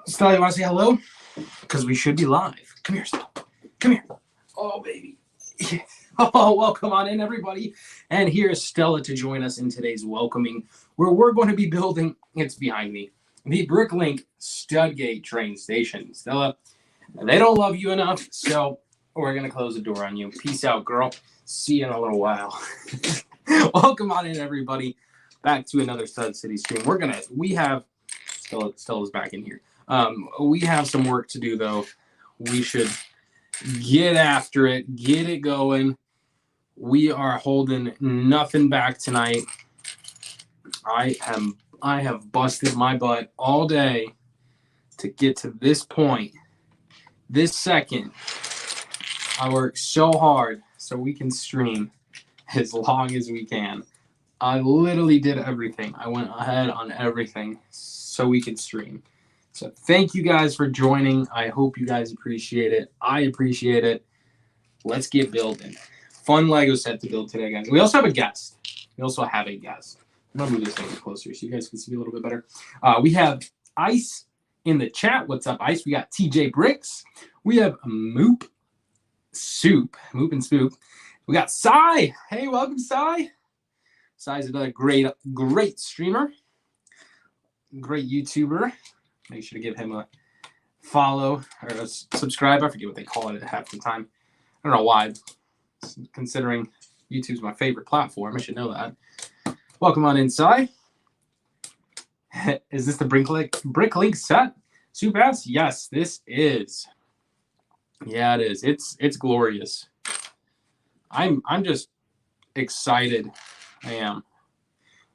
Stella, you want to say hello? Because we should be live. Come here, Stella. Come here. Oh, baby. Oh, welcome on in, everybody. And here's Stella to join us in today's welcoming, where we're going to be building, it's behind me, the Bricklink Studgate train station. Stella, they don't love you enough, so we're going to close the door on you. Peace out, girl. See you in a little while. Welcome on in, everybody. Back to another Stud City stream. We have, Stella's back in here. We have some work to do, though. We should get after it, get it going. We are holding nothing back tonight. I have busted my butt all day to get to this point. This second, I work so hard so we can stream as long as we can. I literally did everything. I went ahead on everything so we could stream. So thank you guys for joining. I hope you guys appreciate it. I appreciate it. Let's get building. Fun Lego set to build today, guys. We also have a guest. I'm gonna move this thing closer so you guys can see me a little bit better. We have Ice in the chat. What's up, Ice? We got TJ Bricks. We have Moop and Spoop. We got Sai. Hey, welcome, Sai. Sai's another great streamer, great YouTuber. Make sure to give him a follow or a subscribe. I forget what they call it half the time. I don't know why. Considering YouTube's my favorite platform, I should know that. Welcome on inside. Is this the Bricklink set? Soup-ass? Yes, this is. Yeah, it is. It's glorious. I'm just excited. I am.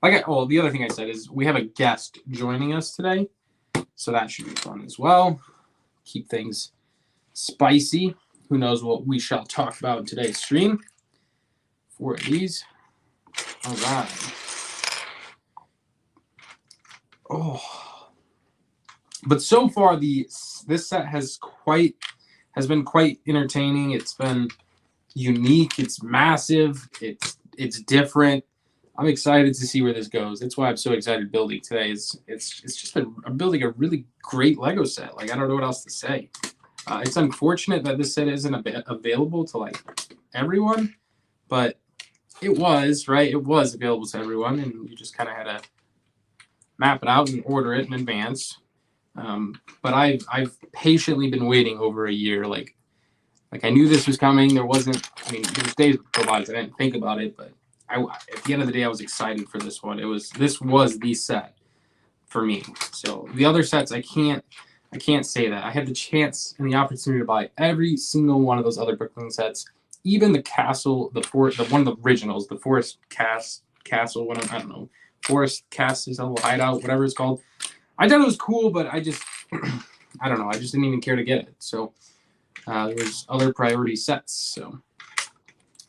The other thing I said is we have a guest joining us today, so that should be fun as well. Keep things spicy. Who knows what we shall talk about in today's stream? 4 of these. All right. Oh. But so far, this set has been quite entertaining. It's been unique. It's massive. It's different. I'm excited to see where this goes. That's why I'm so excited building today. It's just I'm building a really great Lego set. Like, I don't know what else to say. It's unfortunate that this set isn't available to like everyone, but it was, right? It was available to everyone, and you just kind of had to map it out and order it in advance. But I've patiently been waiting over a year. Like I knew this was coming. There wasn't. I mean, there's days go by I didn't think about it, but at the end of the day, I was excited for this one. This was the set for me. So the other sets, I can't say that. I had the chance and the opportunity to buy every single one of those other Bricklink sets, even the castle, one of the originals, the Forest Castle, I don't know, Forest Castle Hideout, whatever it's called. I thought it was cool, but I just, I don't know. I just didn't even care to get it. So there was other priority sets. So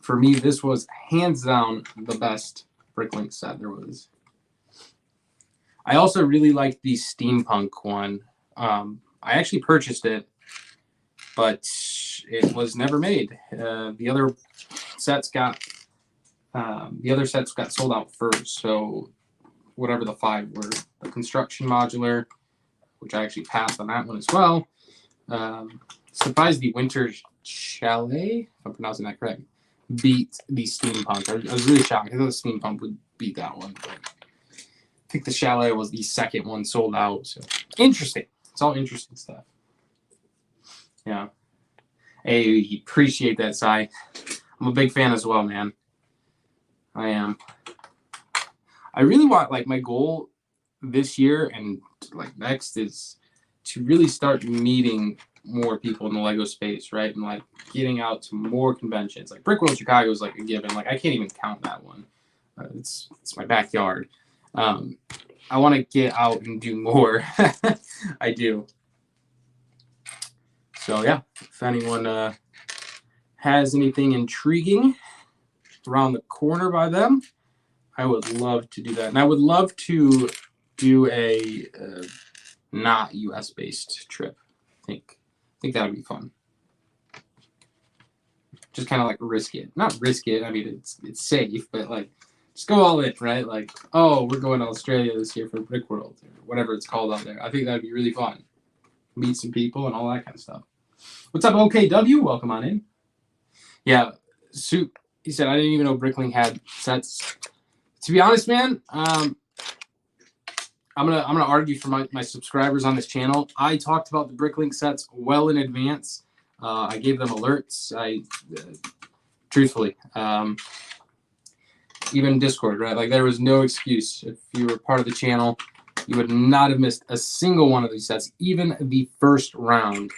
for me, this was hands down the best Bricklink set there was. I also really liked the steampunk one. I actually purchased it, but it was never made. The other sets got sold out first. So whatever the 5 were, the construction modular, which I actually passed on that one as well. Surprised the Winter Chalet, if I'm pronouncing that correct, beat the steampunk. I was really shocked. I thought the steampunk would beat that one, but I think the Chalet was the second one sold out. So interesting. It's all interesting stuff. Yeah. Hey, appreciate that, Sai. I'm a big fan as well, man. I am. I really want, like, my goal this year and, like, next is to really start meeting more people in the Lego space, right? And, like, getting out to more conventions. Like, Brick World Chicago is, like, a given. Like, I can't even count that one. It's my backyard. I want to get out and do more. I do. So, yeah, if anyone has anything intriguing around the corner by them, I would love to do that. And I would love to do a not US-based trip. I think that would be fun. Just kind of like risk it. Not risk it. I mean, it's safe, but like, just go all in, right? Like, oh, we're going to Australia this year for Brick World or whatever it's called out there. I think that'd be really fun. meet some people and all that kind of stuff. What's up, OKW? Welcome on in. Yeah, Soup. He said I didn't even know Bricklink had sets. To be honest, man, I'm gonna argue for my subscribers on this channel. I talked about the Bricklink sets well in advance. I gave them alerts. Truthfully, even Discord, right? Like there was no excuse. If you were part of the channel, you would not have missed a single one of these sets. Even the first round,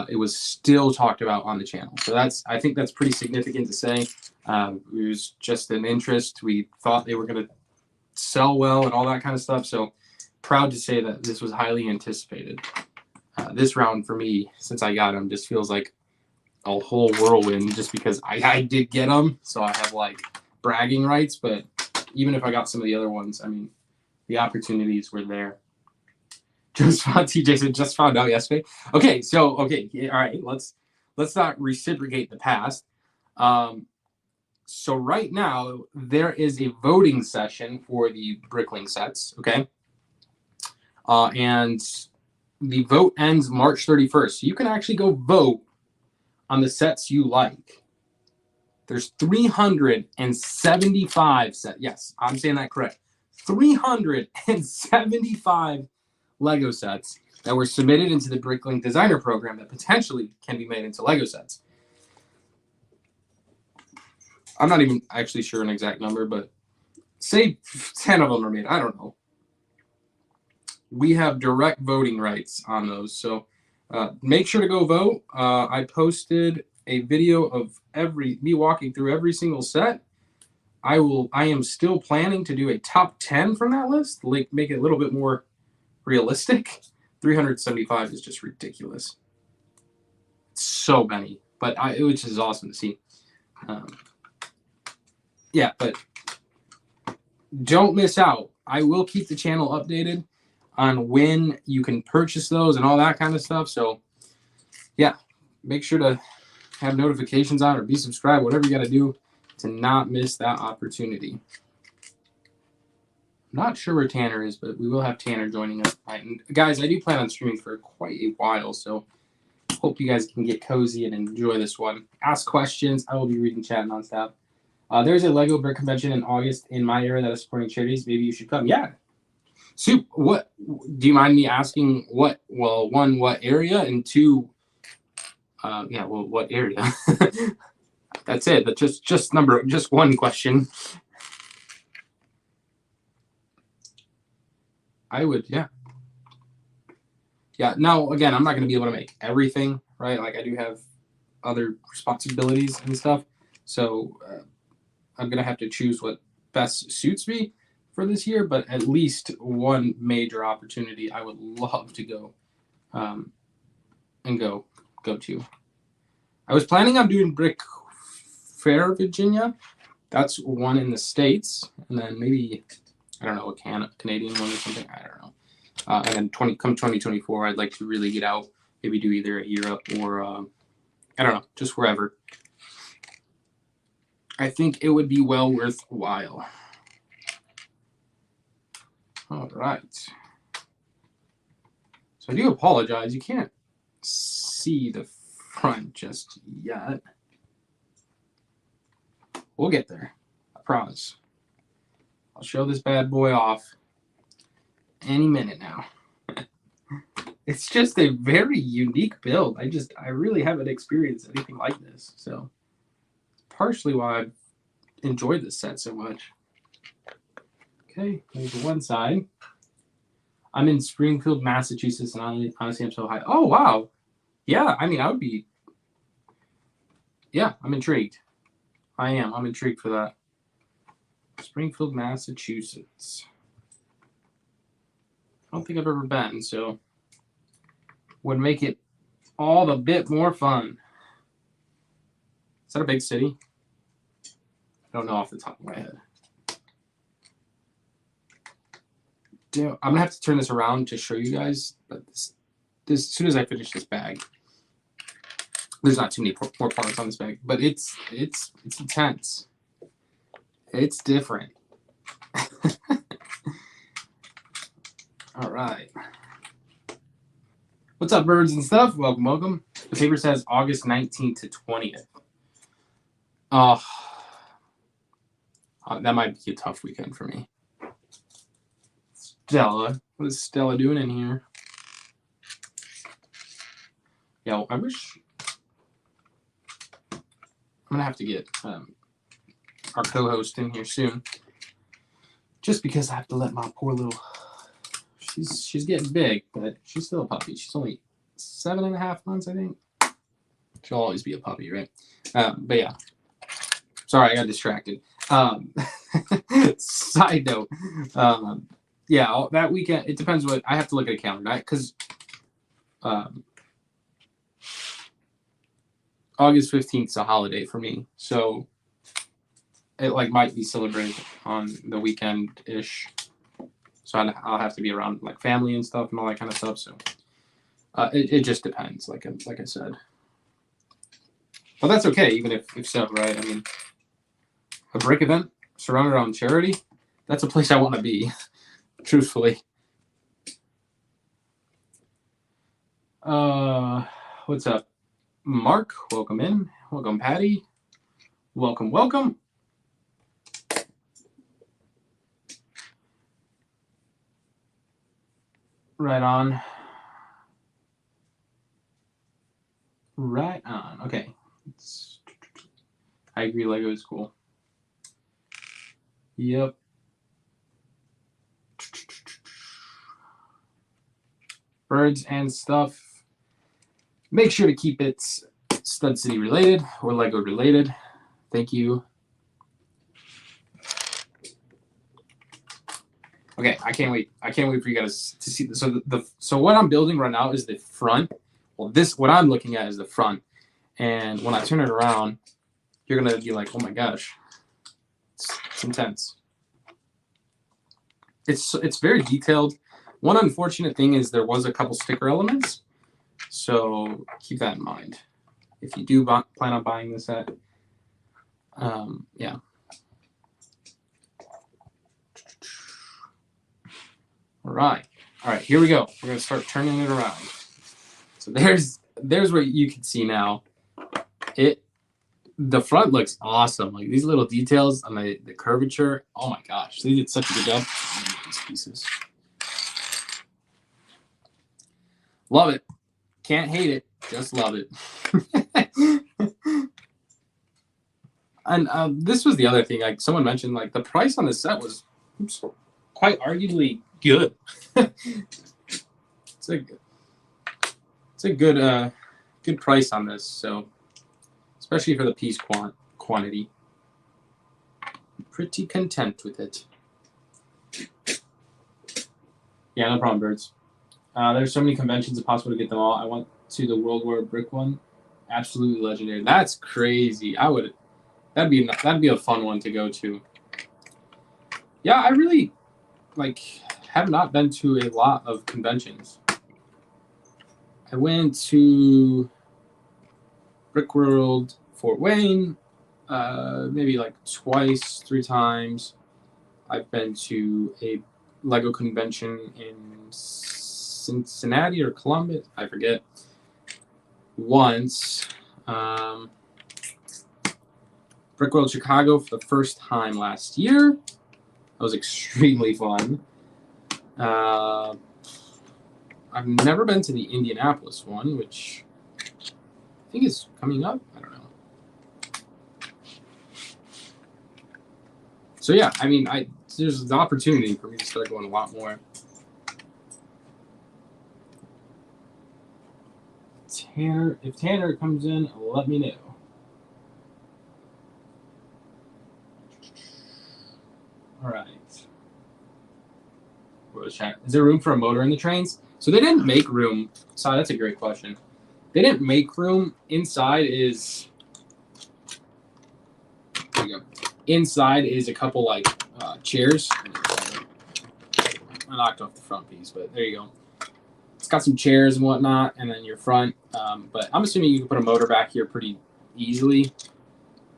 it was still talked about on the channel. So I think that's pretty significant to say. It was just an interest. We thought they were going to sell well and all that kind of stuff. So proud to say that this was highly anticipated. This round for me, since I got them, just feels like a whole whirlwind just because I did get them. So I have like bragging rights, but even if I got some of the other ones, I mean, the opportunities were there. TJ said just found out yesterday. Okay, so all right, let's not reciprocate the past. So right now there is a voting session for the Bricklink sets. Okay, and the vote ends March 31st. So you can actually go vote on the sets you like. There's 375 sets. Yes, I'm saying that correct. 375 Lego sets that were submitted into the Bricklink designer program that potentially can be made into Lego sets. I'm not even actually sure an exact number, but say 10 of them are made. I don't know. We have direct voting rights on those. So make sure to go vote. I posted a video of me walking through every single set. I am still planning to do a top 10 from that list, like make it a little bit more realistic. 375 is just ridiculous. So many, but which is awesome to see. Yeah, but don't miss out. I will keep the channel updated on when you can purchase those and all that kind of stuff. So yeah, make sure to have notifications on or be subscribed, whatever you got to do to not miss that opportunity. Not sure where Tanner is, but we will have Tanner joining us. And guys, I do plan on streaming for quite a while, so hope you guys can get cozy and enjoy this one. Ask questions. I will be reading chat nonstop. There's a Lego Brick Convention in August in my area that is supporting charities. Maybe you should come. Yeah. Soup, what do you mind me asking? What area, and two, what area? That's it. But just one question. I would, yeah. Now again, I'm not going to be able to make everything, right? Like I do have other responsibilities and stuff, so I'm going to have to choose what best suits me for this year. But at least one major opportunity I would love to go, and go to. I was planning on doing Brick Fair, Virginia. That's one in the States, and then maybe, I don't know, a Canadian one or something. I don't know. And then 2024, I'd like to really get out, maybe do either a Europe or, I don't know, just wherever. I think it would be well worthwhile. All right. So I do apologize. You can't see the front just yet. We'll get there. I promise. I'll show this bad boy off any minute now. It's just a very unique build. I really haven't experienced anything like this. So partially why I've enjoyed this set so much. Okay, there's one side. I'm in Springfield, Massachusetts, and honestly, I'm so high. Oh, wow. Yeah, I mean, I would be... Yeah, I'm intrigued. I am. I'm intrigued for that. Springfield, Massachusetts. I don't think I've ever been, so would make it all the bit more fun. Is that a big city? I don't know off the top of my head. Damn, I'm gonna have to turn this around to show you guys. But this as soon as I finish this bag, there's not too many more parts on this bag, but it's intense. It's different. All right. What's up, birds and stuff? Welcome, welcome. The paper says August 19th to 20th. Oh, that might be a tough weekend for me. Stella. What is Stella doing in here? Yeah, well, I wish... I'm going to have to get our co-host in here soon. Just because I have to let my poor little... She's getting big, but she's still a puppy. She's only 7.5 months, I think. She'll always be a puppy, right? But yeah. Sorry, I got distracted. Side note. Yeah, that weekend, it depends what... I have to look at a calendar, because August 15th is a holiday for me, so it like might be celebrated on the weekend-ish. So I'll have to be around like family and stuff and all that kind of stuff. So it just depends, like I said. But that's okay, even if so, right? I mean, a brick event surrounded around charity, that's a place I want to be, truthfully. What's up? Mark, welcome in. Welcome, Patty. Welcome, welcome. Right on. Right on. Okay. I agree, Lego is cool. Yep. Birds and stuff. Make sure to keep it Stud City related or Lego related. Thank you. Okay, I can't wait. I can't wait for you guys to see this. So what I'm building right now is the front. Well, what I'm looking at is the front. And when I turn it around, you're gonna be like, oh my gosh. It's intense. It's very detailed. One unfortunate thing is there was a couple sticker elements. So keep that in mind. If you do plan on buying this set. Yeah. All right, here we go. We're gonna start turning it around. So there's what you can see now. The front looks awesome. Like these little details on the curvature. Oh my gosh, they did such a good job on these pieces. Love it. Can't hate it. Just love it. And this was the other thing. Like someone mentioned, like the price on the set was quite arguably good. It's a good price on this, so especially for the piece quantity. Pretty content with it. Yeah, no problem, birds. There's so many conventions, it's possible to get them all. I went to the World War Brick one. Absolutely legendary. That's crazy. That'd be a fun one to go to. Yeah, I really have not been to a lot of conventions. I went to Brick World Fort Wayne, maybe like twice, 3 times. I've been to a Lego convention in Cincinnati or Columbus, I forget. Once. Brick World Chicago for the first time last year. That was extremely fun. I've never been to the Indianapolis one, which I think is coming up. I don't know. So yeah, I mean, there's an opportunity for me to start going a lot more. If Tanner comes in, let me know. All right. Is there room for a motor in the trains? So they didn't make room. So that's a great question. They didn't make room. Inside is. There you go. Inside is a couple chairs. I knocked off the front piece, but there you go. It's got some chairs and whatnot, and then your front. But I'm assuming you can put a motor back here pretty easily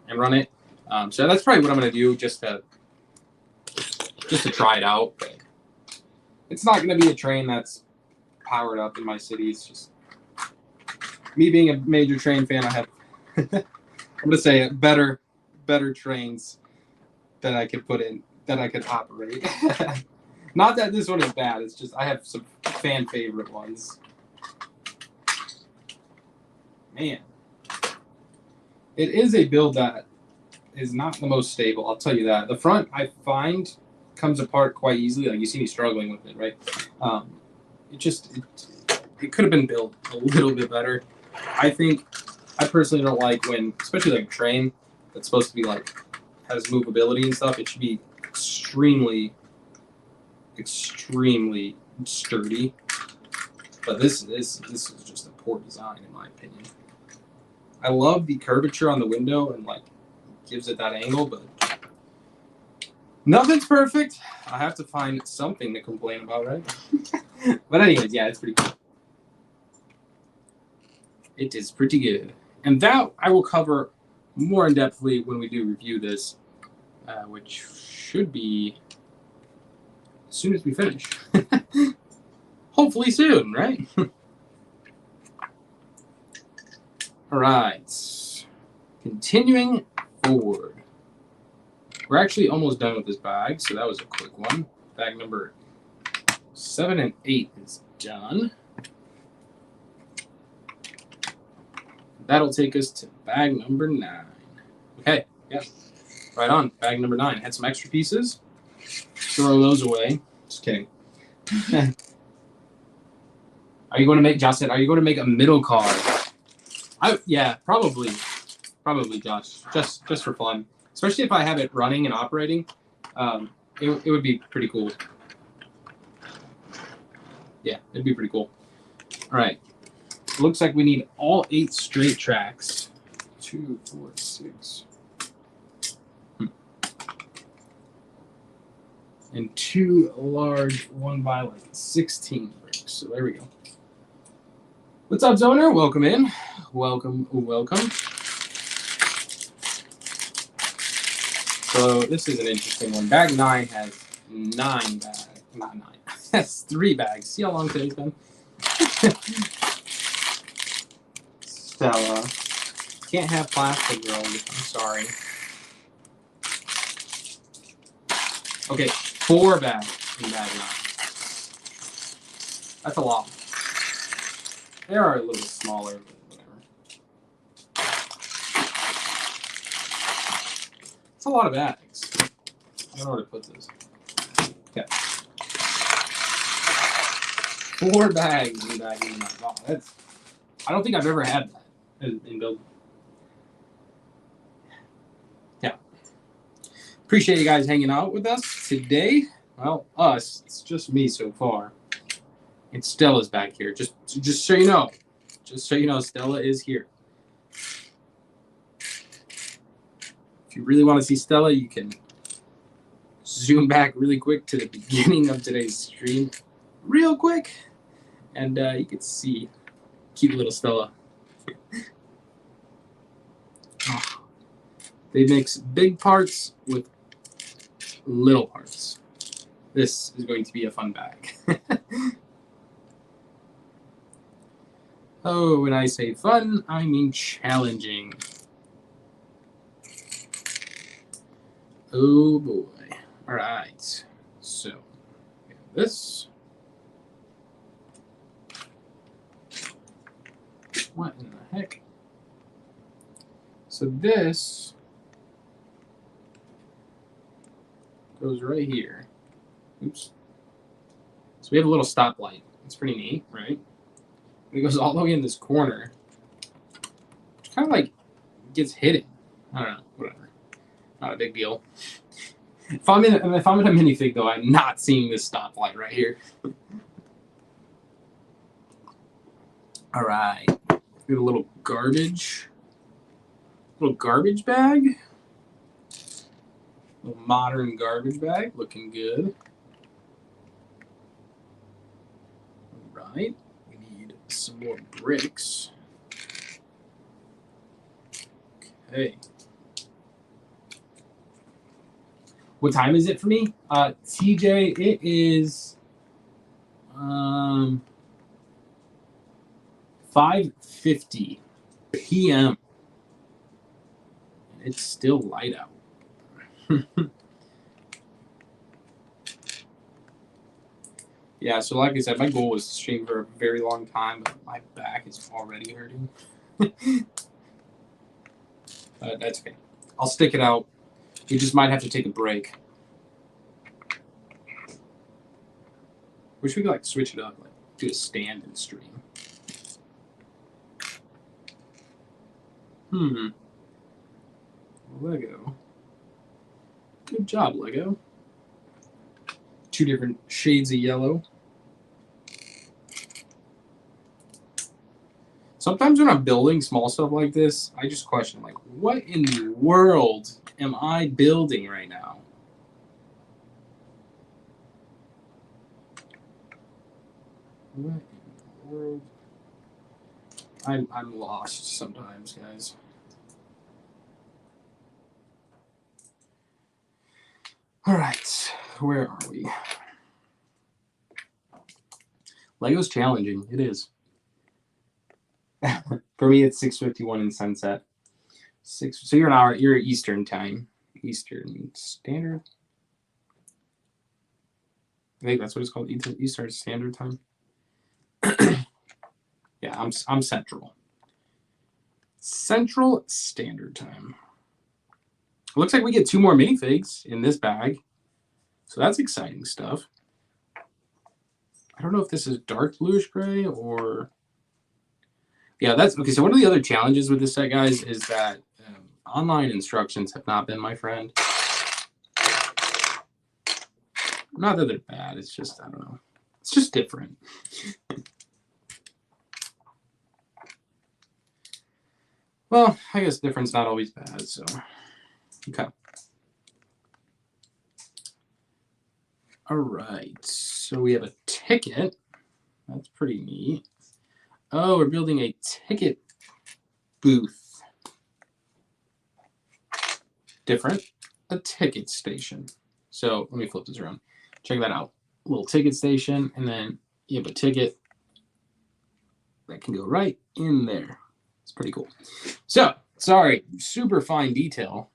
and run it. So that's probably what I'm going to do just to try it out. But it's not going to be a train that's powered up in my city. It's just Me being a major train fan, I have, I'm going to say it, better trains that I could put in, that I could operate. Not that this one is bad, it's just I have some fan favorite ones. Man. It is a build that is not the most stable, I'll tell you that. The front, I find, comes apart quite easily. Like, you see me struggling with it, right? It could have been built a little bit better. I personally don't like when, especially like a train that's supposed to be like, has movability and stuff, it should be extremely sturdy. But this is just a poor design in my opinion. I love the curvature on the window and like gives it that angle, but nothing's perfect. I have to find something to complain about, right? But anyways, yeah, it's pretty cool. It is pretty good. And that I will cover more in depthly when we do review this, which should be as soon as we finish. Hopefully soon, right? All right. Continuing forward. We're actually almost done with this bag, so that was a quick one. Bag number 7 and 8 is done. That'll take us to bag number 9. Okay, yeah, right on. Bag number 9 had some extra pieces. Throw those away. Just kidding. Are you going to make, Josh said, are you going to make a middle card? Yeah, probably, Josh. Just for fun. Especially if I have it running and operating, it would be pretty cool. Yeah, it'd be pretty cool. All right. Looks like we need all 8 straight tracks. 2, 4, 6. And 2 large 1x16 bricks. So there we go. What's up, Zoner? Welcome in. Welcome. So this is an interesting one. Bag 9 has 9 bags. Not 9. That's 3 bags. See how long today's been? Stella. Can't have plastic, girl. I'm sorry. Okay, 4 bags in bag 9. That's a lot. They are a little bit smaller, but whatever. It's a lot of bags. I don't know where to put this. Okay. 4 bags in bag 9. Wow, that's. I don't think I've ever had that in build. Yeah. Appreciate you guys hanging out with us today. Well, us. It's just me so far. And Stella's back here. Just so you know. Just so you know, Stella is here. If you really want to see Stella, you can zoom back really quick to the beginning of today's stream. Real quick. And you can see cute little Stella. Oh. They mix big parts with little parts. This is going to be a fun bag. Oh, when I say fun, I mean challenging. Oh boy. All right. So, we have this. What in the heck? So this goes right here. Oops. So we have a little stoplight. It's pretty neat, right? It goes all the way in this corner, which kind of like gets hidden. I don't know, whatever. Not a big deal. If I'm in a minifig though, I'm not seeing this stoplight right here. All right, we have a little garbage bag, little modern garbage bag, looking good. All right. Some more bricks. Okay. What time is it for me? TJ, it is 5:50 p.m. It's still light out. Yeah, so like I said, my goal was to stream for a very long time, but my back is already hurting. That's okay. I'll stick it out. We just might have to take a break. Wish we could like switch it up, like do a stand and stream. Lego. Good job, Lego. 2 different shades of yellow. Sometimes when I'm building small stuff like this, I just question, like, what in the world am I building right now? What in the world? I'm lost sometimes, guys. All right, where are we? Lego's challenging. It is. For me, it's 6:51 in Sunset. So you're an hour. You're Eastern time. Eastern Standard. I think that's what it's called. Eastern Standard Time. Yeah, I'm Central. Central Standard Time. Looks like we get 2 more minifigs in this bag. So that's exciting stuff. I don't know if this is dark bluish gray or... Yeah, that's... Okay, so one of the other challenges with this set, guys, is that online instructions have not been my friend. Not that they're bad. It's just, I don't know. It's just different. Well, I guess different's not always bad, so... Okay. All right, so we have a ticket. That's pretty neat. Oh, we're building a ticket booth. Different. A ticket station. So let me flip this around. Check that out. A little ticket station, and then you have a ticket that can go right in there. It's pretty cool. So, sorry, super fine detail.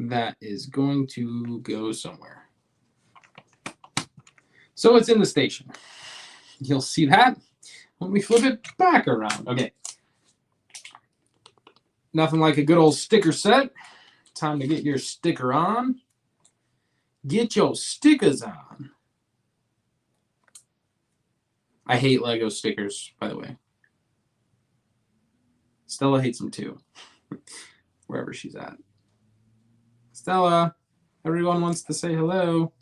That is going to go somewhere. So it's in the station. You'll see that when we flip it back around. Okay. Nothing like a good old sticker set. Time to get your sticker on. Get your stickers on. I hate Lego stickers, by the way. Stella hates them too. Wherever she's at. Stella, everyone wants to say hello.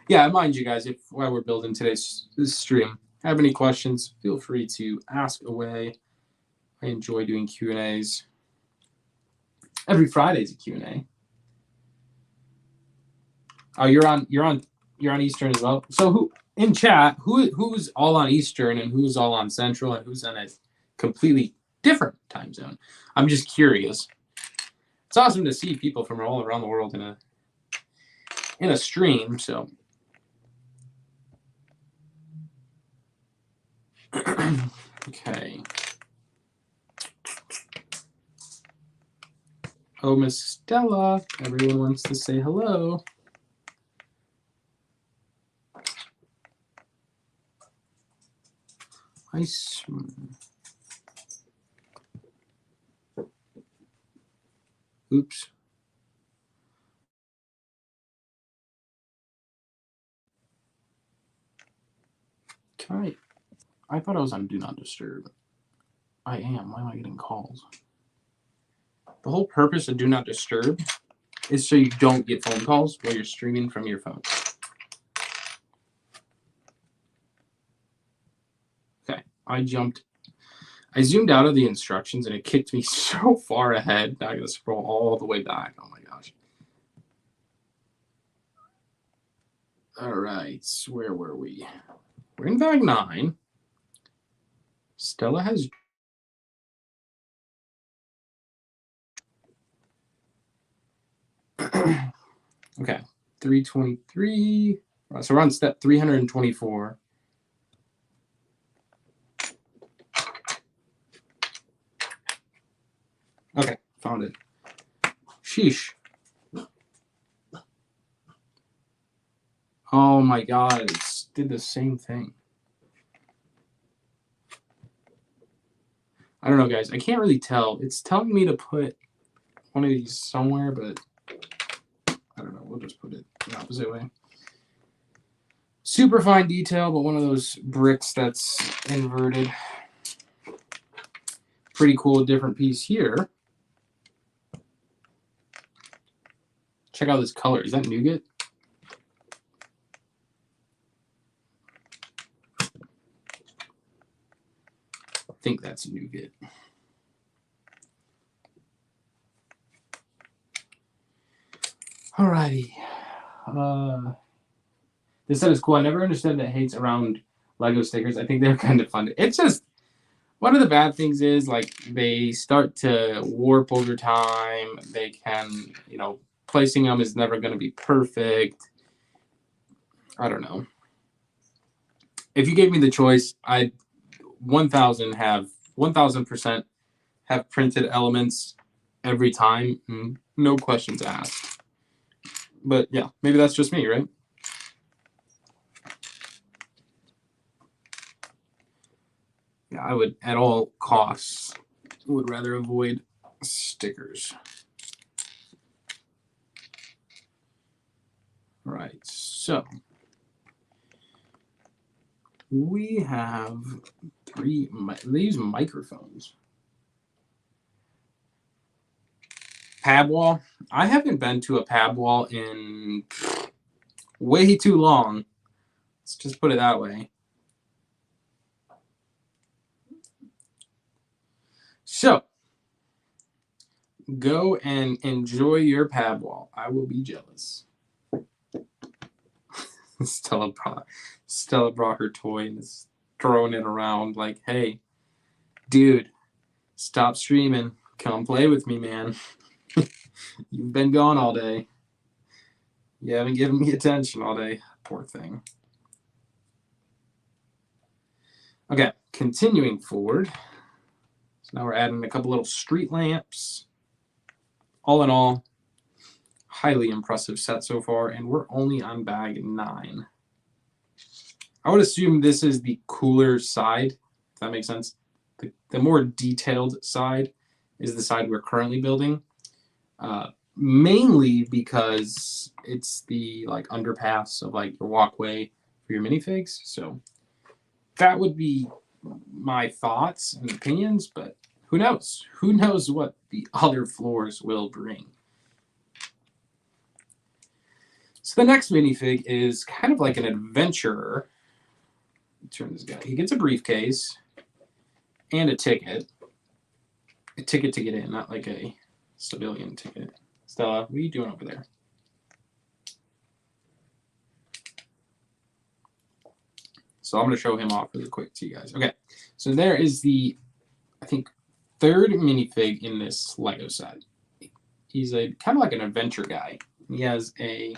Yeah, mind you guys, if while we're building today's stream, have any questions, feel free to ask away. I enjoy doing Q&As. Every Friday's a Q&A. Oh, you're on Eastern as well. So who in chat, who's all on Eastern and who's all on Central and who's on a completely different time zone? I'm just curious. It's awesome to see people from all around the world in a stream, so okay. Oh, Miss Stella, everyone wants to say hello. Nice. Oops. I thought I was on Do Not Disturb. I am. Why am I getting calls? The whole purpose of Do Not Disturb is so you don't get phone calls while you're streaming from your phone. Okay, I zoomed out of the instructions and it kicked me so far ahead that I gotta scroll all the way back. Oh my gosh. All right, where were we? We're in bag 9. Stella has... Okay, 323. So we're on step 324. Found it. Sheesh. Oh my god, it did the same thing. I don't know, guys. I can't really tell. It's telling me to put one of these somewhere, but I don't know. We'll just put it the opposite way. Super fine detail, but one of those bricks that's inverted. Pretty cool, different piece here. Check out this color. Is that nougat? I think that's nougat. Alrighty. This set is cool. I never understood the hates around Lego stickers. I think they're kind of fun. It's just, one of the bad things is, like, they start to warp over time. They can, you know, placing them is never going to be perfect. I don't know. If you gave me the choice, I'd 1000% have printed elements every time. No questions asked. But yeah, maybe that's just me, right? Yeah, I would, at all costs, would rather avoid stickers. Right, so we have these microphones. Pad wall. I haven't been to a pad wall in way too long. Let's just put it that way. So, go and enjoy your pad wall. I will be jealous. Stella brought her toy and is throwing it around like, hey, dude, stop streaming. Come play with me, man. You've been gone all day. You haven't given me attention all day. Poor thing. Okay, continuing forward. So now we're adding a couple little street lamps. All in all, highly impressive set so far, and we're only on bag 9. I would assume this is the cooler side, if that makes sense. The more detailed side is the side we're currently building, mainly because it's the like underpass of like your walkway for your minifigs. So that would be my thoughts and opinions, but who knows? Who knows what the other floors will bring? So the next minifig is kind of like an adventurer. Turn this guy. He gets a briefcase and a ticket. A ticket to get in, not like a civilian ticket. Stella, what are you doing over there? So I'm going to show him off really quick to you guys. Okay, so there is the, I think, 3rd minifig in this Lego set. He's a kind of like an adventure guy. He has a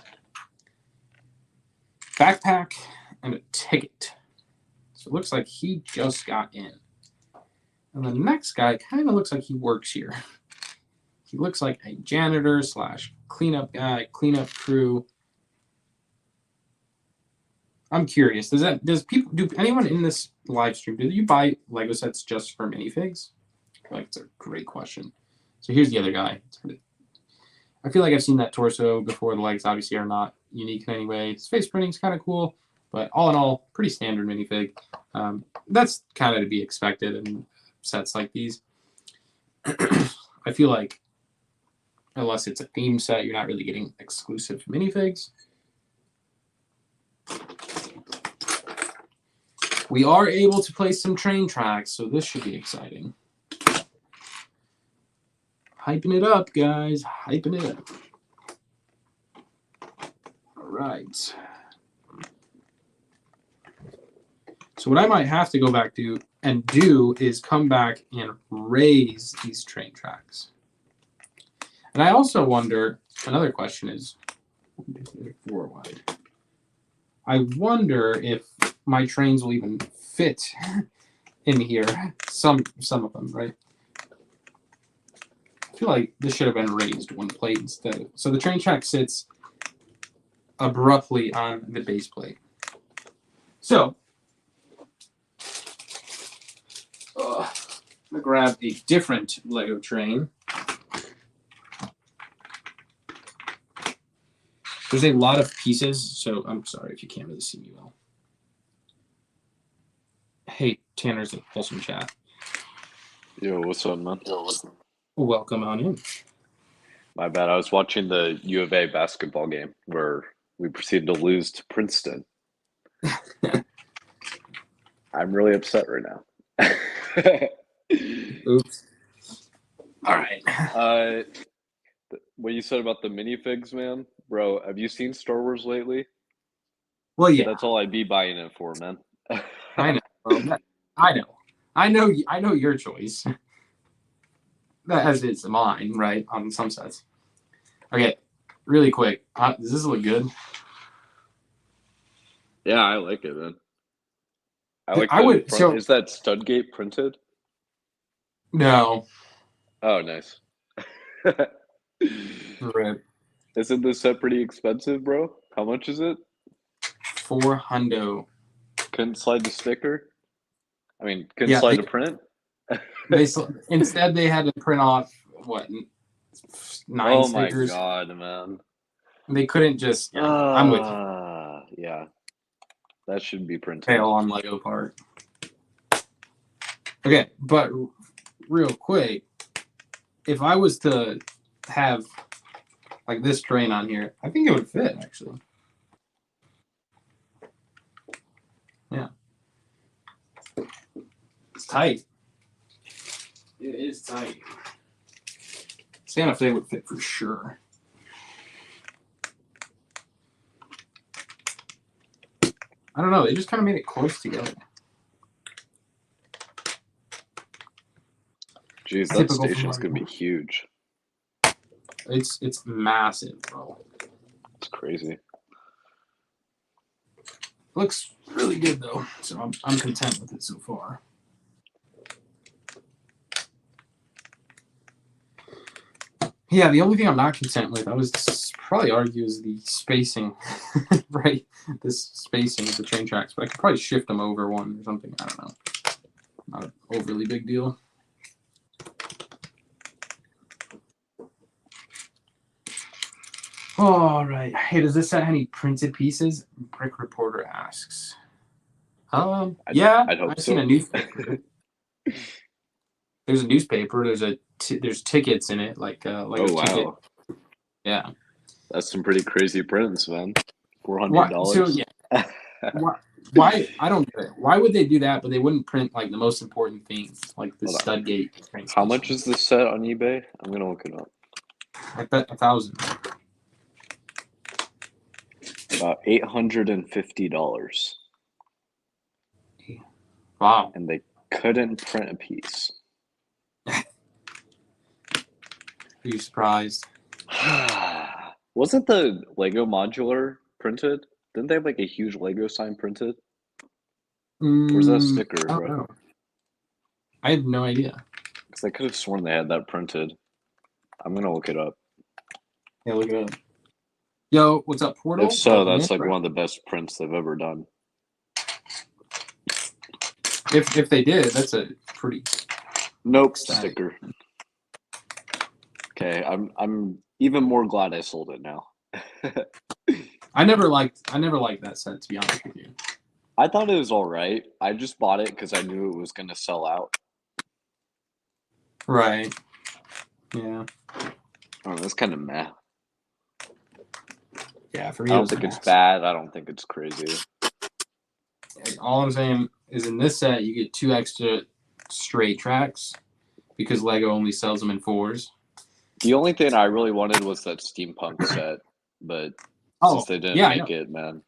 backpack and a ticket. So it looks like he just got in. And the next guy kind of looks like he works here. He looks like a janitor / cleanup guy, cleanup crew. I'm curious. Do anyone in this live stream, do you buy Lego sets just for minifigs? I feel like it's a great question. So here's the other guy. I feel like I've seen that torso before. The legs obviously are not unique in any way. His face printing is kind of cool, but all in all, pretty standard minifig. That's kind of to be expected in sets like these. I feel like unless it's a theme set, you're not really getting exclusive minifigs. We are able to place some train tracks, so this should be exciting. Hyping it up, guys. Hyping it up. All right. So what I might have to go back to and do is come back and raise these train tracks. And I also wonder, another question is, 4 wide. I wonder if my trains will even fit in here. Some of them, right? I feel like this should have been raised one plate instead. So the train track sits abruptly on the base plate. So, I'm going to grab a different Lego train. There's a lot of pieces, so I'm sorry if you can't really see me well. Hey, Tanner's in Wholesome Chat. Yo, what's up, man? Welcome on in. My bad. I was watching the U of A basketball game where we proceeded to lose to Princeton. I'm really upset right now. Oops. All right. What you said about the minifigs, man? Bro, have you seen Star Wars lately? Well, yeah. That's all I'd be buying it for, man. I know. Bro. I know your choice. As is mine, right? On some sets. Okay, really quick. Does this look good? Yeah, I like it, man. So is that Studgate printed? No. Oh, nice. Right. Isn't this set pretty expensive, bro? How much is it? $400. Couldn't slide the sticker? I mean, couldn't slide the print? Instead, they had to print off, what, 9 stickers? Oh my god, man. They couldn't just, I'm with you. Yeah. That should be printed. Fail on Lego part. Okay, but real quick, if I was to have like this train on here, I think it would fit actually. Yeah. It's tight. It is tight. Santa Fe would fit for sure. I don't know. They just kind of made it close together. Jeez, that station's gonna be huge. It's massive, bro. It's crazy. Looks really good though, so I'm content with it so far. Yeah, the only thing I'm not content with, I was probably argue, is the spacing, right? This spacing of the train tracks, but I could probably shift them over one or something. I don't know. Not an overly big deal. All right. Hey, does this set have any printed pieces? Brick Reporter asks. Yeah, I've seen a newspaper. There's a newspaper. There's tickets in it, like wow. ticket. Yeah. That's some pretty crazy prints, man. $400. So yeah. Why? I don't get it. Why would they do that? But they wouldn't print like the most important things, like the Studgate. How much is this set on eBay? I'm gonna look it up. I bet $1,000. About $850. Wow. And they couldn't print a piece. Are you surprised? Wasn't the Lego modular printed? Didn't they have like a huge Lego sign printed? Where's that sticker, I bro? don't know. I have no idea. Because I could have sworn they had that printed. I'm gonna look it up. Yeah, look it up. Yo, what's up, Portal? If so, that's like one of the best prints they've ever done. If they did, that's a pretty. Nope, sticker. Okay, I'm even more glad I sold it now. I never liked that set, to be honest with you. I thought it was all right. I just bought it because I knew it was gonna sell out. Right. Yeah. Oh, that's kind of meh. Yeah, for me, I don't think it's bad. I don't think it's crazy. All I'm saying is in this set, you get 2 extra straight tracks because Lego only sells them in 4s. The only thing I really wanted was that steampunk set, but since they didn't make it, man.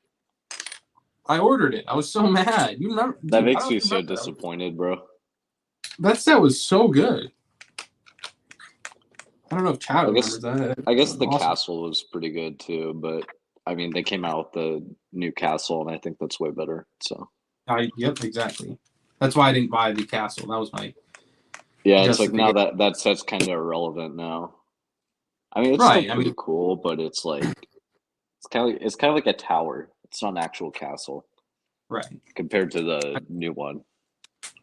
I ordered it. I was so mad. You remember? That makes me so disappointed, bro. That set was so good. I don't know if Chad remembers that. I guess the castle was pretty good too, but I mean, they came out with the new castle, and I think that's way better. So. Yep, exactly. That's why I didn't buy the castle. That was my Yeah, it's just like that they now get that set's kind of irrelevant now. I mean, it's still right. I pretty mean, cool, but it's kind of like a tower. It's not an actual castle right. compared to the new one.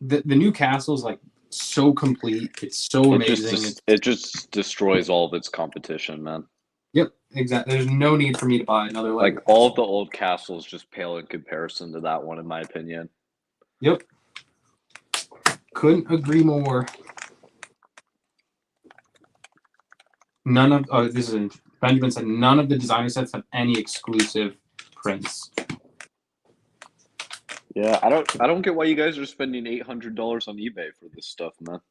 The new castle's like so complete. It's so amazing. It just destroys all of its competition, man. Yep, exactly. There's no need for me to buy another Like Lego all of castle. the old castles just pale in comparison to that one, in my opinion. Yep. Couldn't agree more. None of Benjamin said none of the designer sets have any exclusive prints. Yeah, I don't get why you guys are spending $800 on eBay for this stuff, man.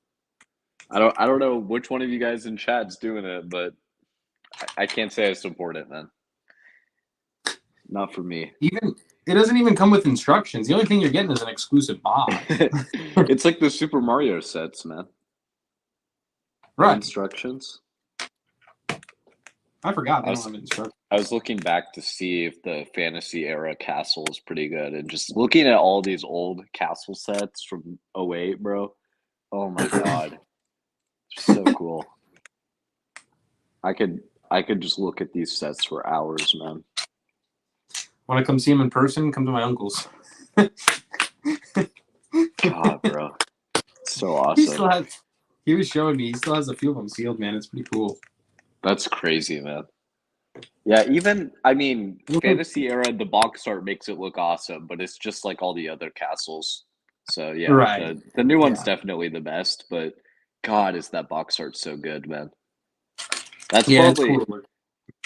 I don't know which one of you guys in chat's doing it, but I can't say I support it, man. Not for me. Even it doesn't even come with instructions. The only thing you're getting is an exclusive box. It's like the Super Mario sets, man. Right. Instructions. I forgot they I don't was, have instructions. I was looking back to see if the fantasy era castle is pretty good, and just looking at all these old castle sets from '08, bro. Oh my god, so cool. I could just look at these sets for hours, man. Want to come see him in person? Come to my uncle's. God, bro, so He still awesome. has. He was showing me. He still has a few of them sealed, man. It's pretty cool. That's crazy, man. Yeah, even I mean, fantasy era, the box art makes it look awesome, but it's just like all the other castles. So yeah, Right. the new one's Yeah. definitely the best, but God, is that box art so good, man. That's Yeah, it's probably, cool.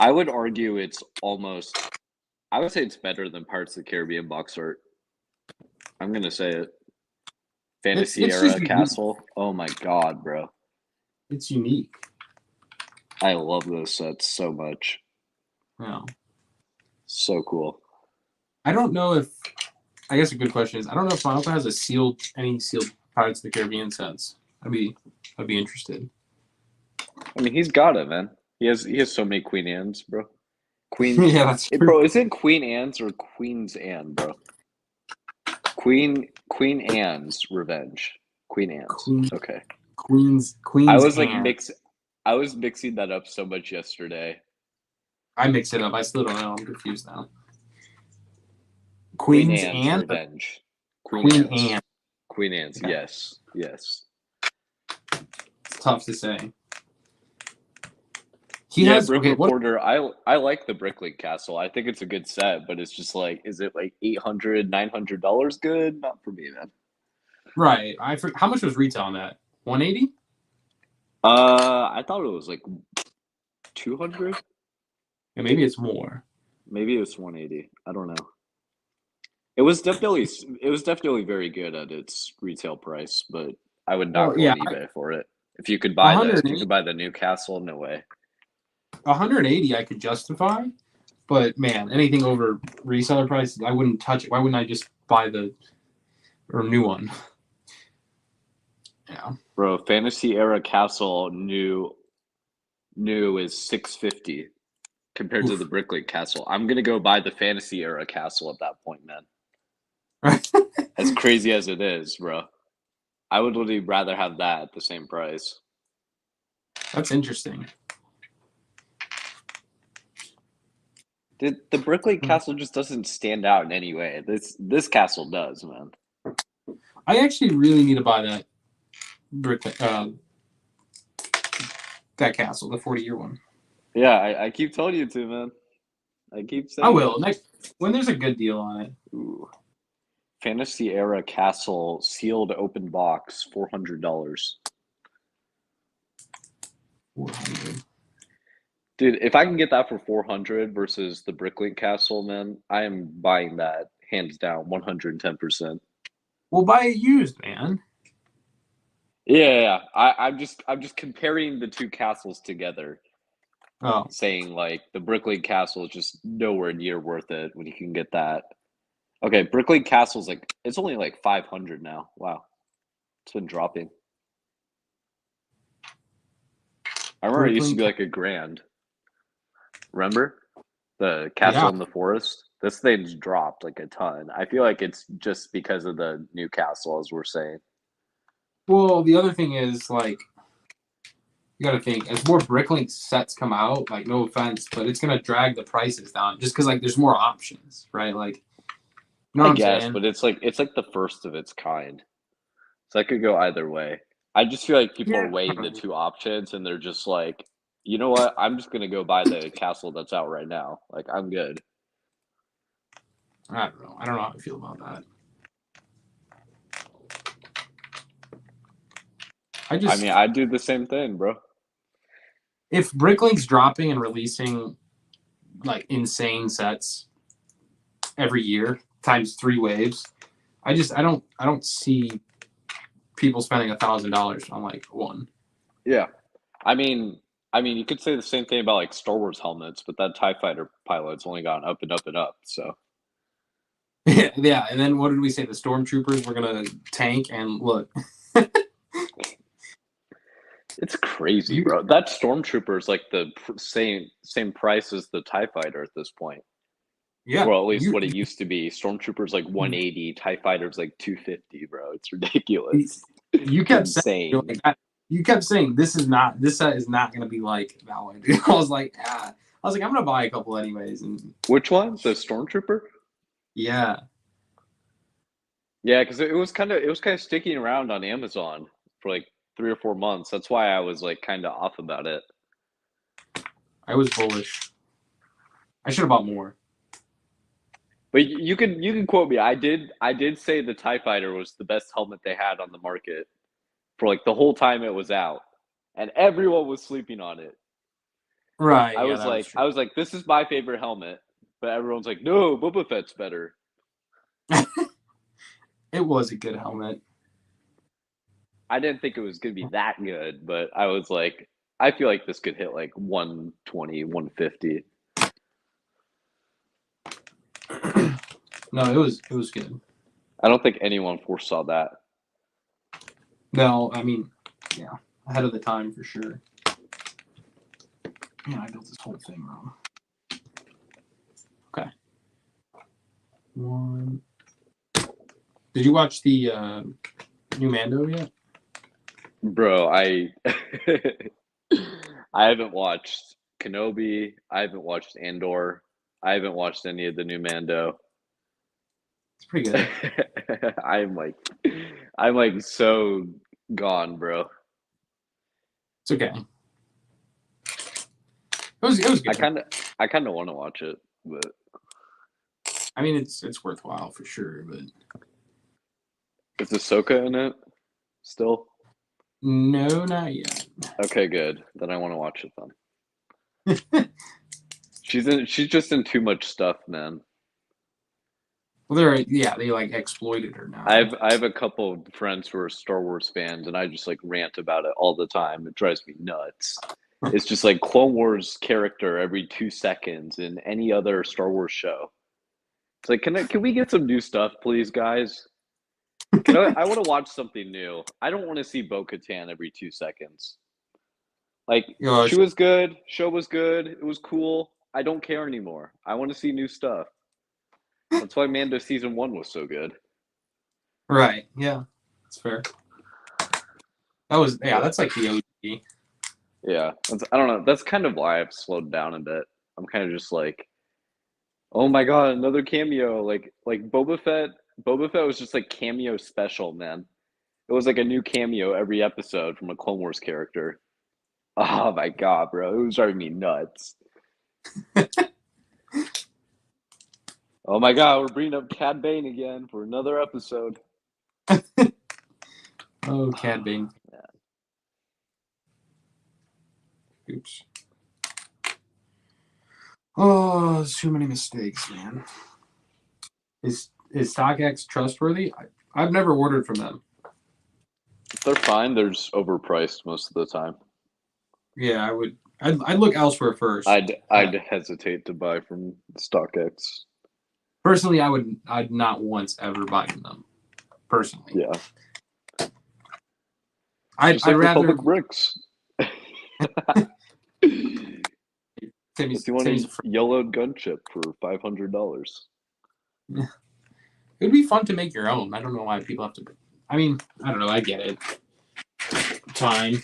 I would argue it's almost, I would say it's better than Pirates of the Caribbean box art. I'm gonna say it. Fantasy It's just era unique. castle. Oh my God, bro. It's unique. I love those sets so much. Yeah. So cool. I don't know if. I guess a good question is I don't know if my uncle has any sealed Pirates of the Caribbean sets. I'd be interested. I mean, he's got it, man. He has so many Queen Anne's, bro. Yeah, that's true. Bro, is it Queen Anne's or Queen's Anne, bro? Queen Anne's Revenge. Queen Anne's. Queen, Okay. Queen's I was like Anne. I was mixing that up so much yesterday. I mix it up. I still don't know. I'm confused now. Queen Queen's Anne's Anne. Revenge. Queen Anne. Queen Anne's. Okay. Yes. Yes. It's tough to say. Brick Reporter. I like the Bricklink Castle. I think it's a good set, but it's just like, is it like $800, $900 good? Not for me, man. Right. How much was retail on that? 180? I thought it was like 200. Yeah, maybe it's more. Maybe it was 180. I don't know. It was definitely very good at its retail price, but I would not go Yeah, on eBay for it. If you could buy the new castle, no way. 180 I could justify, but man, anything over reseller price, I wouldn't touch it. Why wouldn't I just buy the new one? Yeah. Bro, Fantasy Era Castle new is $650 compared to the Bricklink Castle. I'm gonna go buy the Fantasy Era Castle at that point, man. As crazy as it is, bro. I would literally rather have that at the same price. That's interesting. The Bricklink Castle just doesn't stand out in any way. This castle does, man. I actually really need to buy that that castle, the 40-year one. Yeah, I keep telling you to, man. I keep saying I will. When there's a good deal on it. Ooh. Fantasy Era Castle sealed open box, $400. 400. Dude, if I can get that for 400 versus the Bricklink Castle, man, I am buying that hands down, 110%. We'll buy it used, man. Yeah. I'm just comparing the two castles together. Oh. Saying like the Bricklink Castle is just nowhere near worth it when you can get that. Okay, Bricklink Castle's like it's only like 500 now. Wow. It's been dropping. I remember it used to be like $1,000. Remember? The castle in the forest? This thing's dropped like a ton. I feel like it's just because of the new castle, as we're saying. Well, the other thing is like you got to think as more Bricklink sets come out. Like, no offense, but it's gonna drag the prices down just because like there's more options, right? Like, you know what I I'm guess, saying? but it's like the first of its kind. So that could go either way. I just feel like people are Yeah. weighing the two options and they're just like, you know what? I'm just gonna go buy the castle that's out right now. Like I'm good. I don't know. I don't know how I feel about that. I mean, I do the same thing, bro. If Bricklink's dropping and releasing like insane sets every year times 3 waves, I don't see people spending $1,000 on like one. Yeah. I mean, you could say the same thing about like Star Wars helmets, but that TIE fighter pilot's only gone up and up and up. So Yeah, and then what did we say? The stormtroopers were gonna tank, and look, it's crazy, bro. That stormtrooper is like the same price as the TIE fighter at this point. yeah, Well, at least what it used to be. Stormtrooper's like 180, TIE fighter's like 250, bro. It's ridiculous. You It's kept insane. saying you kept saying this set is not gonna be like that one. Dude. I was like, I'm gonna buy a couple anyways, and Which one? The Stormtrooper? yeah. Yeah, because it was kind of sticking around on Amazon for like 3 or 4 months. That's why I was like kind of off about it. I was bullish. I should have bought more. But you can quote me. I did say the TIE Fighter was the best helmet they had on the market for like the whole time it was out, and everyone was sleeping on it. Right. I Yeah, was that was like, true. this is my favorite helmet, but everyone's like, no, Boba Fett's better. It was a good helmet. I didn't think it was gonna be that good, but I was like, I feel like this could hit like 120, 150. No, it was good. I don't think anyone foresaw that. No, I mean, yeah, ahead of the time for sure. Man, I built this whole thing wrong. Okay. One. Did you watch the new Mando yet? Bro, I I haven't watched Kenobi. I haven't watched Andor. I haven't watched any of the new Mando. It's pretty good. I'm like so gone, bro. It's okay. It was good. I kind of want to watch it, but I mean, it's worthwhile for sure, but is Ahsoka in it still? no, not yet. Okay, good. Then I want to watch it then. She's just in too much stuff, man. Well, they like exploited her now. I have a couple of friends who are Star Wars fans, and I just like rant about it all the time. It drives me nuts. It's just like Clone Wars character every 2 seconds in any other Star Wars show. It's like, can we get some new stuff, please, guys? I want to watch something new. I don't want to see Bo-Katan every 2 seconds. Like, she was good, show was good, it was cool. I don't care anymore. I want to see new stuff. That's why Mando season 1 was so good. Right. Yeah, that's fair. That's like the OG. Yeah, I don't know. That's kind of why I've slowed down a bit. I'm kind of just like, oh my god, another cameo. Like Boba Fett. Boba Fett was just like cameo special, man. It was like a new cameo every episode from a Clone Wars character. Oh my god, bro, it was driving me nuts. Oh my god, we're bringing up Cad Bane again for another episode. Oh, Cad Bane. Yeah. Oops. Oh, there's too many mistakes, man. Is StockX trustworthy? I've never ordered from them. They're fine. They're just overpriced most of the time. Yeah, I would. I'd look elsewhere first. I'd hesitate to buy from StockX. Personally, I'd not once ever buy from them. Personally, yeah. I'd rather Republic Bricks. If you want a yellowed gun chip for $500. It'd be fun to make your own. I don't know why people have to. I mean, I don't know. I get it. time.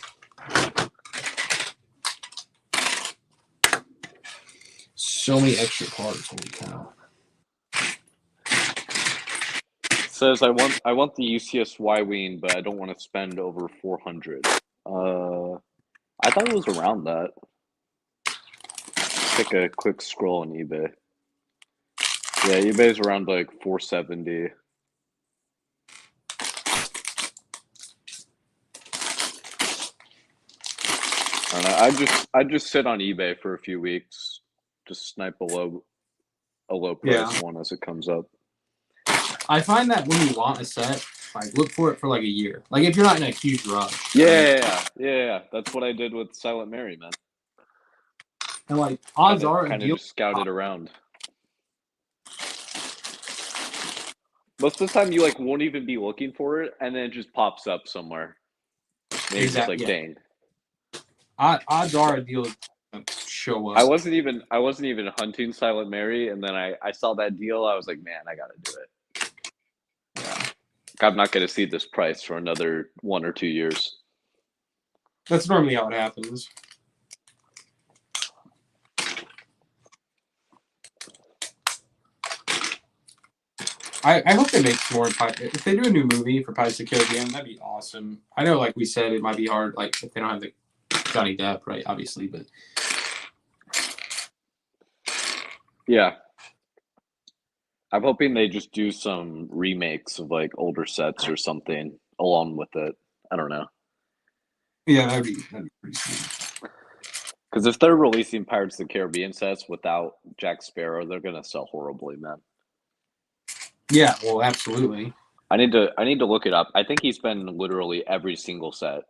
So many extra parts, holy cow. Says I want the UCS Y-Wing, but I don't want to spend over 400. I thought it was around that. Take a quick scroll on eBay. Yeah, eBay's around like 470. I don't know. I just sit on eBay for a few weeks, just snipe a low price one as it comes up. I find that when you want a set, like look for it for like a year. Like if you're not in a huge rush. Yeah. That's what I did with Silent Mary, man. And like odds are kind of just scouted around. Most of the time, you like won't even be looking for it, and then it just pops up somewhere. And you're just like, dang. Odds are a deal show up. I wasn't even hunting Silent Mary, and then I saw that deal. I was like, man, I gotta do it. Yeah, I'm not gonna see this price for another 1 or 2 years. That's normally how it happens. I hope they make more. If they do a new movie for Pirates of the Caribbean, that'd be awesome. I know, like we said, it might be hard, like if they don't have the Johnny Depp, right? Obviously, but yeah, I'm hoping they just do some remakes of like older sets or something along with it. I don't know. Yeah, that'd be pretty sweet. Because if they're releasing Pirates of the Caribbean sets without Jack Sparrow, they're gonna sell horribly, man. Yeah, well, absolutely. I need to look it up. I think he's been in literally every single set,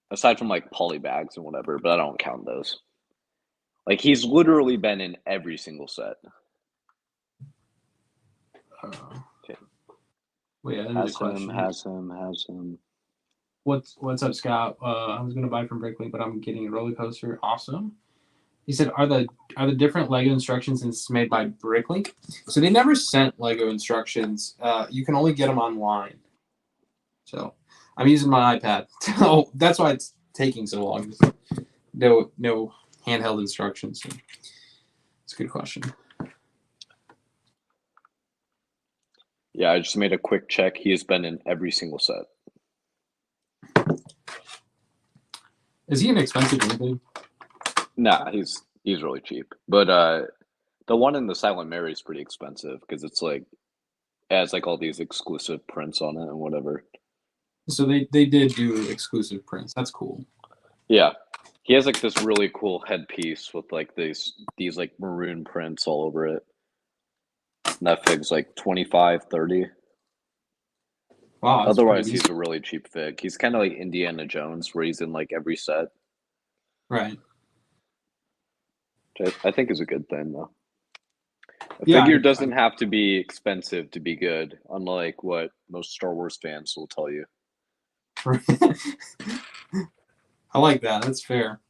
aside from like polybags and whatever, but I don't count those. Like he's literally been in every single set. Okay. Well, yeah, has him. What's up, Scott? I was gonna buy from Bricklink, but I'm getting a roller coaster. Awesome. He said, "Are the different Lego instructions since it's made by Bricklink?" So they never sent Lego instructions. You can only get them online. So I'm using my iPad. So that's why it's taking so long. No handheld instructions. So it's a good question. Yeah, I just made a quick check. He has been in every single set. Is he an expensive anything? Nah, he's really cheap. But the one in the Silent Mary is pretty expensive because it's like it has like all these exclusive prints on it and whatever. So they did do exclusive prints. That's cool. Yeah. He has like this really cool headpiece with like these like maroon prints all over it. And that fig's like 25, 30. Wow. Otherwise, he's a really cheap fig. He's kind of like Indiana Jones, where he's in like every set. Right. Which I think is a good thing, though. A figure doesn't have to be expensive to be good, unlike what most Star Wars fans will tell you. I like that. That's fair.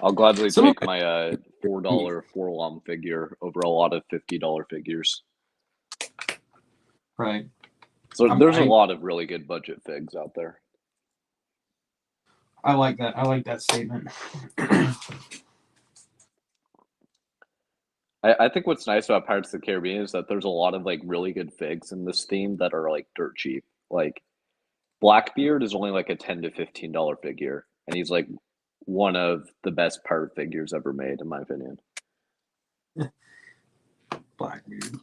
I'll gladly take my $4 4-LOM figure over a lot of $50 figures. Right. So there's a lot of really good budget figs out there. I like that. I like that statement. I think what's nice about Pirates of the Caribbean is that there's a lot of like really good figs in this theme that are like dirt cheap. Like Blackbeard is only like a $10 to $15 figure, and he's like one of the best pirate figures ever made, in my opinion. Blackbeard.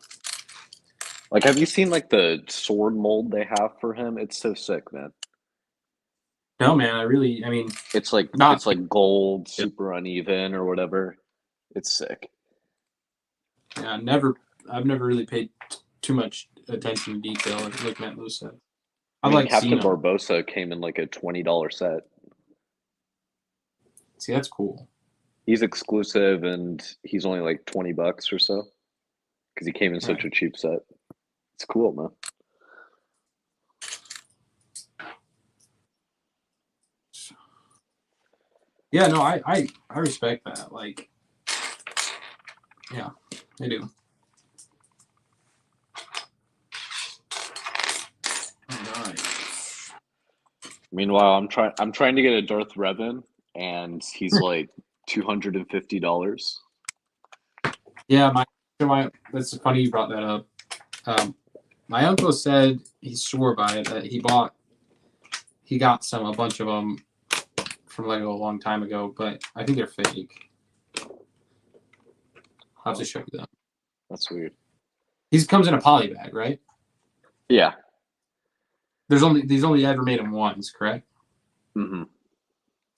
Like, have you seen like the sword mold they have for him? It's so sick, man. No, man. I mean, it's like gold, super uneven or whatever. It's sick. Yeah, I've never really paid too much attention to detail looking at those sets. I mean, like Captain Barbossa came in like a $20 set. See, that's cool. He's exclusive and he's only like $20 or so because he came in such a cheap set. It's cool, man. Yeah, no, I respect that. Like, yeah, I do. All right. Meanwhile, I'm trying to get a Darth Revan, and he's like $250. Yeah, that's funny you brought that up. My uncle said he swore by it that he got a bunch of them from Lego a long time ago, but I think they're fake. I'll have to show you that. That's weird. He comes in a poly bag, right? Yeah. These only ever made them once, correct? Mm-hmm.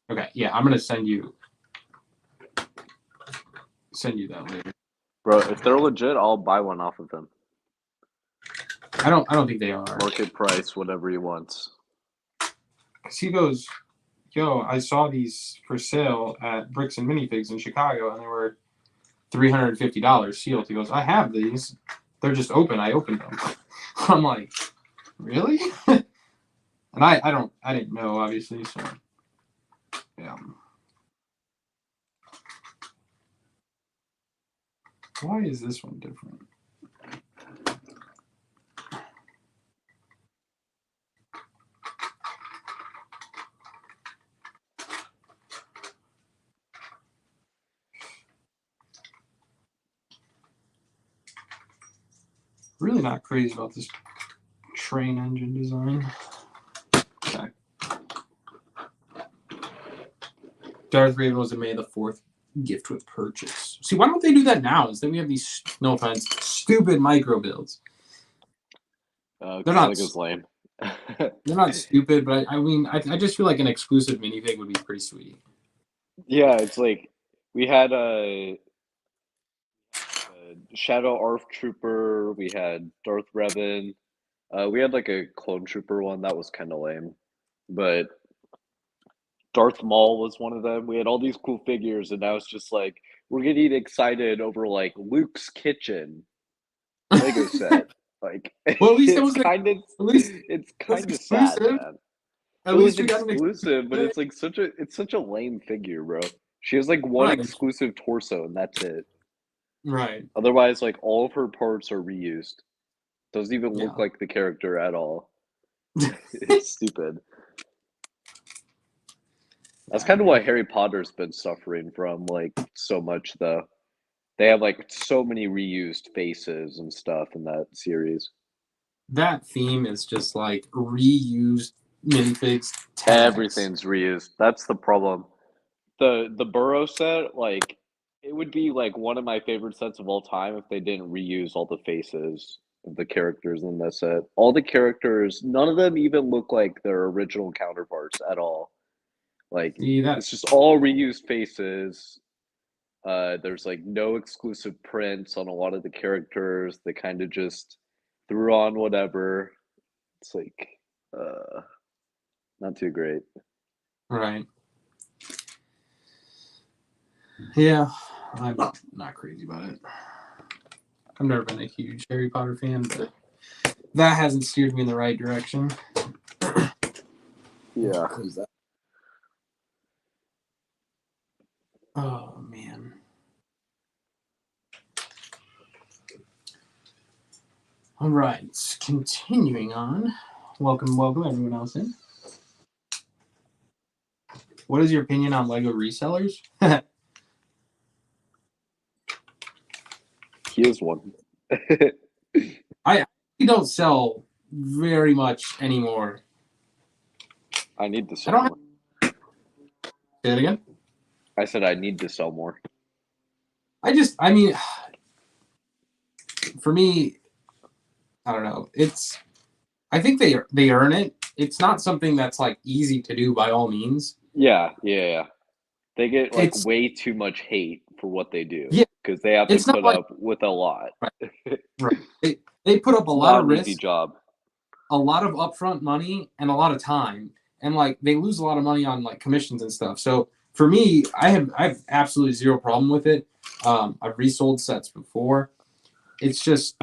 Okay, yeah, I'm gonna send you that later. Bro, if they're legit, I'll buy one off of them. I don't think they are. Market price, whatever he wants. Cause he goes, yo, I saw these for sale at Bricks and Minifigs in Chicago, and they were $350 sealed. He goes, I have these. They're just open. I opened them. I'm like, really? And I didn't know, obviously. So yeah. Why is this one different? Really not crazy about this train engine design. Okay. Darth Raven was a May the 4th gift with purchase. See, why don't they do that now? Instead, we have these, no offense, stupid micro builds. They're not as lame. They're not stupid, but I mean, I just feel like an exclusive minifig would be pretty sweet. Yeah, it's like we had a Shadow ARF Trooper, we had Darth Revan, we had like a Clone Trooper one that was kind of lame, but Darth Maul was one of them. We had all these cool figures, and now it's just like we're getting excited over like Luke's kitchen Lego set. Like, well, at least it's kind of sad, man. At least we got an exclusive, but it's like such a lame figure, bro. She has like one exclusive torso, and that's it. Right. Otherwise, like all of her parts are reused. Doesn't even look like the character at all. It's stupid. That's kind of what Harry Potter's been suffering from, like, so much, though. They have like so many reused faces and stuff in that series. That theme is just like reused minifigs. Everything's reused. That's the problem. The Burrow set, like, it would be like one of my favorite sets of all time if they didn't reuse all the faces of the characters in that set. All the characters, none of them even look like their original counterparts at all. Like, it's just all reused faces. There's like no exclusive prints on a lot of the characters. They kind of just threw on whatever. It's like not too great. Right. Yeah, I'm not crazy about it. I've never been a huge Harry Potter fan, but that hasn't steered me in the right direction. Yeah. Oh, man. All right, continuing on. Welcome everyone else in. What is your opinion on Lego resellers? He is one. I don't sell very much anymore. I need to sell more. Say that again? I said I need to sell more. I mean, for me, I don't know. I think they earn it. It's not something that's like easy to do by all means. Yeah. They get like way too much hate for what they do. Yeah, because they have to put up with a lot. Right. They put up a lot of risk. Easy job. A lot of upfront money and a lot of time, and like they lose a lot of money on like commissions and stuff. So for me, I have absolutely zero problem with it. I've resold sets before. It's just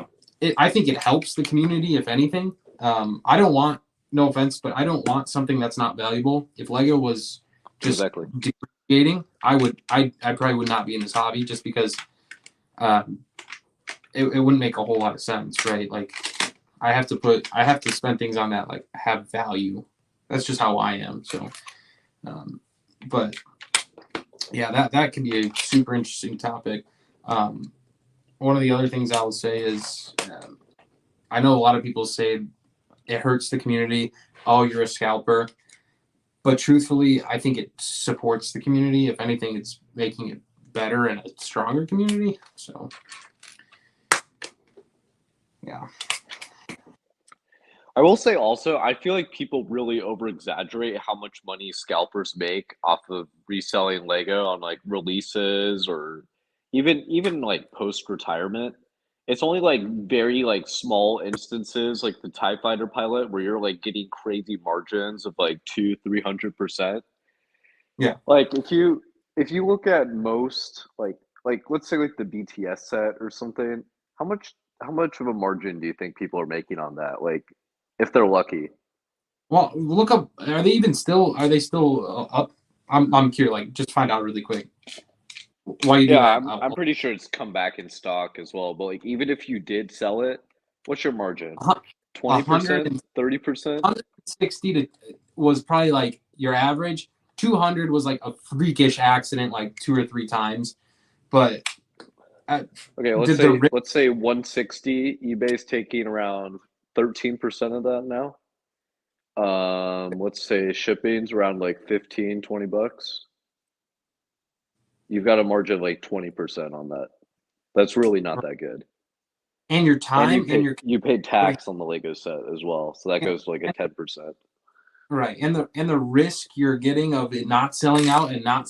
I think it helps the community if anything. I don't want, no offense, but I don't want something that's not valuable. If Lego was just depreciating, I probably would not be in this hobby just because it wouldn't make a whole lot of sense, right? Like I have to spend things on that like have value. That's just how I am. So, but yeah, that could be a super interesting topic. One of the other things I will say is, I know a lot of people say it hurts the community. Oh, you're a scalper. But truthfully, I think it supports the community. If anything, it's making it better and a stronger community. So, yeah. I will say also, I feel like people really over exaggerate how much money scalpers make off of reselling Lego on like releases or even like post retirement. It's only like very like small instances like the TIE Fighter pilot where you're like getting crazy margins of like 200-300%. Yeah. Like if you look at most like let's say like the BTS set or something, how much of a margin do you think people are making on that? Like if they're lucky. Well, look up. Are they even still? Are they still up? I'm curious. Like, just find out really quick. While you do Yeah, that, I'm pretty sure it's come back in stock as well. But like even if you did sell it, what's your margin? a 20%? 30%? 160 to was probably like your average. 200 was like a freakish accident, like 2 or 3 times. But Okay, let's did say the let's say 160, eBay's taking around 13% of that now. Let's say shipping's around like 15, $20. You've got a margin of like 20% on that. That's really not that good. and your And time and your you paid tax on the Lego set as well, so that goes to like a 10%. right and the risk you're getting of it not selling out and not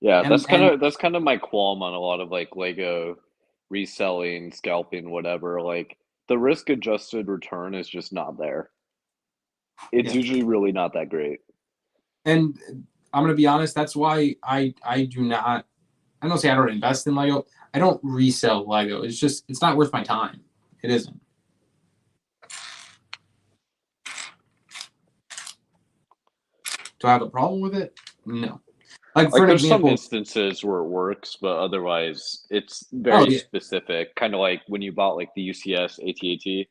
Yeah, and that's kind of my qualm on a lot of like Lego reselling, scalping, whatever. Like the risk adjusted return is just not there. It's yeah. usually really not that great. And I'm gonna be honest. That's why I do not. I don't say I don't invest in Lego. I don't resell Lego. It's not worth my time. It isn't. Do I have a problem with it? No. Like for Like an there's some example. instances where it works, but otherwise it's Oh very yeah. specific. Kind of like when you bought like the UCS AT-AT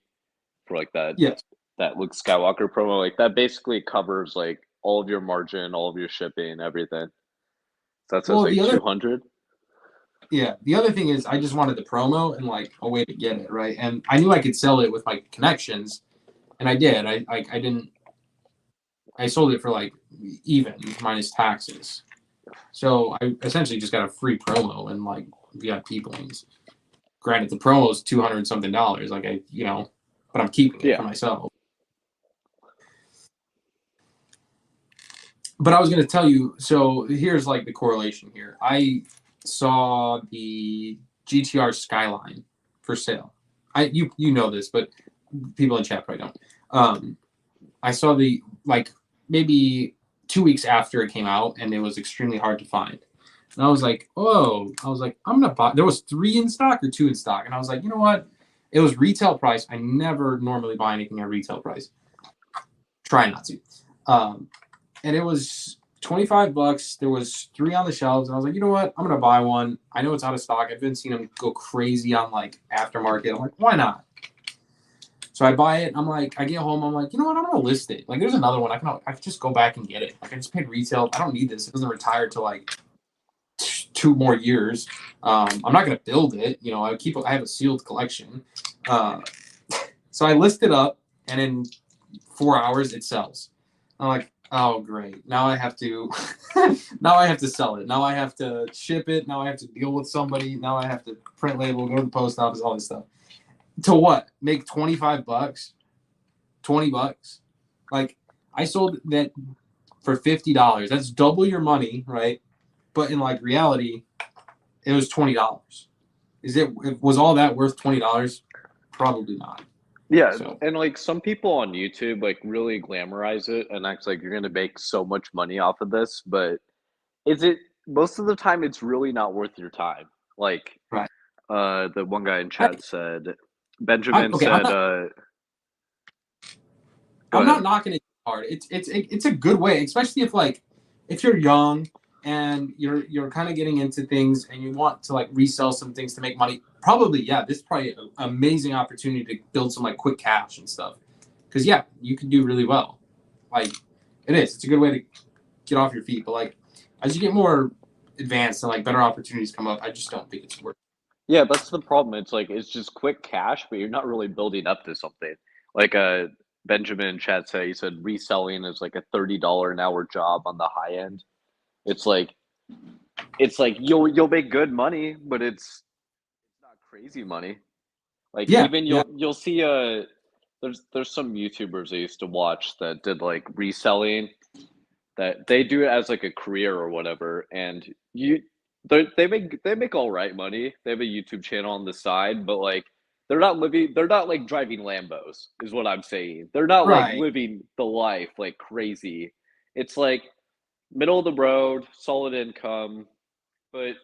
for like Yes. that Luke Skywalker promo, like that basically covers like all of your margin, all of your shipping, everything. So that says Well, like 200. the other thing is I just wanted the promo and like a way to get it right, and I knew I could sell it with my connections, and I did. I didn't. I sold it for like even minus taxes. So I essentially just got a free promo and like VIP points. Granted, the promo is $200 something. Like but I'm keeping it for Yeah. myself. But I was going to tell you. So here's like the correlation here. I saw the GTR Skyline for sale. You know this, but people in chat probably don't. I saw the like maybe 2 weeks after it came out, and it was extremely hard to find. And I was like, oh, I'm gonna buy. There was 3 in stock or 2 in stock, and I was like, you know what? It was retail price. I never normally buy anything at retail price. Try not to. And it was $25. There was 3 on the shelves, and I was like, you know what? I'm gonna buy one. I know it's out of stock. I've been seeing them go crazy on like aftermarket. I'm like, why not? So I buy it. I'm like, I get home. I'm like, you know what? I'm gonna list it. Like, there's another one. I can just go back and get it. Like, I just paid retail. I don't need this. It doesn't retire till like 2 more years. I'm not gonna build it. I have a sealed collection. So I list it up, and in 4 hours it sells. I'm like, oh great. Now I have to now I have to sell it. Now I have to ship it. Now I have to deal with somebody. Now I have to print label, go to the post office, all this stuff. To what? Make $25, $20. Like I sold that for $50. That's double your money, right? But in like reality, it was $20. Was all that worth $20? Probably not. Yeah, So and like some people on YouTube like really glamorize it and acts like you're gonna make so much money off of this, but is it most of the time it's really not worth your time. Like right. the one guy in I, chat said Benjamin okay. I'm said not. go I'm ahead. not knocking it hard. It's a good way, especially if you're young and you're kind of getting into things and you want to like resell some things to make money. Probably, yeah, this is probably an amazing opportunity to build some like quick cash and stuff. because yeah, you can do really well. Like it is. It's a good way to get off your feet. But like as you get more advanced and like better opportunities come up, I just don't think it's worth. Yeah, that's the problem. It's like it's just quick cash, but you're not really building up to something. Like Benjamin in chat said, he said reselling is like a $30 an hour job on the high end. It's like you'll make good money, but it's not crazy money. Like Yeah, even yeah, you'll see there's some YouTubers I used to watch that did like reselling, that they do it as like a career or whatever, and they make all right money. They have a YouTube channel on the side, but like they're not like driving Lambos, is what I'm saying. They're not like right. living the life like crazy. It's like middle of the road, solid income, but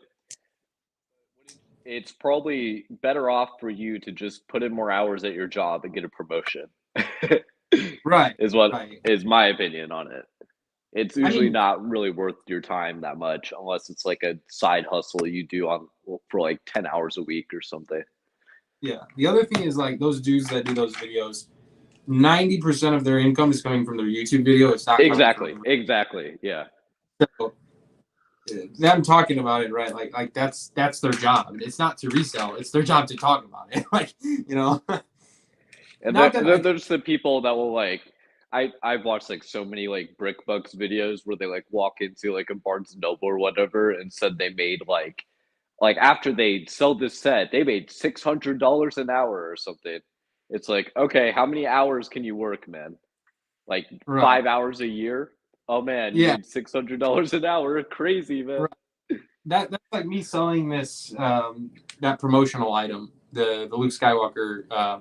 it's probably better off for you to just put in more hours at your job and get a promotion. Right, Is what right. is my opinion on it. It's I usually mean, not really worth your time that much unless it's like a side hustle you do on for like 10 hours a week or something. yeah. The other thing is like those dudes that do those videos, 90% of their income is coming from their YouTube video. It's not coming Exactly. from. Exactly. Yeah. So, them talking about it, right? Like that's their job. It's not to resell. It's their job to talk about it. Like And not that then like there's the people that will like I've watched like so many like BrickBucks videos where they like walk into like a Barnes and Noble or whatever and said they made like after they sold this set, they made $600 an hour or something. It's like, okay, how many hours can you work, man? Like right. 5 hours a year? Oh man, you Yeah. made $600 an hour. Crazy, man. Right. That's like me selling this that promotional item, the Luke Skywalker uh,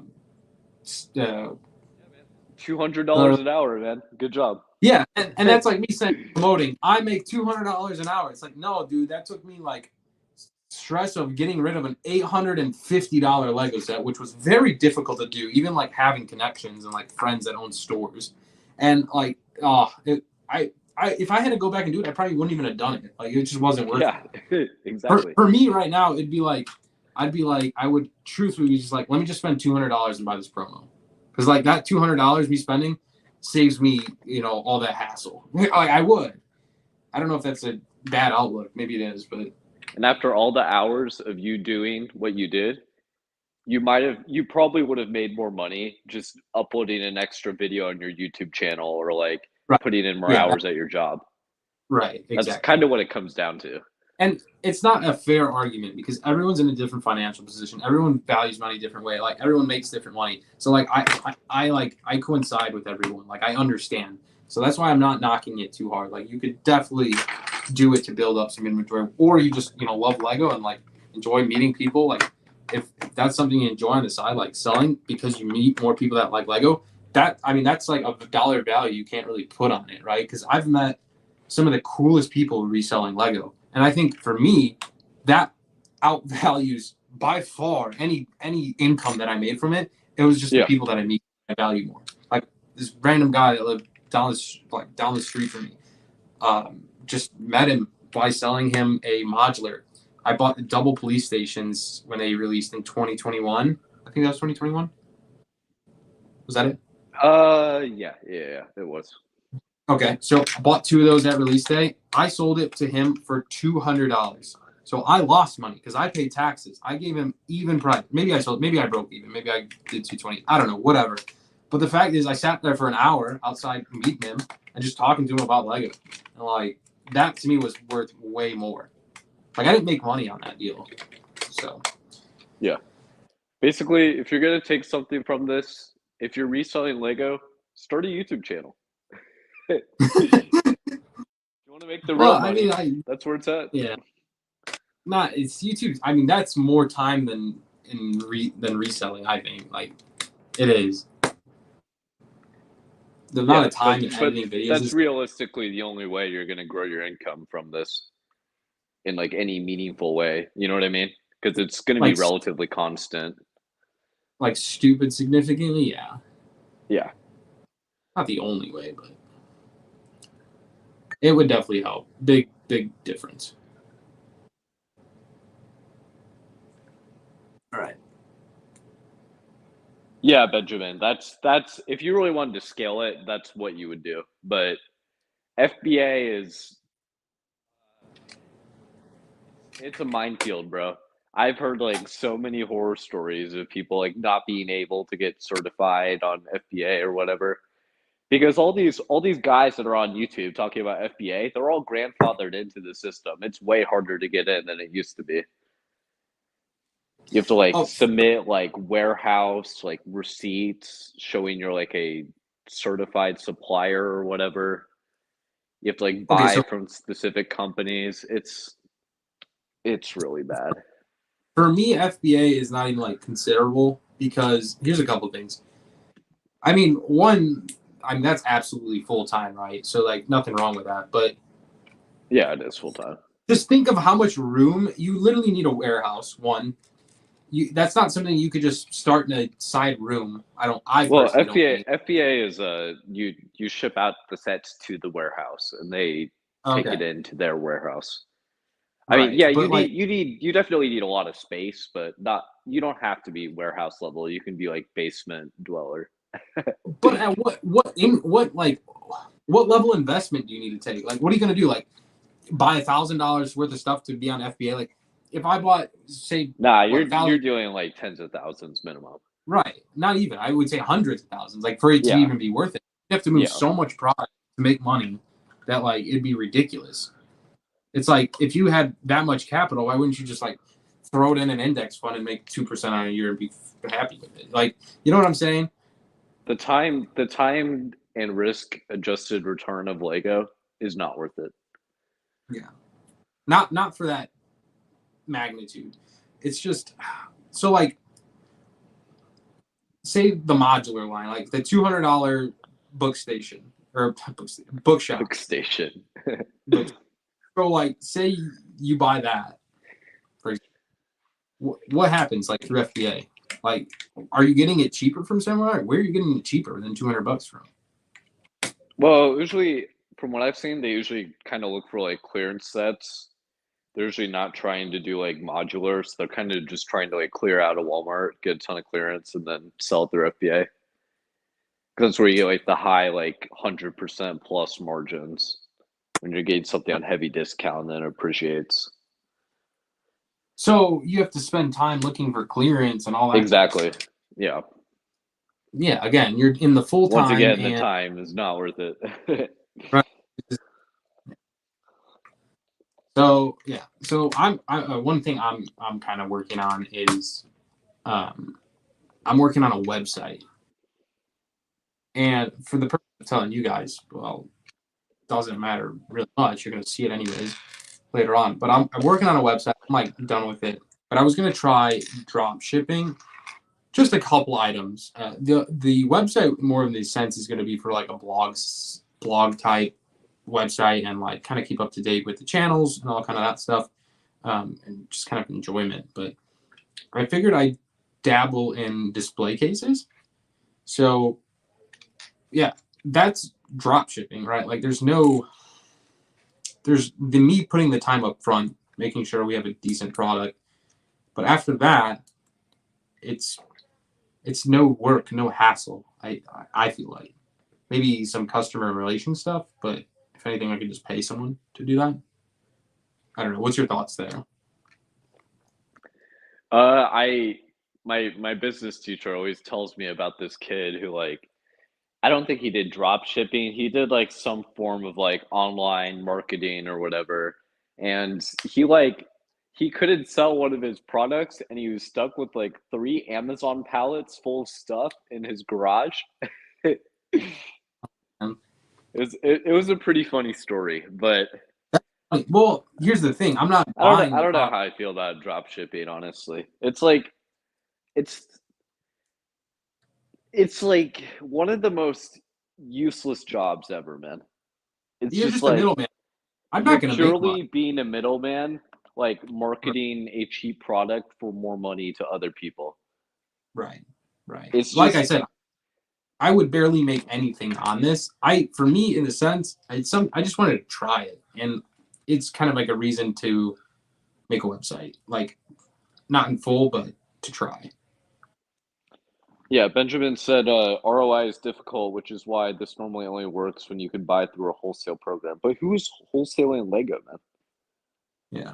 $200 an hour, man. Good job. yeah, and that's like me saying promoting. I make $200 an hour. It's like no, dude, that took me like stress of getting rid of an $850 Lego set, which was very difficult to do, even like having connections and like friends that own stores, and like if I had to go back and do it, I probably wouldn't even have done it. Like it just wasn't worth Yeah, it. exactly. For me right now, it'd be like I would truthfully be just like, let me just spend $200 and buy this promo, because like that $200 me spending saves me, all that hassle. Like I would. I don't know if that's a bad outlook. Maybe it is, but And after all the hours of you doing what you did, you probably would have made more money just uploading an extra video on your YouTube channel or like right, putting in more yeah, hours at your job. right, That's exactly. kind of what it comes down to. And it's not a fair argument because everyone's in a different financial position. Everyone values money a different way. Like everyone makes different money. So like I coincide with everyone. Like I understand. So that's why I'm not knocking it too hard. Like you could definitely do it to build up some inventory, or you just love Lego and like enjoy meeting people. Like if that's something you enjoy on the side, like selling because you meet more people that like Lego. That's like a dollar value you can't really put on it, right? Because I've met some of the coolest people reselling Lego. And I think for me, that outvalues by far any income that I made from it. It was just the Yeah. people that I meet I value more. Like this random guy that lived down the street from me. Just met him by selling him a modular. I bought the double police stations when they released in 2021. I think that was 2021. Was that it? Yeah, it was. Okay, so I bought two of those at release day. I sold it to him for $200. So I lost money because I paid taxes. I gave him even price. Maybe I broke even. Maybe I did 220. I don't know, whatever. But the fact is, I sat there for an hour outside meeting him and just talking to him about Lego. And like that to me was worth way more. Like I didn't make money on that deal. So Yeah. Basically, if you're gonna take something from this, if you're reselling Lego, start a YouTube channel. If you want to make the real money, that's where it's at. Yeah. It's YouTube. That's more time than reselling. I think like it is. The amount of time in editing videos that's is realistically the only way you're gonna grow your income from this in like any meaningful way. You know what I mean? Because it's gonna be relatively constant. Like stupid significantly, yeah. Yeah. Not the only way, but it would definitely help. Big difference. All right. Yeah, Benjamin. That's if you really wanted to scale it, that's what you would do. But FBA is it's a minefield, bro. I've heard like so many horror stories of people like not being able to get certified on FBA or whatever. Because all these guys that are on YouTube talking about FBA, they're all grandfathered into the system. It's way harder to get in than it used to be. You have to like Oh, submit like warehouse like receipts showing you're like a certified supplier or whatever. You have to like okay. buy So from specific companies. It's really bad. for me, FBA is not even like considerable because here's a couple things. I mean, one, I mean that's absolutely full time, right? So like nothing wrong with that. But Yeah, it is full time. just think of how much room you literally need a warehouse. One, that's not something you could just start in a side room. I Well, personally don't think. FBA is you ship out the sets to the warehouse and they take Okay, it into their warehouse. I mean, right. yeah, But like, you definitely need a lot of space, but not you don't have to be warehouse level. You can be like basement dweller. but at what level investment do you need to take? Like, what are you gonna do? Like, buy $1,000 worth of stuff to be on FBA? Like, if I bought, say, Nah, what you're thousand? doing like tens of thousands minimum. Right, not even. I would say hundreds of thousands. Like for it to Yeah, even be worth it, you have to move yeah. so much product to make money that like it'd be ridiculous. It's like if you had that much capital, why wouldn't you just like throw it in an index fund and make 2% on a year and be happy with it? Like, you know what I'm saying? The time and risk adjusted return of Lego is not worth it. Yeah, not for that magnitude. It's just so like say the modular line, like the $200 book station or bookshop. Book station. Book, so like say you buy that for example, what happens like through FBA? Like, are you getting it cheaper from somewhere? Where are you getting it cheaper than $200 from? Well, usually, from what I've seen, they usually kind of look for like clearance sets. They're usually not trying to do like modulars. They're kind of just trying to like clear out a Walmart, get a ton of clearance, and then sell it through FBA. Because that's where you get like the high, like 100% plus margins when you're getting something on heavy discount and then it appreciates. So you have to spend time looking for clearance and all that kind of Exactly. stuff. Yeah. Yeah, again, you're in the full Once time again, the and time is not worth it. right. So yeah, so one thing I'm kind of working on is I'm working on a website, and for the purpose of telling you guys, well, doesn't matter really much. You're gonna see it anyways later on. But I'm working on a website. I'm like done with it. But I was gonna try drop shipping, just a couple items. The website more in the sense is gonna be for like a blog type website and like kind of keep up to date with the channels and all kind of that stuff, and just kind of enjoyment. But I figured I'd dabble in display cases. So yeah, that's drop shipping, right? Like there's the me putting the time up front, making sure we have a decent product. But after that, it's no work, no hassle. I feel like maybe some customer relation stuff, but if anything, I could just pay someone to do that. I don't know. What's your thoughts there? I my business teacher always tells me about this kid who like I don't think he did drop shipping. He did like some form of like online marketing or whatever. And he couldn't sell one of his products and he was stuck with like 3 Amazon pallets full of stuff in his garage. Um, It was a pretty funny story, but well, here's the thing. I'm not I buying the don't know product. how I feel about drop shipping, honestly. It's it's like one of the most useless jobs ever, man. It's You're just just a like middleman. I'm you're not going to make money. purely being a middleman, like Right, marketing a cheap product for more money to other people. right, right. It's Like I just said, I would barely make anything on this. For me, in the sense, I just wanted to try it, and it's kind of like a reason to make a website, like not in full, but to try. Yeah, Benjamin said ROI is difficult, which is why this normally only works when you can buy through a wholesale program. But who's wholesaling Lego, man? Yeah.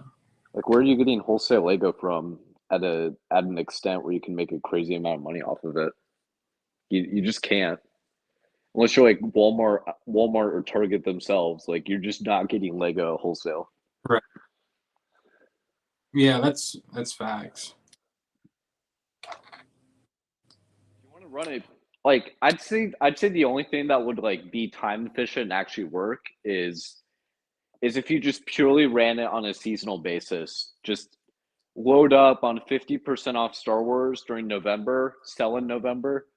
Like, where are you getting wholesale Lego from at an extent where you can make a crazy amount of money off of it? You just can't. Unless you're like Walmart or Target themselves, like you're just not getting Lego wholesale. Right. Yeah, that's facts. You want to run it like I'd say the only thing that would like be time efficient and actually work is if you just purely ran it on a seasonal basis. Just load up on 50% off Star Wars during November, sell in November.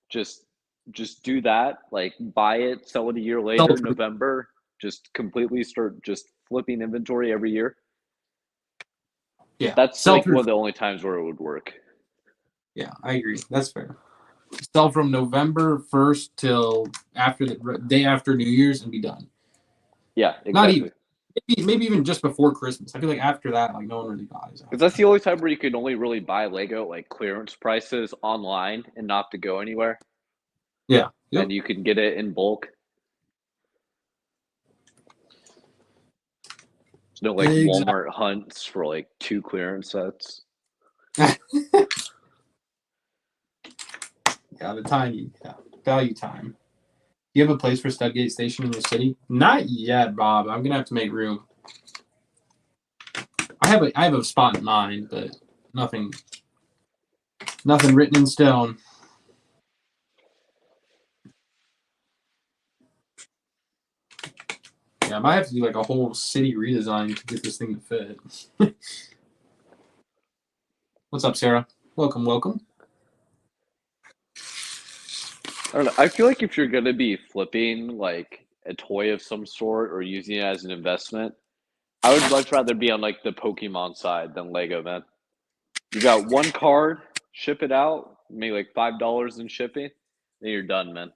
Just just do that. Like buy it, sell it a year Sell later, through. November. Just completely start just flipping inventory every year. Yeah. That's Sell like through. one of the only times where it would work. Yeah, I agree. That's fair. Sell from November 1st till after the day after New Year's and be done. Yeah, Not even exactly. maybe even just before Christmas. I feel like after that, like no one really buys. Because that's the only time where you can only really buy Lego at like clearance prices online and not have to go anywhere. Yeah. Yep. And you can get it in bulk. There's no like Exactly. Walmart hunts for like 2 clearance sets. Yeah, the time. Yeah, value time. You have a place for Studgate Station in your city? Not yet, Bob. I'm gonna have to make room. I have a spot in mind, but nothing written in stone. Yeah, I might have to do like a whole city redesign to get this thing to fit. What's up, Sarah? Welcome, welcome. I don't know. I feel like if you're gonna be flipping like a toy of some sort or using it as an investment, I would much rather be on like the Pokemon side than Lego, man. You got one card, ship it out, maybe like $5 in shipping, then you're done, man.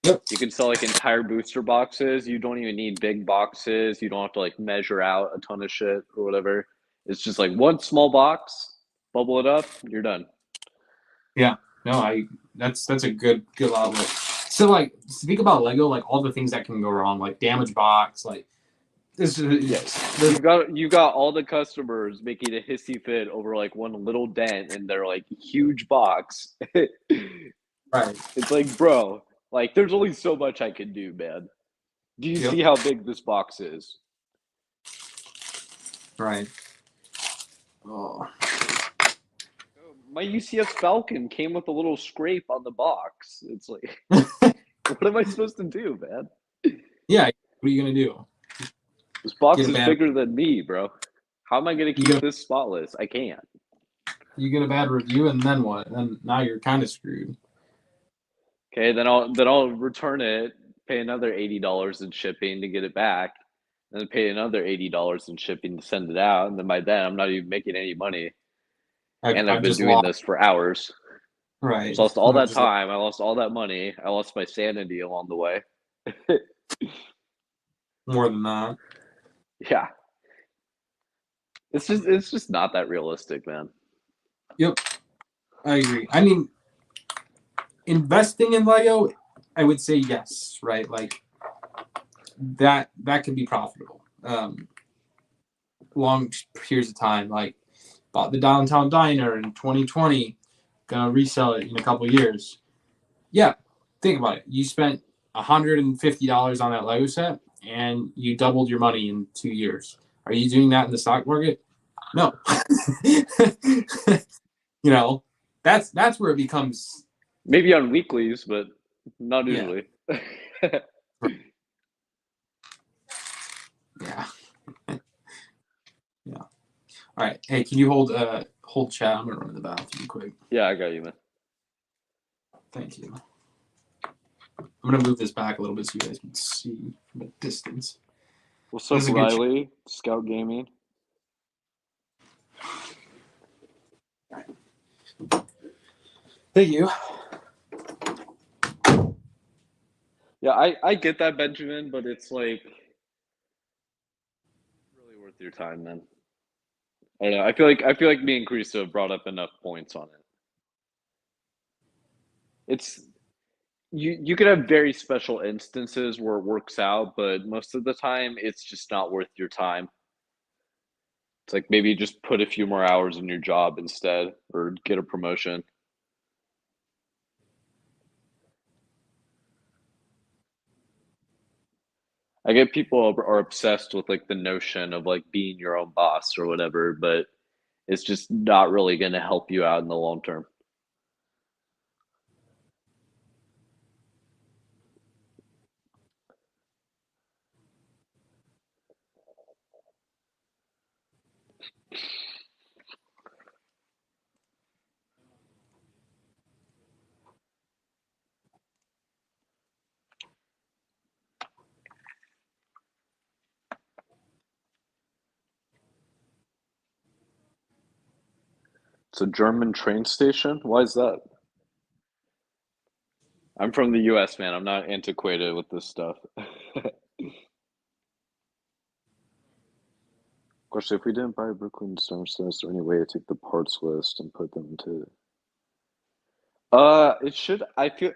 Yep. You can sell like entire booster boxes. You don't even need big boxes. You don't have to like measure out a ton of shit or whatever. It's just like one small box, bubble it up, you're done. Yeah. No, that's a good outlet. So like speak about Lego, like all the things that can go wrong, like damage box, like this Yes. You got all the customers making a hissy fit over like one little dent in their like huge box. right. It's like, bro, like there's only so much I can do, man. Do you Yep. see how big this box is? Right. Oh. My UCS Falcon came with a little scrape on the box. It's like, what am I supposed to do, man? Yeah. What are you gonna do? This box Get a is bad. bigger than me, bro. How am I gonna You keep get this spotless? I can't. you get a bad review, and then what? Then now you're kind of screwed. Okay, then I'll return it, pay another $80 in shipping to get it back, and then pay another $80 in shipping to send it out. And then by then, I'm not even making any money, and I've I've been just doing lost. this for hours. Right. Lost all I've that just lost. time. I lost all that money. I lost my sanity along the way. More than that. Yeah, it's just not that realistic, man. Yep. I agree. I mean, investing in Lego, I would say yes, right? Like that could be profitable. Long periods of time. Like bought the downtown diner in 2020, gonna resell it in a couple years. Yeah, think about it. You spent $150 on that Lego set, and you doubled your money in 2 years. Are you doing that in the stock market? No. You know, that's where it becomes. Maybe on weeklies, but not Yeah. usually. Yeah. Yeah. All right. Hey, can you hold chat? I'm gonna run to the bathroom quick. Yeah, I got you, man. Thank you. I'm gonna move this back a little bit so you guys can see from a distance. What's This up, is a good Riley? Scout Gaming. Thank you. Yeah, I get that, Benjamin, but it's like really worth your time, man. I don't know. I feel like me and Krista have brought up enough points on it. It's you could have very special instances where it works out, but most of the time it's just not worth your time. It's like maybe just put a few more hours in your job instead or get a promotion. I get people are obsessed with like the notion of like being your own boss or whatever, but it's just not really going to help you out in the long term. It's a German train station. Why is that? I'm from the US, man. I'm not antiquated with this stuff. Question, if we didn't buy Brooklyn Storm, is there any way to take the parts list and put them into it should I feel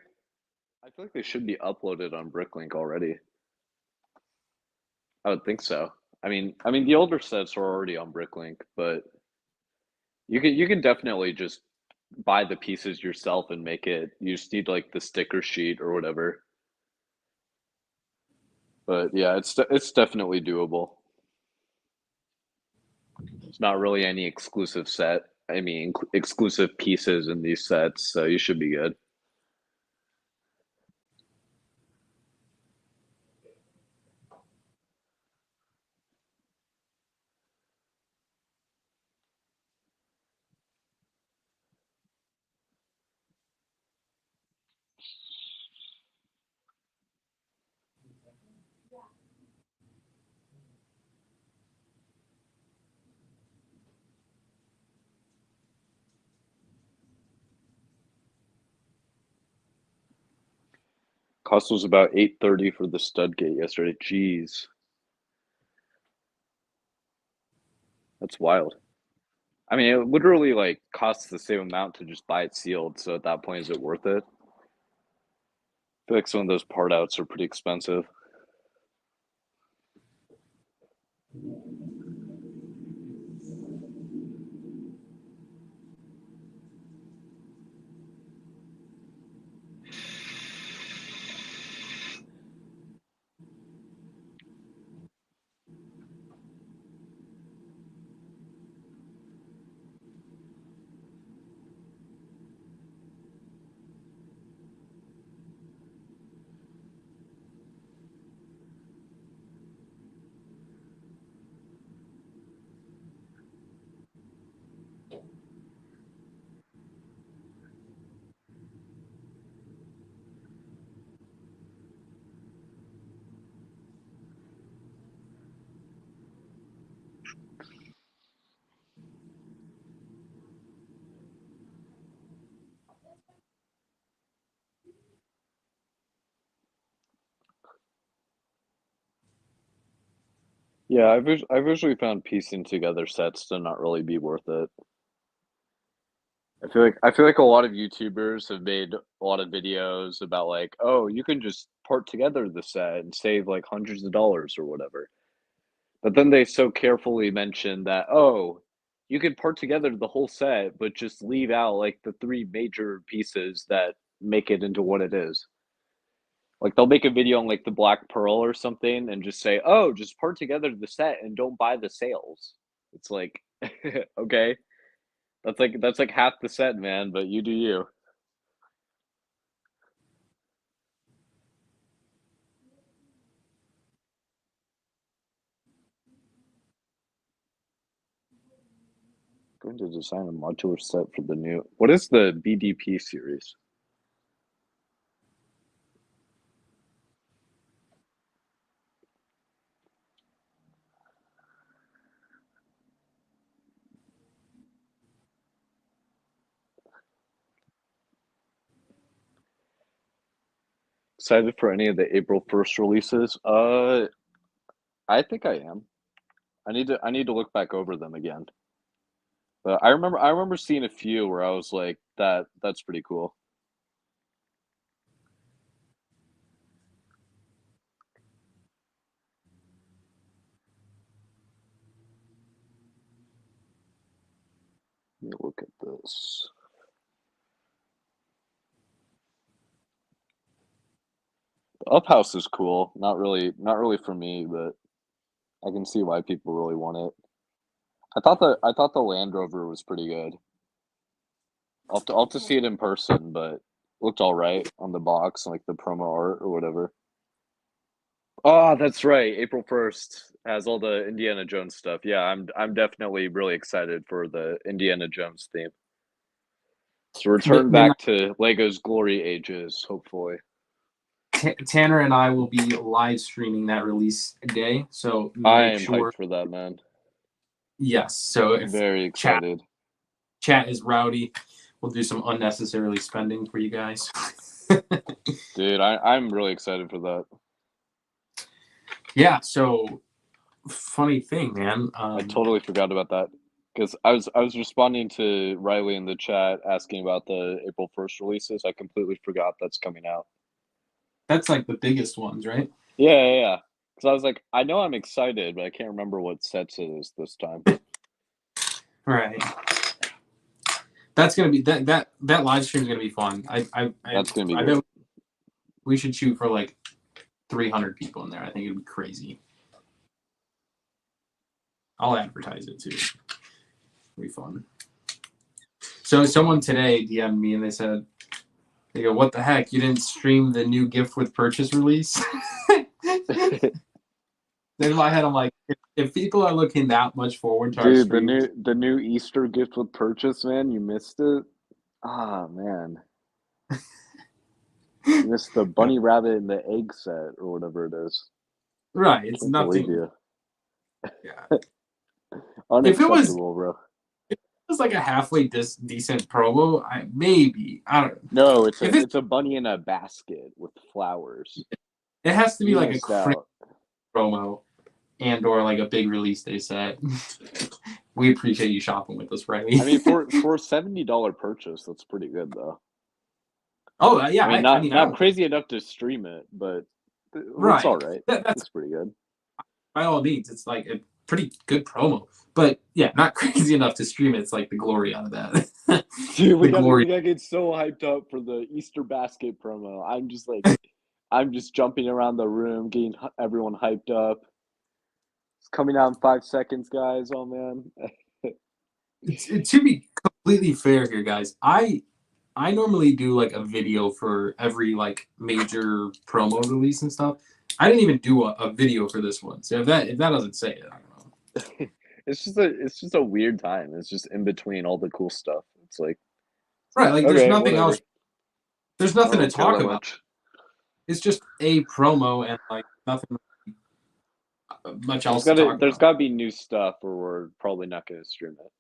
like they should be uploaded on Bricklink already. I would think so. I mean the older sets are already on Bricklink, but you can definitely just buy the pieces yourself and make it. You just need like the sticker sheet or whatever. But yeah, it's definitely doable. It's not really any exclusive set. I mean, exclusive pieces in these sets, so you should be good. Cost was about 830 for the Studgate yesterday. Jeez, that's wild. I mean, it literally like costs the same amount to just buy it sealed. So at that point, is it worth it? I feel like some of those part outs are pretty expensive. Yeah, I've usually found piecing together sets to not really be worth it. I feel like a lot of YouTubers have made a lot of videos about like, oh, you can just part together the set and save like hundreds of dollars or whatever. But then they so carefully mention that, oh, you could part together the whole set, but just leave out like the three major pieces that make it into what it is. Like they'll make a video on like the Black Pearl or something and just say, oh, just part together the set and don't buy the sales. It's like, okay, that's like half the set, man, but you do you. Going to design a modular set for the new. What is the BDP series? Excited for any of the April 1st releases? I think I am. I need to look back over them again. But I remember seeing a few where I was like, that's pretty cool. me look at this. The Up House is cool. Not really for me, but I can see why people really want it. I thought the Land Rover was pretty good. I'll have to see it in person, but looked all right on the box, like the promo art or whatever. Oh, that's right. April 1st has all the Indiana Jones stuff. Yeah, I'm definitely really excited for the Indiana Jones theme. To return back to Lego's glory ages, hopefully. Tanner and I will be live streaming that release day, so I am make sure. hyped for that, man. Yes, so if Very excited. Chat is rowdy, we'll do some unnecessarily spending for you guys. Dude, I'm really excited for that. Yeah, so funny thing, man. I totally forgot about that because I was responding to Riley in the chat asking about the April 1st releases. I completely forgot that's coming out. That's like the biggest ones, right? Yeah. Because I was like, I know I'm excited, but I can't remember what sets it is this time. Right. That's gonna be that live stream is gonna be fun. That's gonna be great. Bet we should shoot for like 300 people in there. I think it'd be crazy. I'll advertise it too. It'll be fun. So someone today DM'd me and they said, they go, "What the heck? You didn't stream the new gift with purchase release?" Then in my head, I'm like, if people are looking that much forward to our streams, the new Easter gift with purchase, man, you missed it. Ah, man, you missed the bunny rabbit and the egg set or whatever it is. Right? It's Can't nothing. believe you. Yeah. Unacceptable, bro. If it was like a halfway decent promo, I don't know. No, it's a bunny in a basket with flowers. It has to be like a crazy promo and or like a big release day set. We appreciate you shopping with us, Riley. I mean, for a $70 purchase, that's pretty good though. Oh yeah, I mean, not crazy enough to stream it, but it's all right. That's pretty good. By all means, it's like a pretty good promo. But yeah, not crazy enough to stream it. It's like the glory out of that. Dude, we gotta get so hyped up for the Easter basket promo. I'm just jumping around the room, getting everyone hyped up. It's coming out in 5 seconds, guys. Oh man. To be completely fair here, guys, I normally do like a video for every like major promo release and stuff. I didn't even do a video for this one. So if that doesn't say it, I don't know. It's just a weird time. It's just in between all the cool stuff. It's like right, like there's nothing else. There's nothing to talk about. Much. It's just a promo and like nothing much else to talk about. There's got to be new stuff, or we're probably not going to stream it.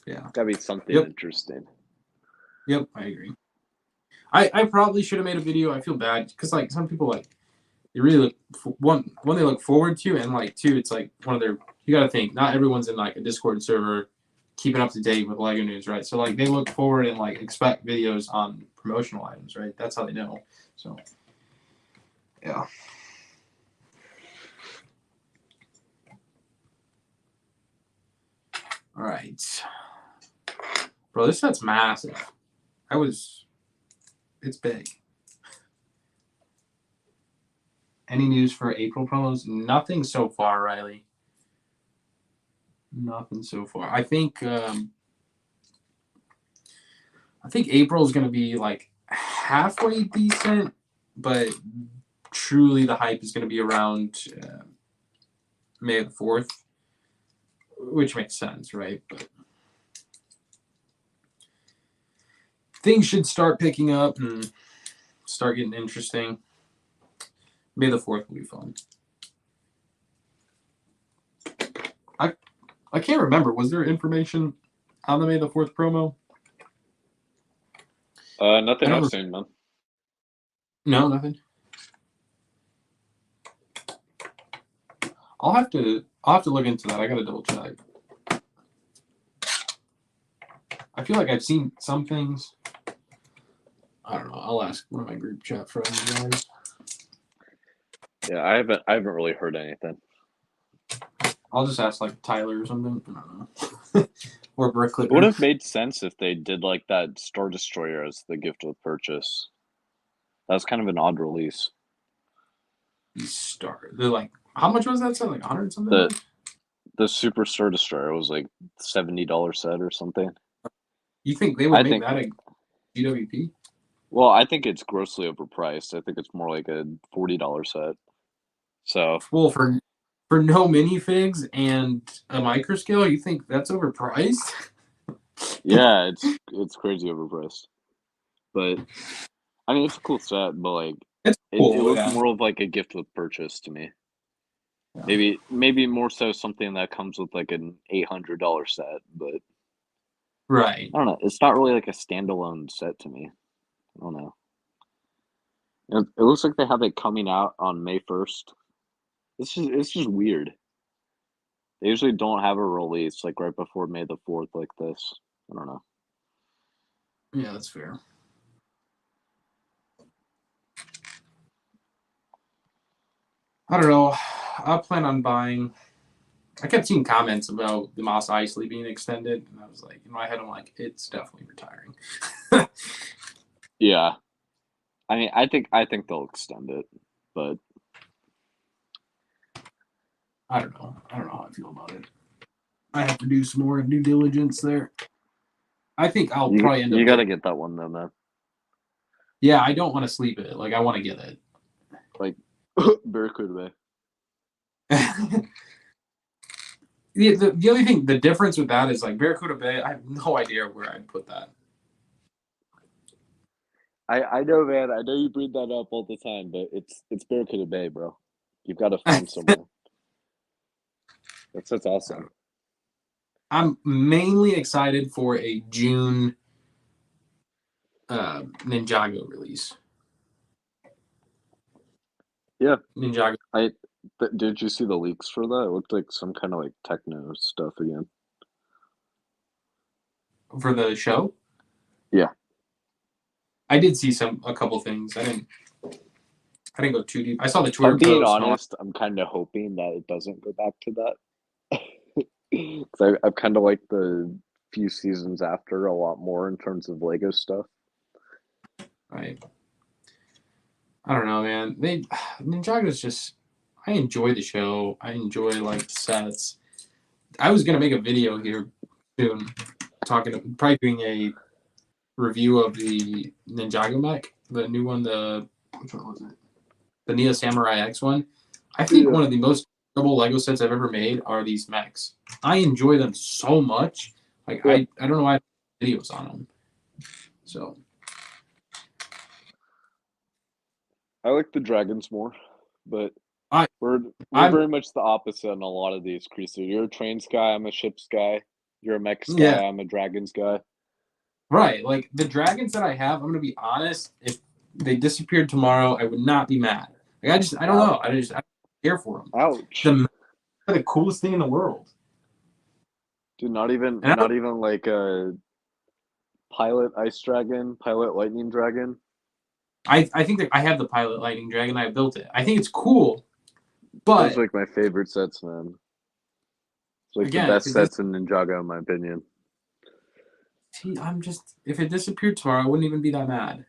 Yeah, it's got to be something interesting. Yep, I agree. I probably should have made a video. I feel bad because like some people like they really look they look forward to, and like two, it's like one of their. You got to think not everyone's in like a Discord server keeping up to date with Lego news, right? So like they look forward and like expect videos on promotional items, right? That's how they know. So yeah. All right, bro. This set's massive. It's big. Any news for April promos? Nothing so far, Riley. Nothing so far. I think April is going to be like halfway decent, but truly the hype is going to be around May the 4th, which makes sense, right? But things should start picking up and start getting interesting. May the 4th will be fun. I can't remember. Was there information on the May the 4th promo? Nothing I've seen, man. No, nothing. I'll have to look into that. I gotta double check. I feel like I've seen some things. I don't know. I'll ask one of my group chat friends, guys. Yeah, I haven't really heard anything. I'll just ask like Tyler or something. I don't know. or Bricklink. It would have made sense if they did like that Star Destroyer as the gift with purchase. That was kind of an odd release. They're like, how much was that set? Like 100 something? The Super Star Destroyer was like $70 set or something. You think they would make that a GWP? Well, I think it's grossly overpriced. I think it's more like a $40 set. So well, for no minifigs and a microscale, you think that's overpriced? Yeah, it's crazy overpriced. But I mean, it's a cool set, but like it's cool, it looks more of like a gift with purchase to me. Yeah. Maybe more so something that comes with like an $800 set, but right. I don't know. It's not really like a standalone set to me. I don't know. It looks like they have it coming out on May 1st. It's just weird. They usually don't have a release like right before May the 4th like this. I don't know. Yeah, that's fair. I don't know. I plan on buying. I kept seeing comments about the Mos Eisley being extended, and I was like, in my head, I'm like, it's definitely retiring. Yeah, I mean, I think they'll extend it, but I don't know. I don't know how I feel about it. I have to do some more due diligence there. I think I'll probably end up. You got to get that one though, man. Yeah, I don't want to sleep it. Like, I want to get it. Like, Barracuda Bay. The only thing, the difference with that is like Barracuda Bay, I have no idea where I'd put that. I know, man. I know you bring that up all the time, but it's Barracuda Bay, bro. You've got to find somewhere. That's awesome. I'm mainly excited for a June Ninjago release. Yeah, Ninjago. Did you see the leaks for that? It looked like some kind of like techno stuff again. For the show? Yeah. I did see a couple things. I didn't go too deep. I saw the Twitter post. I'm being post. honest, I'm kind of hoping that it doesn't go back to that. Because I've kind of liked the few seasons after a lot more in terms of Lego stuff. Right. I don't know, man. Ninjago's just. I enjoy the show. I enjoy like sets. I was gonna make a video here soon, probably doing a review of the Ninjago mech, the new one. Which one was it? The Neo Samurai X one. I think one of the most incredible Lego sets I've ever made are these mechs. I enjoy them so much. Like I don't know why I have videos on them. So I like the dragons more, but we're very much the opposite on a lot of these creatures. You're a trains guy, I'm a ships guy. You're a mechs guy, I'm a dragons guy. Right. Like the dragons that I have, I'm gonna be honest, if they disappeared tomorrow, I would not be mad. Like I don't know. I don't care for them. Ouch. They're the coolest thing in the world. Dude, not even like a pilot ice dragon, pilot lightning dragon. I think that I have the pilot lightning dragon. I built it. I think it's cool, but those are like my favorite sets, man. It's like the best sets in Ninjago, in my opinion. See, if it disappeared tomorrow, I wouldn't even be that mad.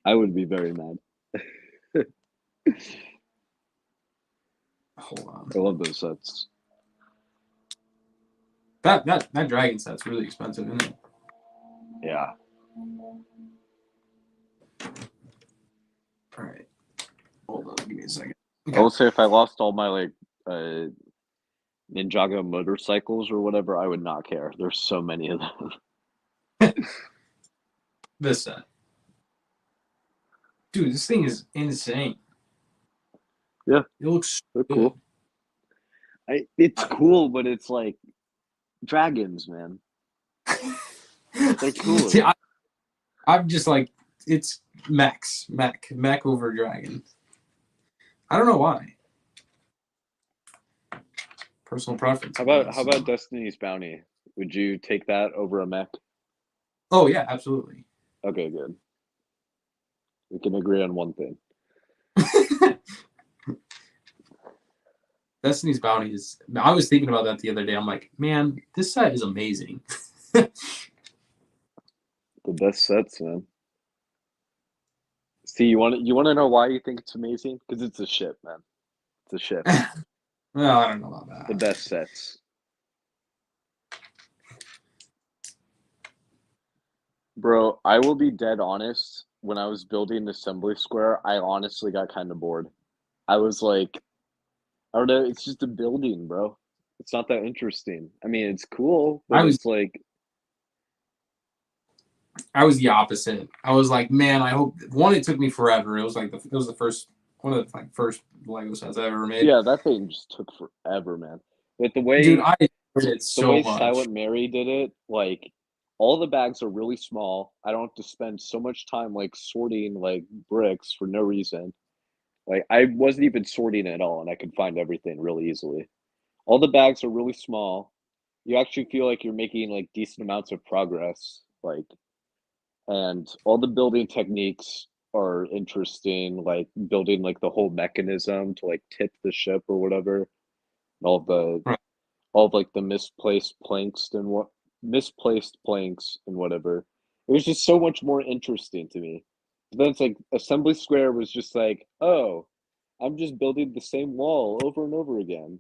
I would be very mad. Hold on. I love those sets. That dragon set's really expensive, isn't it? Yeah. All right. Hold on, give me a second. Okay. I will say if I lost all my like Ninjago motorcycles or whatever, I would not care. There's so many of them. This set. Dude, this thing is insane. Yeah. It looks so cool. It's cool, but it's like dragons, man. They're cool. See, I'm just like, it's mech over dragon. I don't know why. Personal preference. How about Destiny's Bounty? Would you take that over a mech? Oh yeah, absolutely. Okay, good. We can agree on one thing. Destiny's Bounty is. I was thinking about that the other day. I'm like, man, this set is amazing. The best sets, man. See, you want to know why you think it's amazing? Because it's a ship, man. It's a ship. Well, I don't know about that. The best sets. Bro, I will be dead honest. When I was building Assembly Square, I honestly got kind of bored. I was like, I don't know, it's just a building, bro. It's not that interesting. I mean, it's cool, but it's like... I was the opposite. I was like, man, I hope... One, it took me forever. It was like it was the first... One of the like first Lego sets I ever made. Yeah, that thing just took forever, man. But the way... Dude, I enjoyed it so much. The way Silent Mary did it, like... All the bags are really small. I don't have to spend so much time like sorting like bricks for no reason. Like I wasn't even sorting at all, and I could find everything really easily. All the bags are really small. You actually feel like you're making like decent amounts of progress. Like, and all the building techniques are interesting. Like building like the whole mechanism to like tip the ship or whatever. And all of like the misplaced planks and whatever. It was just so much more interesting to me. But then it's like Assembly Square was just like, oh, I'm just building the same wall over and over again.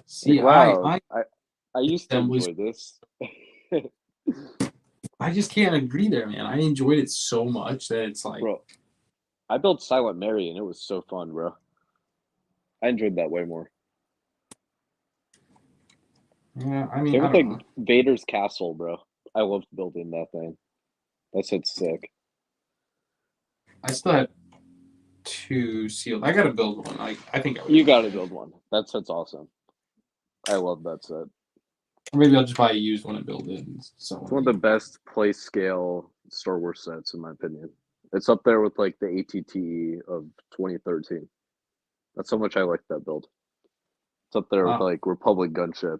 See, like, wow, I used to enjoy this. I just can't agree there, man. I enjoyed it so much that it's like... Bro, I built Silent Mary and it was so fun, bro. I enjoyed that way more. Yeah, I mean, same with like Vader's castle, bro. I loved building that thing. That set's sick. I still have 2 sealed. I gotta build one. I think you gotta build one. That set's awesome. I love that set. Maybe I'll just buy a used one and build it. It's one of the best play scale Star Wars sets, in my opinion. It's up there with like the ATT of 2013. That's how much I like that build. It's up there with like Republic Gunship.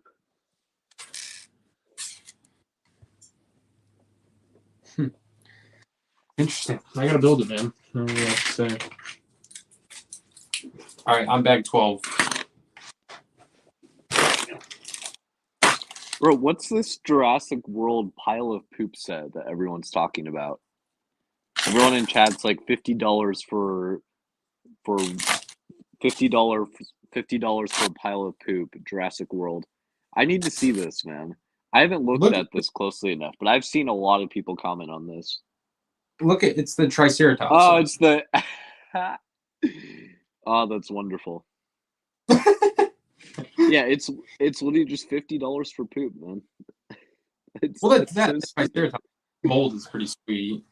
Interesting. I gotta build it, man. I don't know what to say. All right, I'm bag 12. Bro, what's this Jurassic World pile of poop set that everyone's talking about? Everyone in chat's like $50 for $50 for a pile of poop. Jurassic World. I need to see this, man. I haven't looked at this closely enough, but I've seen a lot of people comment on this. Look at it's the Triceratops. Oh, it's the. Oh, that's wonderful. Yeah, it's literally just $50 for poop, man. That Triceratops mold is pretty sweet.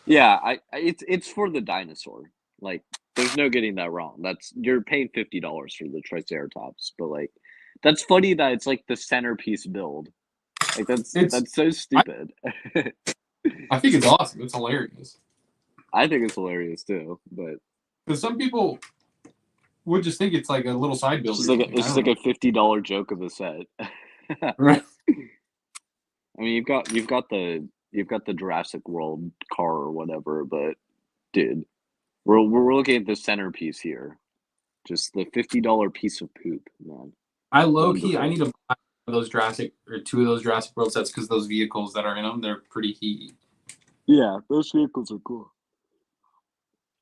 Yeah, it's for the dinosaur. Like, there's no getting that wrong. You're paying $50 for the Triceratops, but like, that's funny that it's like the centerpiece build. Like that's so stupid. I think it's awesome. It's hilarious. I think it's hilarious too, but because some people would just think it's like a little side build. It's just like a $50 joke of a set. Right. I mean, you've got the Jurassic World car or whatever, but dude, we're looking at the centerpiece here. Just the $50 piece of poop, man. I low-key, I need to buy those Jurassic or 2 of those Jurassic World sets because those vehicles that are in them, they're pretty heaty. Yeah, those vehicles are cool.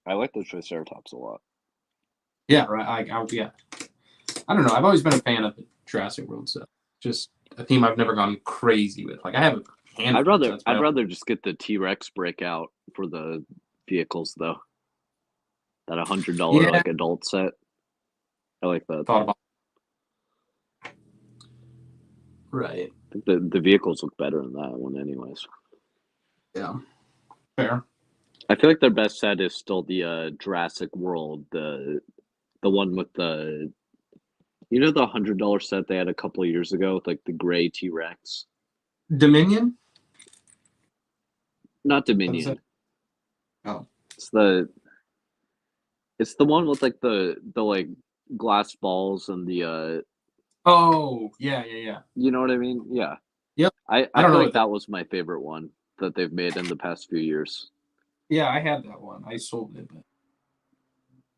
I like the Triceratops a lot. Yeah, right. Yeah. I don't know. I've always been a fan of the Jurassic World set. Just a theme I've never gone crazy with. Like I have a handful. I'd rather just get the T-Rex breakout for the vehicles though. That $100 like adult set. I like that. Thought about. Right. I think the vehicles look better in that one, anyways. Yeah. Fair. I feel like their best set is still the Jurassic World, the one with the, the $100 set they had a couple of years ago with like the gray T-Rex. Dominion? Not Dominion. Oh. It's the one with like the like glass balls and the Oh, yeah. You know what I mean? Yeah. Yep. I feel like that was my favorite one that they've made in the past few years. Yeah, I had that one. I sold it.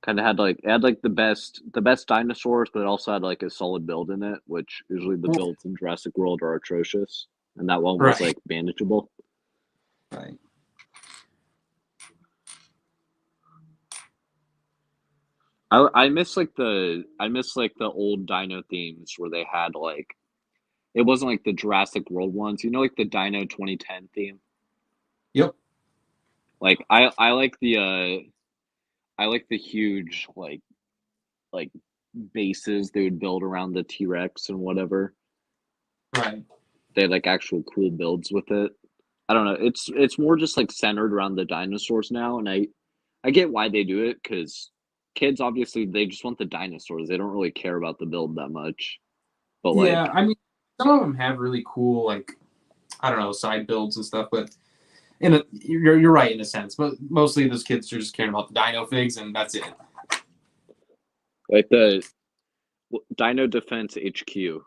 Kind of had like it had like the best dinosaurs, but it also had like a solid build in it, which usually the builds in Jurassic World are atrocious, and that one was Right. like manageable. Right. I miss like the old Dino themes where they had like it wasn't like the Jurassic World ones, you know, like the Dino 2010 theme. Yep. Like I like the huge like bases they would build around the T-Rex and whatever. Right. They had like actual cool builds with it. I don't know. It's more just like centered around the dinosaurs now, and I get why they do it because kids obviously they just want the dinosaurs. They don't really care about the build that much. But Yeah, like, I mean, some of them have really cool, like, I don't know, side builds and stuff, but you're right in a sense. But mostly those kids are just caring about the dino figs, and that's it. like the Dino Defense HQ.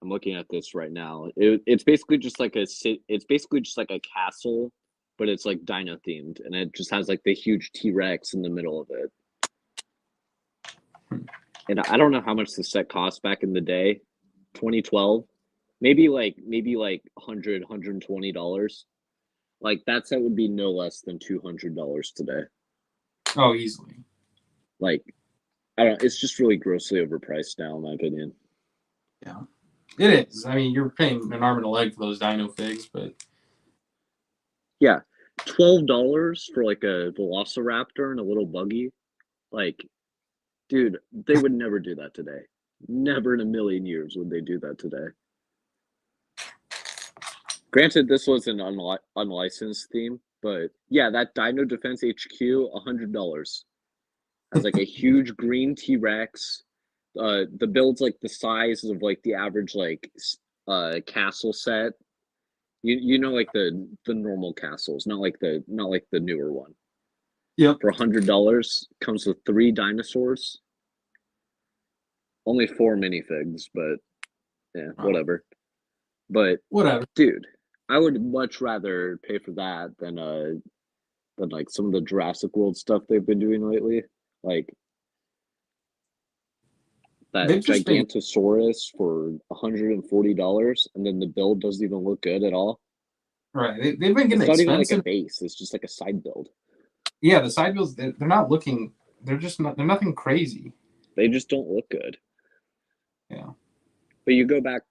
I'm looking at this right now. It's basically just like it's basically just like a castle, but it's like dino themed, and it just has like the huge T-Rex in the middle of it. And I don't know how much the set cost back in the day, 2012, maybe like $100 $120. Like that set would be no less than $200 today. Oh, easily. Like I don't. It's just really grossly overpriced now, in my opinion. Yeah, it is. I mean, you're paying an arm and a leg for those dino figs, but Yeah, $12 for like a Velociraptor and a little buggy. Like, dude, they would never do that today. Never in a million years would they do that today. Granted, this was an unlicensed theme, but yeah, that Dino Defense HQ, $100. Has like a huge green T-Rex. The build's like the size of like the average like castle set. You know like the normal castles, not like the newer one. yep. For $100, comes with 3 dinosaurs. Only 4 minifigs, but yeah, Wow. whatever. But Whatever. dude, I would much rather pay for that than like some of the Jurassic World stuff they've been doing lately. Like that They've just been Gigantosaurus for $140, and then the build doesn't even look good at all. right. They've been getting It's not even like a expensive. base; it's just like a side build. Yeah, the side builds they're not looking. They're just not. They're nothing crazy. They just don't look good. Yeah. But you go back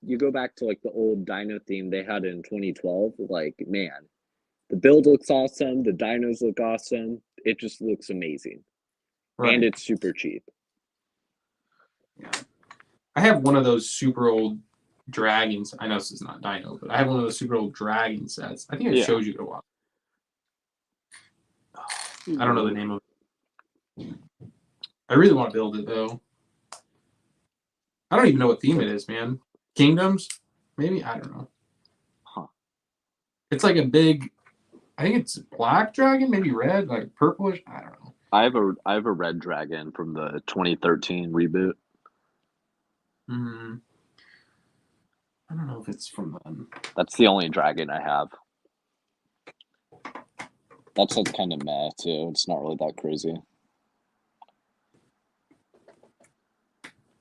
to like the old Dino theme they had in 2012. Like, man, the build looks awesome. The dinos look awesome. It just looks amazing, and Right. it's super cheap. Yeah. I have one of those super old dragons. I know this is not Dino, but I have one of those super old dragon sets. I think I Yeah. showed you a while. I don't know the name of it. I really want to build it though. I don't even know what theme it is, man. Kingdoms? Maybe? I don't know. Huh. It's like a big, I think it's black dragon, maybe red, like purplish. I don't know. I have a red dragon from the 2013 reboot. I don't know if it's from them. That's the only dragon I have. That's like kind of meh too. It's not really that crazy.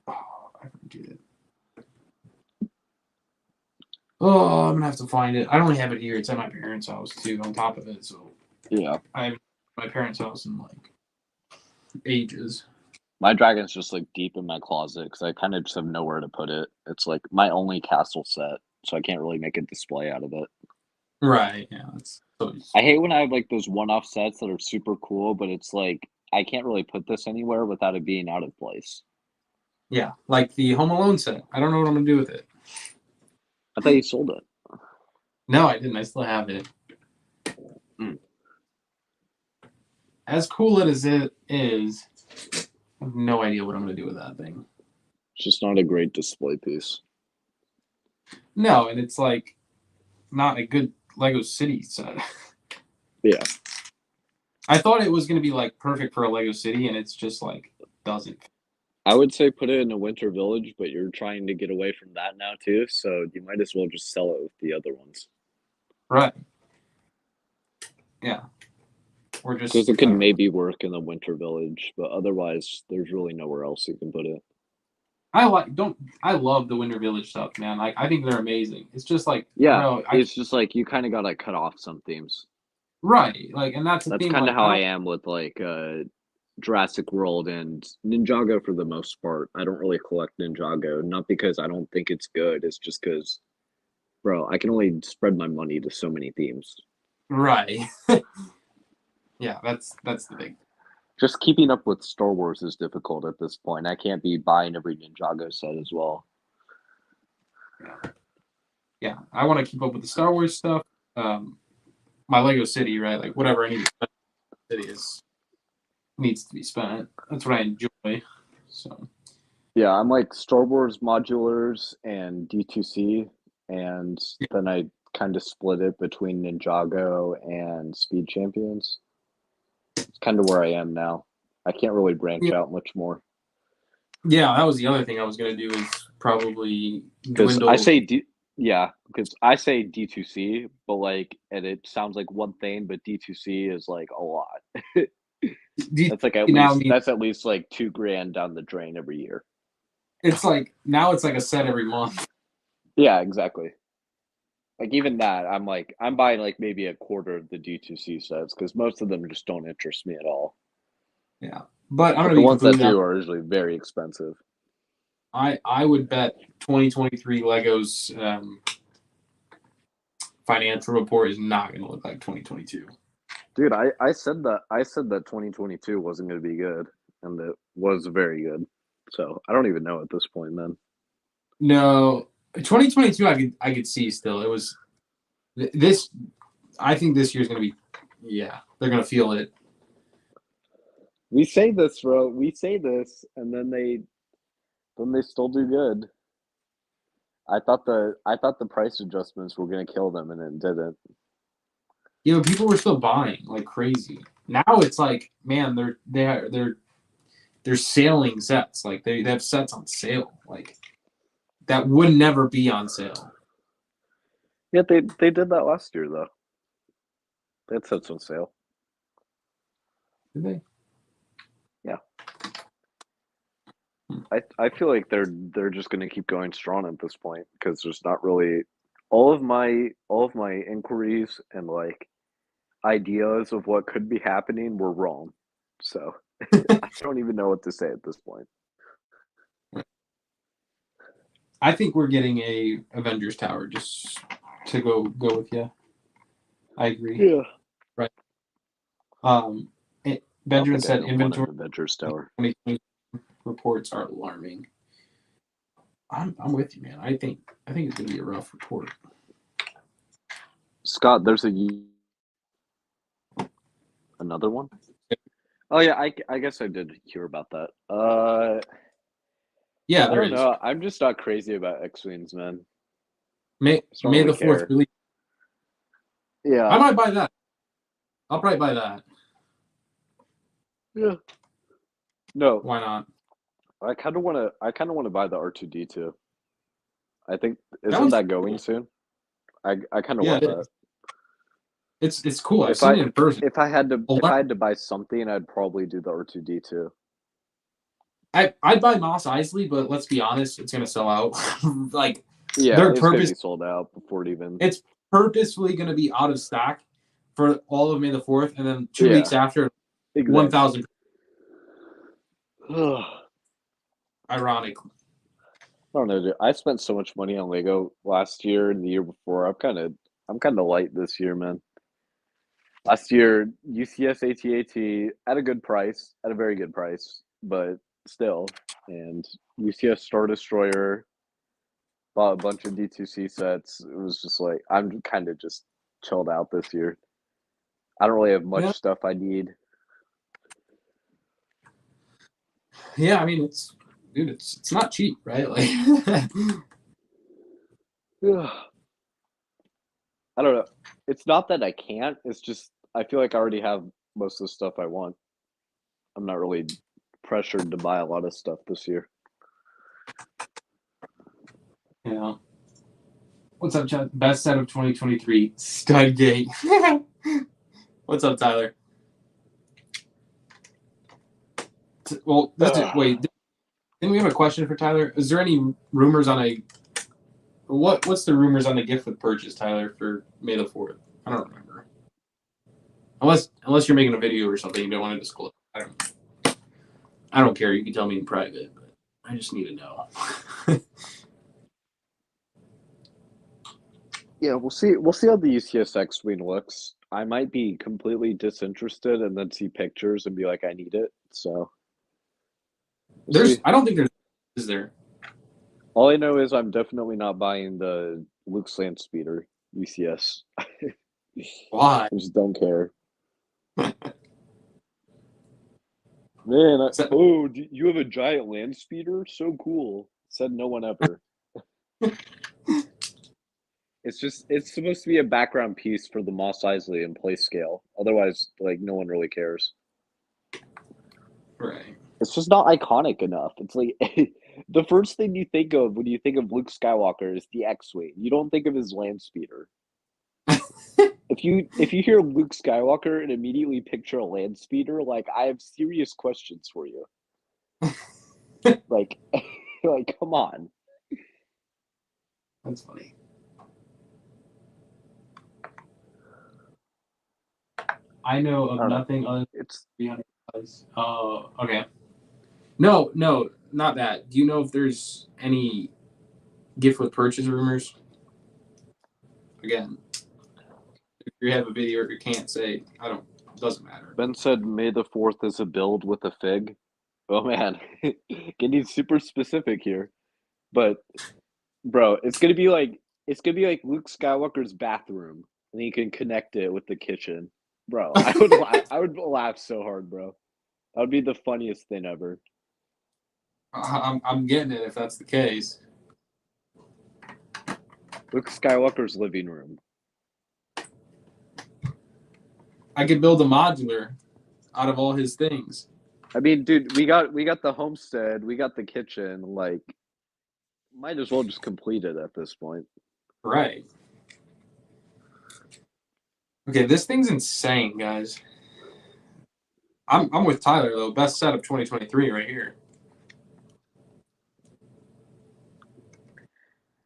Oh, I forget it. Oh, I'm gonna have to find it. I don't have it here. It's at my parents' house too. On top of it, so Yeah, I have my parents' house in like ages. my dragon's just like deep in my closet because I kind of just have nowhere to put it. It's like my only castle set, so I can't really make a display out of it. Right. Yeah. That's so. I hate when I have like those one-off sets that are super cool, but it's like I can't really put this anywhere without it being out of place. Yeah, like the Home Alone set. I don't know what I'm gonna do with it. I thought you sold it. No, I didn't. I still have it. As cool as it is, I have no idea what I'm gonna do with that thing. It's just not a great display piece. No, and it's like not a good Lego City set. Yeah. I thought it was gonna be like perfect for a Lego City, and it's just like doesn't. I would say put it in a winter village, but you're trying to get away from that now too, so you might as well just sell it with the other ones. Right. Yeah. or just Because it could maybe work in the Winter Village, but otherwise, there's really nowhere else you can put it. I love the Winter Village stuff, man. Like I think they're amazing. It's just like it's just like you kind of gotta cut off some themes. Right, like, and that's the That's thing. kind of Like, how I am with like Jurassic World and Ninjago for the most part. I don't really collect Ninjago, not because I don't think it's good. It's just because, bro, I can only spread my money to so many themes. Right. Yeah, that's the thing. Just keeping up with Star Wars is difficult at this point. I can't be buying every Ninjago set as well. Yeah, I want to keep up with the Star Wars stuff. My Lego City, right? Like whatever I need to spend, city needs to be spent. That's what I enjoy. So. Yeah, I'm like Star Wars modulars and D2C, and then I kind of split it between Ninjago and Speed Champions. It's kind of where I am now. I can't really branch out much more. Yeah, that was the other thing I was gonna do is probably because I say because I say D2C, but like, and it sounds like one thing, but D2C is like a lot. That's like that's at least like $2,000 down the drain every year. It's like now it's like a set every month. Yeah, exactly. Like even that, I'm buying like maybe a quarter of the D2C sets because most of them just don't interest me at all. Yeah, but the ones that do are usually very expensive. I would bet 2023 Legos financial report is not going to look like 2022. Dude, I said that 2022 wasn't going to be good, and it was very good. So I don't even know at this point, man. No, 2022 I could see still. It was this. I think this year's going to be. Yeah, they're going to feel it. We say this, bro. We say this, and then they still do good. I thought the price adjustments were going to kill them, and it didn't. You know, people were still buying like crazy. Now it's like, man, they're sailing sets. Like they have sets on sale. Like that would never be on sale. Yeah, they did that last year though. They had sets on sale. Did they? Yeah. I feel like they're just going to keep going strong at this point because there's not really all of my inquiries and like ideas of what could be happening were wrong. So I don't even know what to say at this point. I think we're getting a Avengers Tower just to go with you. I agree. Yeah. Right. Benjamin said inventory Avengers Tower reports are alarming. I'm with you, man. I think it's gonna be a rough report. Scott, there's another one. Oh yeah, I guess I did hear about that. Yeah, I don't know. I'm just not crazy about X-Wings, man. May the 4th release. Yeah, I might buy that. I'll probably buy that. Yeah. No. Why not? I kind of want to buy the R2D2. I think isn't that going soon? I kind of want that. It's cool. I've seen it in person. If I had to buy something, I'd probably do the R2D2. I'd buy Mos Eisley, but let's be honest, it's gonna sell out. Like it's gonna be sold out before it even. It's purposefully gonna be out of stock for all of May the 4th, and then 2 weeks after, 1,000. Ironically. I don't know, dude. I spent so much money on Lego last year and the year before. I'm kind of light this year, man. Last year, UCS AT-AT at a good price, at a very good price, but still. And UCS Star Destroyer, bought a bunch of D2C sets. It was just like, I'm kind of just chilled out this year. I don't really have much stuff I need. Yeah, I mean, it's not cheap, right? Like, I don't know. It's not that I can't. It's just I feel like I already have most of the stuff I want. I'm not really pressured to buy a lot of stuff this year. Yeah. What's up, Chad? Best set of 2023, Studgate. What's up, Tyler? Well, wait. Didn't we have a question for Tyler? Is there any rumors on a what's the rumors on the gift with purchase, Tyler, for May the 4th? I don't remember. Unless you're making a video or something you don't want to disclose. I don't care. You can tell me in private, but I just need to know. Yeah, we'll see. We'll see how the UCS X-Wing looks. I might be completely disinterested and then see pictures and be like, I need it. So we'll see. I don't think there's. Is there? All I know is I'm definitely not buying the Luke's Land Speeder UCS. Why? I just don't care. Man, you have a giant land speeder? So cool. Said no one ever. It's supposed to be a background piece for the Mos Eisley and play scale. Otherwise, like, no one really cares. Right. It's just not iconic enough. It's like the first thing you think of when you think of Luke Skywalker is the X-Wing. You don't think of his land speeder. If you hear Luke Skywalker and immediately picture a land speeder, like, I have serious questions for you. like come on. That's funny. I know of nothing other than $300. Oh, okay. No, not that. Do you know if there's any gift with purchase rumors? Again, if you have a video or you can't say, it doesn't matter. Ben said May the 4th is a build with a fig. Oh man, getting super specific here. But bro, it's gonna be like Luke Skywalker's bathroom, and you can connect it with the kitchen. Bro, I would laugh so hard, bro. That would be the funniest thing ever. I'm getting it if that's the case. Luke Skywalker's living room. I could build a modular out of all his things. I mean, dude, we got the homestead, we got the kitchen, like, might as well just complete it at this point. Right. Okay, this thing's insane, guys. I'm with Tyler though. Best set of 2023 right here.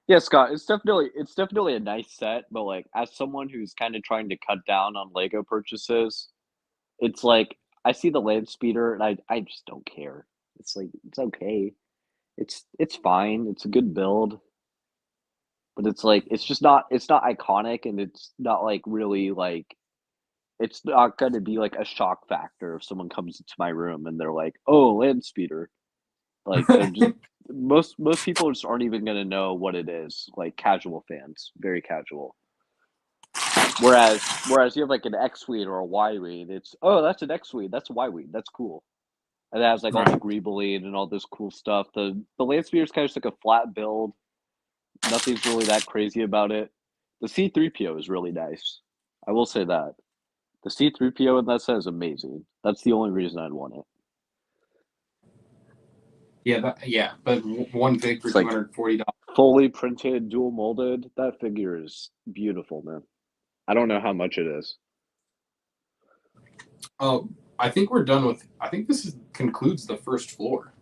Yeah, Scott, it's definitely a nice set, but like, as someone who's kind of trying to cut down on Lego purchases, it's like I see the land speeder and I just don't care. It's like, it's okay. It's fine. It's a good build. But it's like it's not iconic, and it's not like really like it's not gonna be like a shock factor if someone comes into my room and they're like, "Oh, land speeder." Like, they're just most people just aren't even gonna know what it is. Like, casual fans, very casual. Whereas you have like an X-Wing or a Y-Wing, it's, oh, that's an X-Wing, that's a Y-Wing, that's cool. And it has like all the greebling and all this cool stuff. The land speeder is kind of just like a flat build. Nothing's really that crazy about it. The C-3PO is really nice. I will say that. The C-3PO in that set is amazing. That's the only reason I'd want it. Yeah, but one fig for $240. Fully printed, dual molded. That figure is beautiful, man. I don't know how much it is. Oh, I think we're done with. I think this concludes the first floor.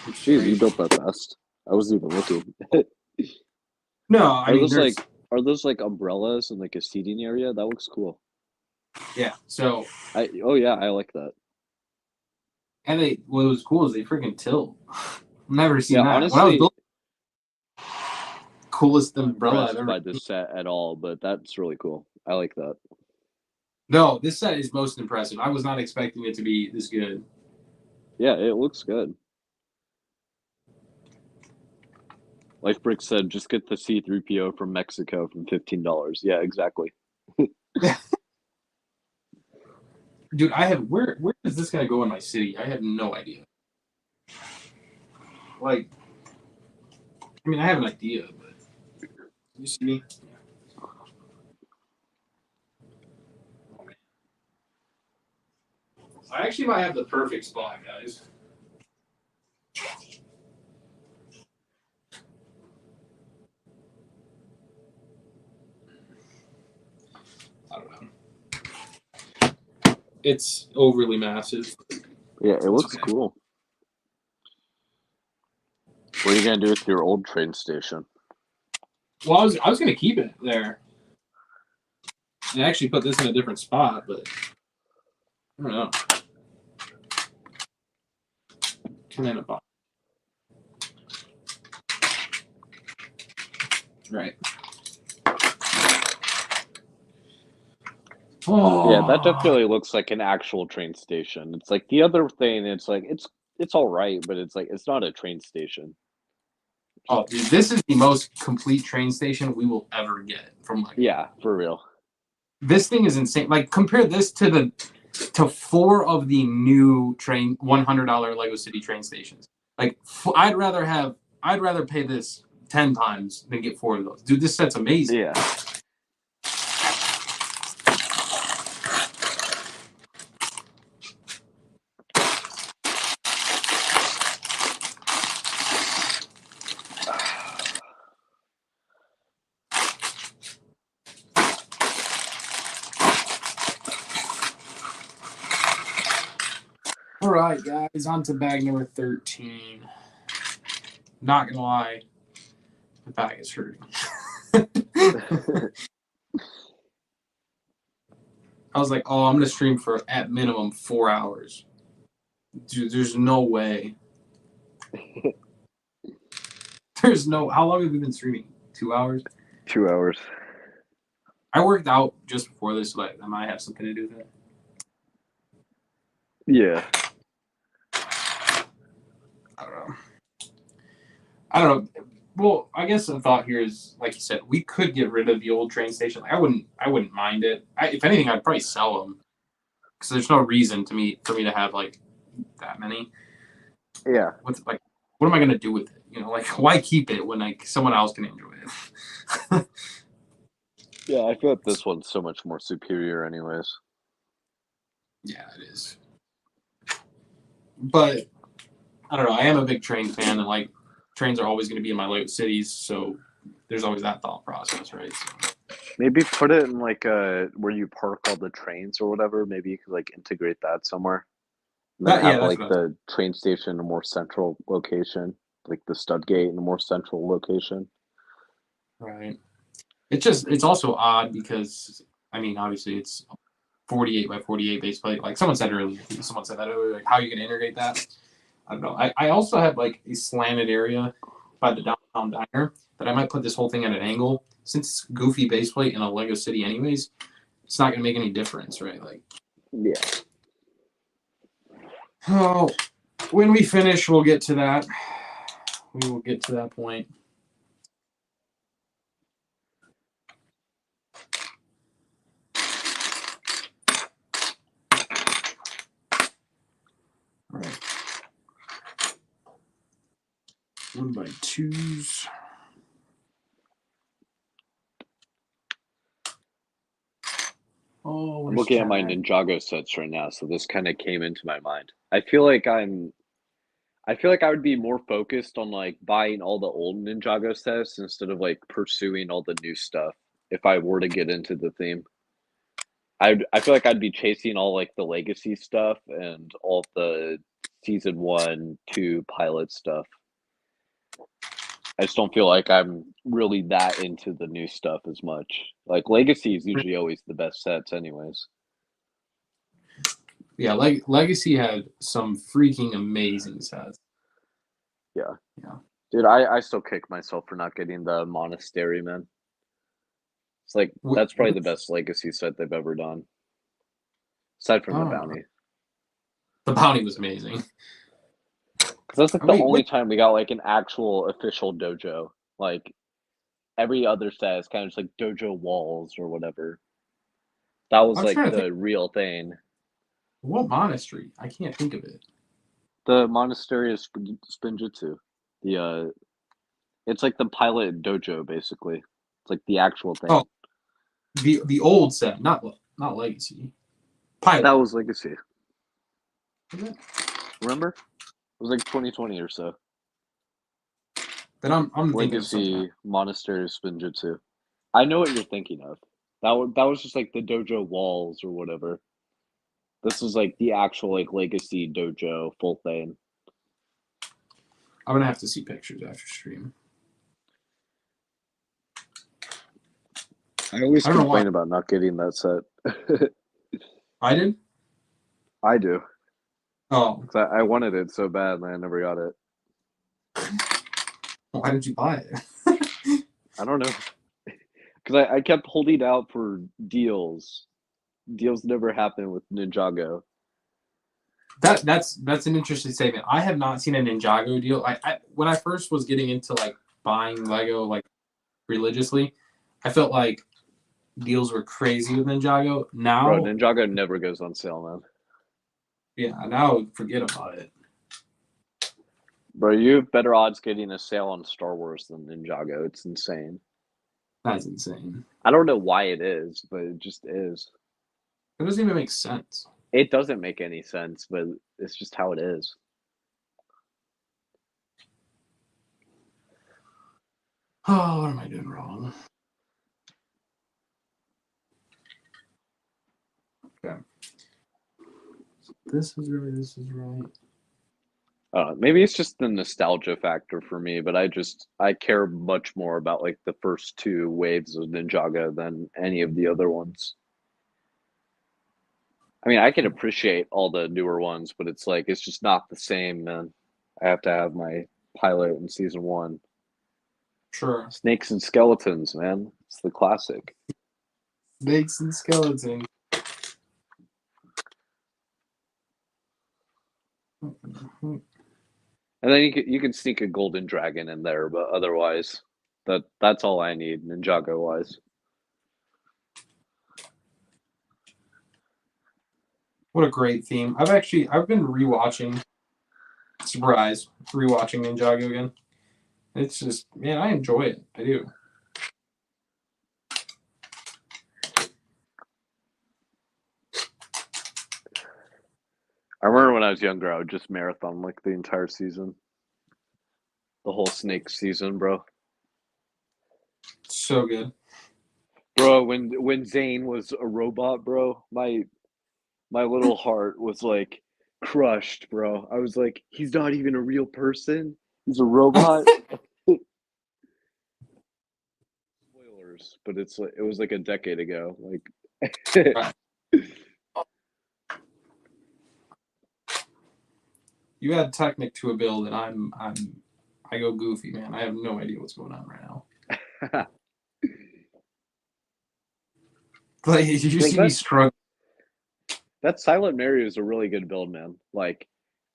Jeez, you built that fast. I wasn't even looking. No, I mean, are those like umbrellas and like a seating area? That looks cool. Yeah. So. I like that. And what was cool is they freaking tilt. I've never seen that. Honestly, when I was building, coolest umbrella I've ever by this set at all, but that's really cool. I like that. No, this set is most impressive. I was not expecting it to be this good. Yeah, it looks good. Like Brick said, just get the C-3PO from Mexico from $15. Yeah, exactly. Dude, where is this gonna go in my city? I have no idea. Like, I mean, I have an idea, but you see me? I actually might have the perfect spot, guys. I don't know. It's overly massive. Yeah, it looks okay. cool. What are you gonna do with your old train station? Well, I was gonna keep it there. And actually put this in a different spot, but I don't know. Banana. Right. Oh. Yeah, that definitely looks like an actual train station. It's like the other thing. It's like it's all right, but it's like it's not a train station. Oh, dude, this is the most complete train station we will ever get from Lego. Yeah, for real. This thing is insane. Like, compare this to 4 of the new $100 Lego City train stations. Like, I'd rather pay this 10 times than get 4 of those. Dude, this set's amazing. Yeah. All right, guys, on to bag number 13. Not gonna lie, the bag is hurting. I was like, oh, I'm gonna stream for at minimum 4 hours. Dude, there's no way. There's no. How long have we been streaming? 2 hours? 2 hours. I worked out just before this, so that might have something to do with it. Yeah. I don't know. Well, I guess the thought here is, like you said, we could get rid of the old train station. Like, I wouldn't mind it. If anything, I'd probably sell them because there's no reason for me to have like that many. Yeah. What am I gonna do with it? You know, like, why keep it when like someone else can enjoy it? Yeah, I feel like this one's so much more superior, anyways. Yeah, it is. But I don't know. I am a big train fan, and like trains are always going to be in my Lego cities, so there's always that thought process, right? So. Maybe put it in like where you park all the trains or whatever. Maybe you could like integrate that somewhere. And then have like the train station in a more central location, like the Studgate in a more central location. Right. It's also odd because I mean, obviously it's 48 by 48 base plate. Like someone said earlier, like how are you going to integrate that? I don't know. I also have like a slanted area by the downtown diner that I might put this whole thing at an angle. Since it's goofy base plate in a Lego city anyways, it's not going to make any difference, right? Like, yeah. Oh, when we finish, we'll get to that. We will get to that point. All right. 1x2s. Oh, I'm looking at my Ninjago sets right now, so this kind of came into my mind. I feel like I would be more focused on like buying all the old Ninjago sets instead of like pursuing all the new stuff if I were to get into the theme. I feel like I'd be chasing all like the legacy stuff and all the season 1, 2 pilot stuff. I just don't feel like I'm really that into the new stuff as much. Like Legacy is usually always the best sets anyways. Yeah, like Legacy had some freaking amazing sets. Yeah. Yeah. Dude, I still kick myself for not getting the Monastery, man. It's like that's probably the best Legacy set they've ever done. Aside from the bounty. The bounty was amazing. Because that's like the only time we got like an actual official dojo. Like every other set is kind of just like dojo walls or whatever. That was like the real thing. What monastery? I can't think of it. The Monastery is Spinjitzu. It's like the pilot dojo basically. It's like the actual thing. Oh, the old set, not Legacy. Pilot. That was Legacy. Remember? It was like 2020 or so. Then I'm Legacy Monastery Spinjitzu. I know what you're thinking of. That was just like the dojo walls or whatever. This is like the actual like legacy dojo full thing. I'm gonna have to see pictures after stream. I always I don't know complain why. about not getting that set. I did? I do. Oh, 'Cause I wanted it so bad and I never got it. why did you buy it? I don't know. Because I kept holding out for deals. Deals never happen with Ninjago. That's an interesting statement. I have not seen a Ninjago deal. I when I first was getting into like buying Lego like religiously, I felt like deals were crazy with Ninjago. Bro, Now, Ninjago never goes on sale, man. yeah, now forget about it. Bro, you have better odds getting a sale on Star Wars than Ninjago. It's insane. That's insane. I don't know why it is, but it just is. It doesn't even make sense. It doesn't make any sense, but it's just how it is. Oh, what am I doing wrong? Okay. This is right. Maybe it's just the nostalgia factor for me, but I care much more about like the first two waves of Ninjago than any of the other ones. I mean, I can appreciate all the newer ones, but it's like it's just not the same, man. I have to have my pilot in season 1. Sure. Snakes and skeletons, man. It's the classic. Snakes and skeletons. And then you can sneak a golden dragon in there, but otherwise, that's all I need Ninjago wise. What a great theme. I've been rewatching. Surprise, rewatching Ninjago again. It's just, man, I enjoy it. I do. I remember when I was younger, I would just marathon like the entire season. The whole snake season, bro. So good. Bro, when Zane was a robot, bro, my little heart was like crushed, bro. I was like, he's not even a real person. He's a robot. Spoilers, but it was like a decade ago. Like Right. You add Technic to a build, and I go goofy, man. I have no idea what's going on right now. Like you see me struggle. That Silent Mary is a really good build, man. Like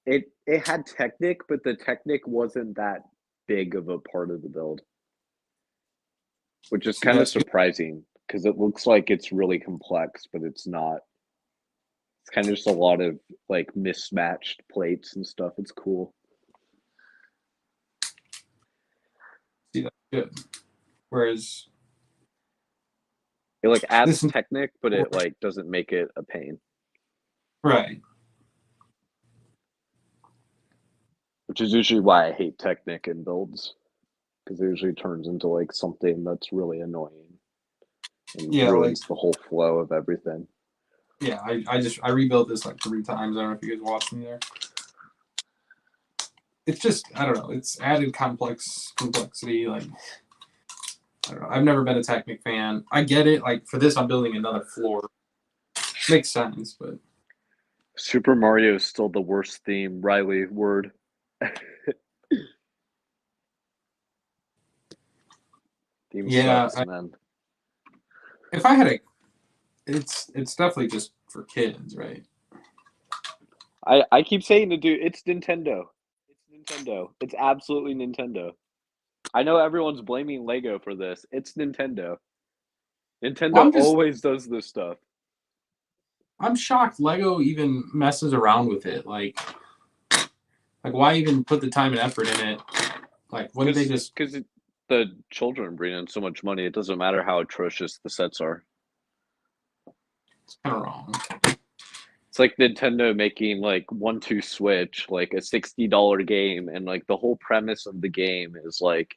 it had Technic, but the Technic wasn't that big of a part of the build. Which is kind of surprising because it looks like it's really complex, but it's not. It's kind of just a lot of like mismatched plates and stuff. It's cool. See, that's good. Whereas it like adds Technic, but it like doesn't make it a pain. Right. Which is usually why I hate Technic in builds. Because it usually turns into like something that's really annoying. And ruins the whole flow of everything. Yeah, I rebuilt this like 3 times. I don't know if you guys watched me there. It's just, I don't know, it's added complexity. Like, I don't know. I've never been a Technic fan. I get it. Like, for this, I'm building another floor. Makes sense, but. Super Mario is still the worst theme. Riley, word. Theme sucks, man. If I had a. It's definitely just for kids, right? I keep saying to dude, it's Nintendo. It's Nintendo. It's absolutely Nintendo. I know everyone's blaming Lego for this. It's Nintendo. Nintendo always does this stuff. I'm shocked Lego even messes around with it. Like why even put the time and effort in it? Like, what did they just? Because the children bring in so much money. It doesn't matter how atrocious the sets are. It's kind of wrong. It's like Nintendo making like 1-2 Switch, like a $60 game, and like the whole premise of the game is like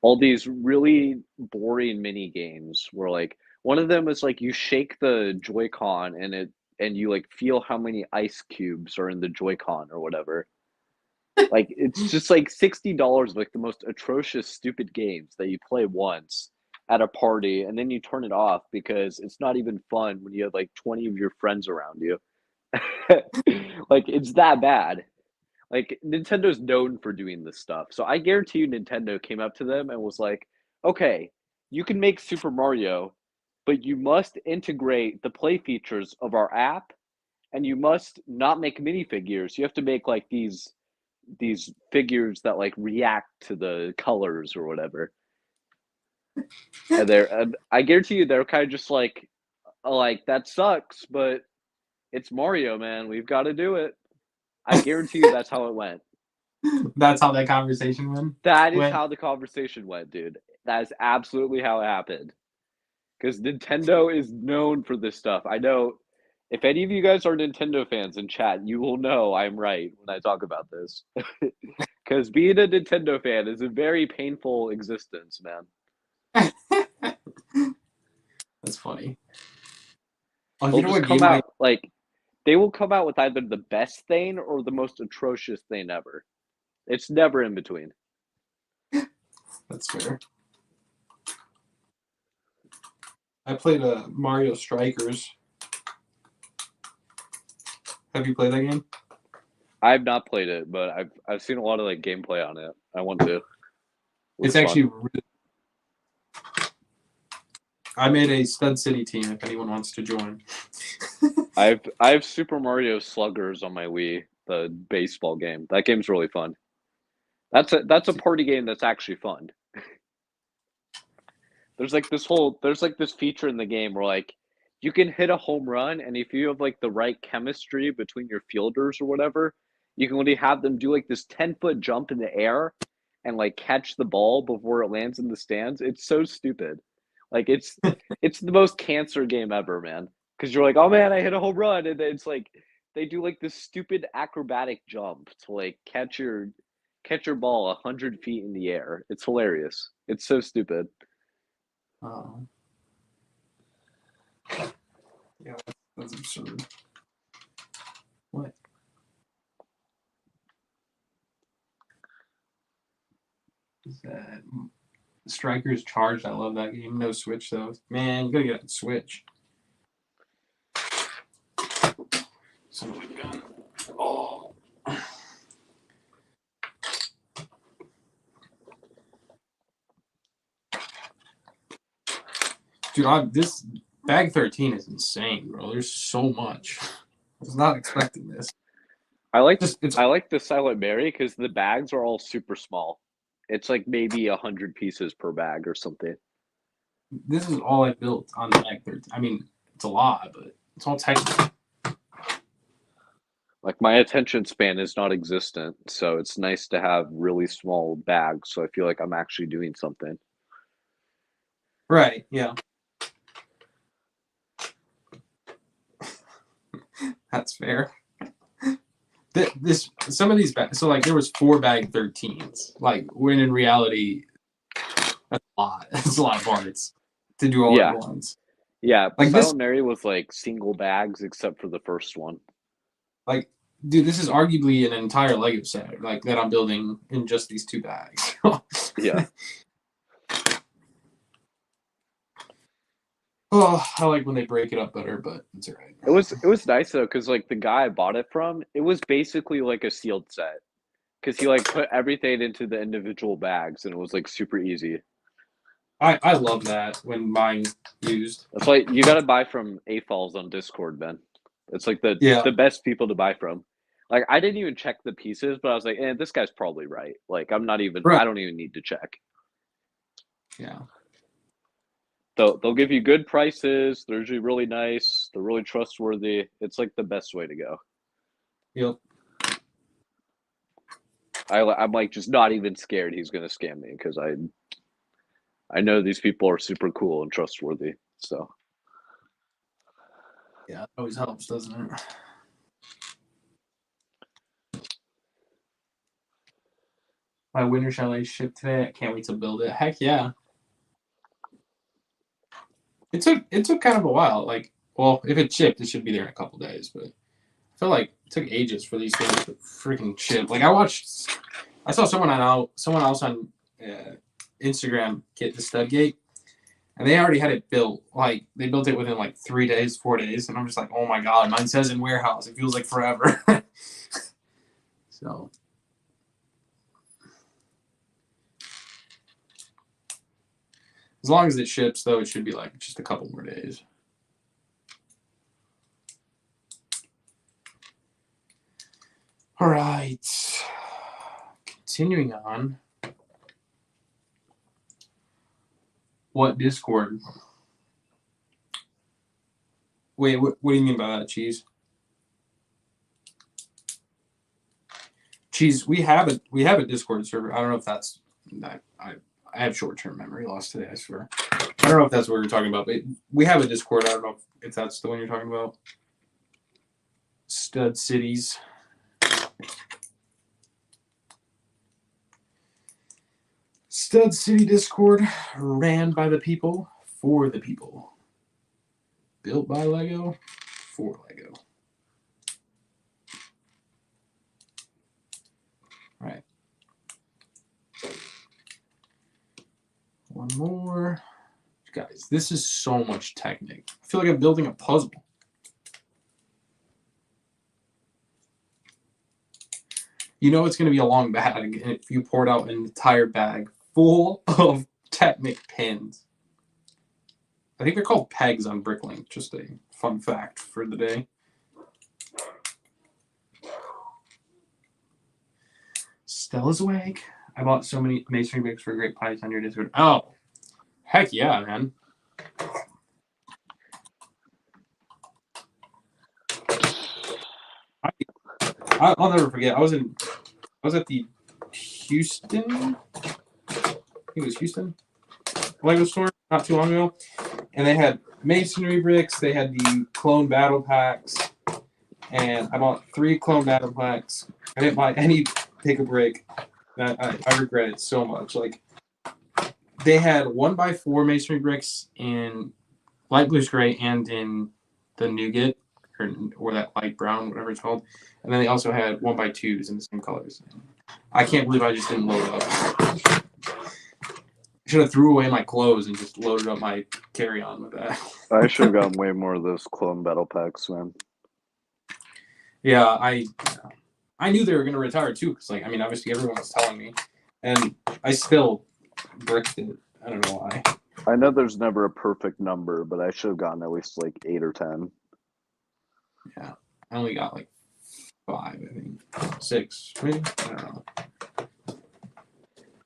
all these really boring mini games where like one of them is like you shake the Joy-Con and and you like feel how many ice cubes are in the Joy-Con or whatever. Like it's just like $60, like the most atrocious, stupid games that you play once at a party, and then you turn it off because it's not even fun when you have like 20 of your friends around you. Like it's that bad. Like Nintendo's known for doing this stuff. So I guarantee you Nintendo came up to them and was like, "Okay, you can make Super Mario, but you must integrate the play features of our app, and you must not make minifigures. You have to make like these figures that like react to the colors or whatever." And I guarantee you they're kind of just like that sucks, but it's Mario, man. We've got to do it. I guarantee you that's how it went. That's how that conversation went. That is how the conversation went, dude. That is absolutely how it happened. Because Nintendo is known for this stuff. I know if any of you guys are Nintendo fans in chat, you will know I'm right when I talk about this. Because being a Nintendo fan is a very painful existence, man. That's funny. Oh, They'll you know just what come game out like they will come out with either the best thing or the most atrocious thing ever. It's never in between. That's fair. I played Mario Strikers. Have you played that game? I've not played it, but I've seen a lot of like gameplay on it. I want to. It's actually really... I made a Stud City team if anyone wants to join. I have Super Mario Sluggers on my Wii, the baseball game. That game's really fun. That's a party game that's actually fun. There's like this feature in the game where like you can hit a home run, and if you have like the right chemistry between your fielders or whatever, you can only have them do like this 10-foot jump in the air and like catch the ball before it lands in the stands. It's so stupid. Like it's the most cancer game ever, man. Because you're like, oh man, I hit a home run, and then it's like they do like this stupid acrobatic jump to like catch your ball 100 feet in the air. It's hilarious. It's so stupid. Oh. Yeah, that's absurd. What? Is that Strikers Charged? I love that game. No Switch though. Man, you gotta get a Switch. Son of a gun. Oh. Dude, this bag 13 is insane, bro. There's so much. I was not expecting this. I like the Silent Mary because the bags are all super small. It's like maybe 100 pieces per bag or something. This is all I built on the bag 13. I mean, it's a lot, but it's all Technic. Like my attention span is not existent, so it's nice to have really small bags. So I feel like I'm actually doing something. Right? Yeah. That's fair. Some of these bags. So like there was 4 bag 13s. Like when in reality, that's a lot. That's a lot of parts to do all at once. Yeah, like Silent Mary was like single bags except for the first one. Like, dude, this is arguably an entire Lego set, like that I'm building in just these 2 bags. Yeah. Oh, I like when they break it up better, but it's all right. It was nice though, because like the guy I bought it from, it was basically like a sealed set, because he like put everything into the individual bags, and it was like super easy. I love that when buying used. That's why you got to buy from AFOLs on Discord, man. It's like the best people to buy from. Like I didn't even check the pieces, but I was like, this guy's probably right. Like I'm not even. Right. I don't even need to check. Yeah. They'll give you good prices. They're usually really nice. They're really trustworthy. It's like the best way to go. Yep. I'm like just not even scared he's gonna scam me, because I know these people are super cool and trustworthy. So yeah, it always helps, doesn't it? My winter chalet shipped today. I can't wait to build it. Heck yeah. It took kind of a while. Like, Well, if it shipped, it should be there in a couple days. But I feel like it took ages for these things to freaking ship. Like I saw someone else on Instagram get the Studgate, and they already had it built. Like they built it within like 3 days, 4 days, and I'm just like, oh my god, mine says in warehouse. It feels like forever. So. As long as it ships, though, it should be like just a couple more days. All right. Continuing on. What Discord? Wait, what do you mean by that, Cheese? Cheese, we have a Discord server. I don't know if that's I have short-term memory loss today, I swear. I don't know if that's what we're talking about, but we have a Discord. I don't know if that's the one you're talking about. Stud Cities. Stud City Discord, ran by the people, for the people. Built by Lego, for Lego. All right. One more. Guys, this is so much Technic. I feel like I'm building a puzzle. You know it's going to be a long bag if you poured out an entire bag full of Technic pins. I think they're called pegs on Bricklink. Just a fun fact for the day. Stella's awake. I bought so many masonry bricks for great pies on your Discord. Oh, heck yeah, man. I'll never forget. I was at the Houston. I think it was Houston Lego store not too long ago, and they had masonry bricks. They had the clone battle packs, and I bought 3 clone battle packs. I didn't buy any pick a brick. That I regret it so much. Like they had 1x4 masonry bricks in light blues gray and in the nougat or that light brown, whatever it's called. And then they also had 1x2s in the same colors. I can't believe I just didn't load up. I should have threw away my clothes and just loaded up my carry-on with that. I should have gotten way more of those clone battle packs, man. Yeah, I knew they were going to retire too, because like, I mean, obviously everyone was telling me, and I still bricked it. I don't know why. I know there's never a perfect number, but I should have gotten at least like 8 or 10. Yeah, I only got like 5, I think. 6, maybe? I don't know.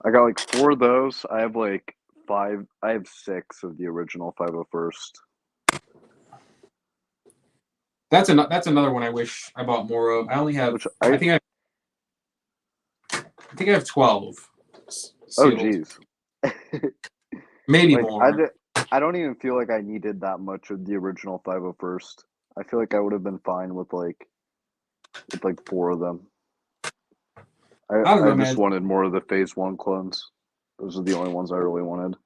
I got like 4 of those. I have like 5. I have 6 of the original 501st. That's another one I wish I bought more of. I only have. I think I have 12. Sealed. Oh, geez. Maybe like, more. I don't even feel like I needed that much of the original 501st. I feel like I would have been fine with like 4 of them. I don't know, just wanted more of the Phase 1 clones. Those are the only ones I really wanted.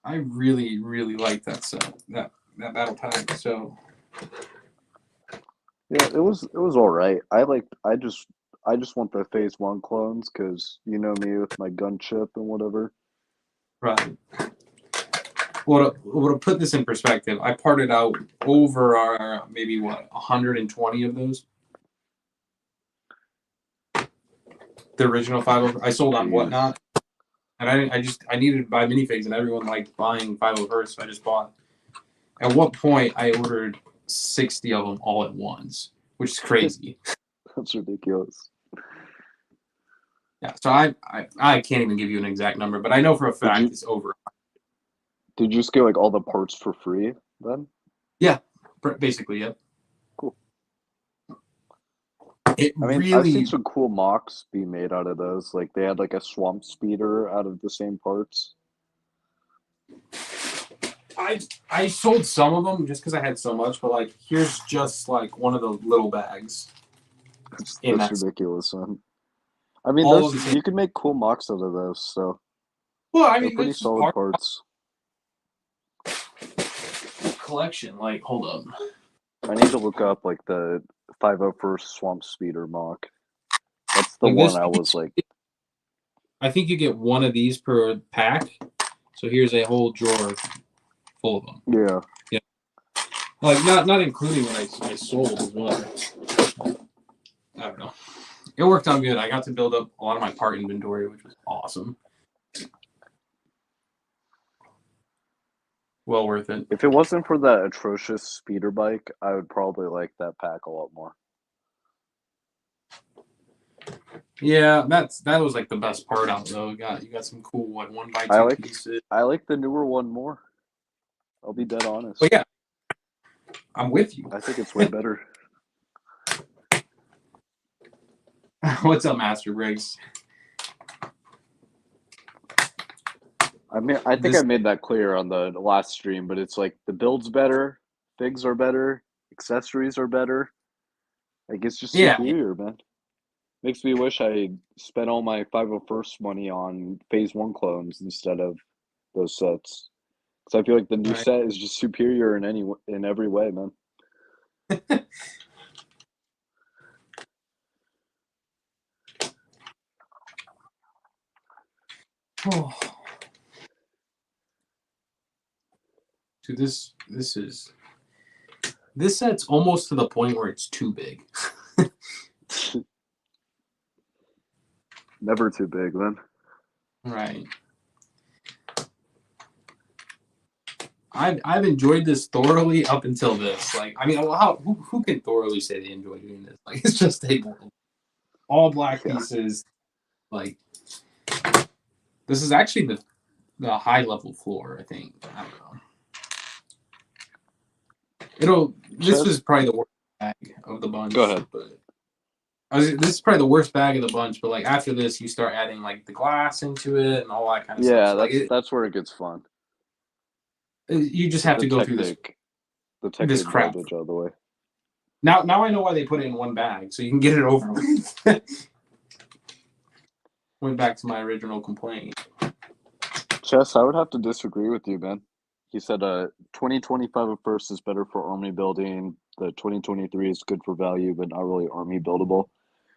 I really, really like that set, that battle pack. So yeah, it was all right. I just want the Phase 1 clones because you know me with my gun chip and whatever. Right. Well, to put this in perspective, I parted out over maybe 120 of those. The original 501. I sold on Whatnot, and I needed to buy minifigs, and everyone liked buying 501st, so I just bought. At what point I ordered 60 of them all at once, which is crazy. That's ridiculous. Yeah, so I can't even give you an exact number, but I know for a fact it's over. Did you just get like all the parts for free then? Yeah, basically, yeah. Cool. I've seen some cool mocks be made out of those. Like they had like a swamp speeder out of the same parts. I sold some of them just because I had so much, but like here's just like one of the little bags. That's ridiculous, man. I mean, you can make cool mocks out of those. So, well, I mean, they're pretty solid parts. collection. Like, hold up. I need to look up like the 501st Swamp Speeder mock. That's the Like one this, I was like. I think you get one of these per pack. So here's a whole drawer full of them. Yeah. Yeah. Like not including what I sold as well. I don't know. It worked out good. I got to build up a lot of my part inventory, which was awesome. Well worth it. If it wasn't for that atrocious speeder bike, I would probably like that pack a lot more. Yeah, that was like the best part out though. You got some cool 1x2 pieces. I like the newer one more. I'll be dead honest. But yeah, I'm with you. I think it's way better. What's up, Master Briggs? I mean, I think I made that clear on the last stream, but it's like the build's better, figs are better, accessories are better. Like it's just superior, man. Makes me wish I spent all my 501st money on Phase 1 clones instead of those sets. Because I feel like the new set is just superior in every way, man. Oh. Dude, this set's almost to the point where it's too big. Never too big, man. Right. I've enjoyed this thoroughly up until this. Like, I mean, who can thoroughly say they enjoy doing this? Like, it's just all black pieces. Like, this is actually the high level floor. I think. I don't know. This is probably the worst bag of the bunch. Go ahead. But this is probably the worst bag of the bunch. But like after this, you start adding like the glass into it and all that kind of stuff. Yeah, so, that's where it gets fun. You just have to go through this Technic crap garbage out of the way. Now I know why they put it in one bag, so you can get it over with. Went back to my original complaint. Chess, I would have to disagree with you, man. He said 2025 at first is better for army building. The 2023 is good for value, but not really army buildable.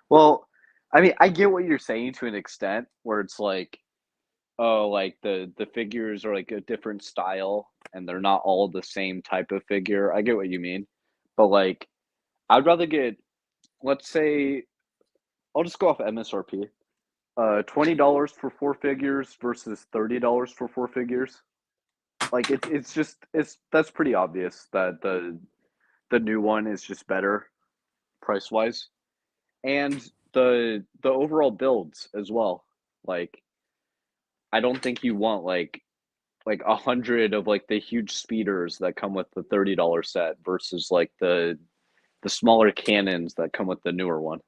Well, I mean, I get what you're saying to an extent, where it's like, oh, like the figures are like a different style and they're not all the same type of figure. I get what you mean. But like, I'd rather get, let's say, I'll just go off MSRP. $20 for 4 figures versus $30 for 4 figures. Like that's pretty obvious that the new one is just better price wise. And the overall builds as well. Like I don't think you want like 100 of like the huge speeders that come with the $30 set versus like the smaller cannons that come with the newer one.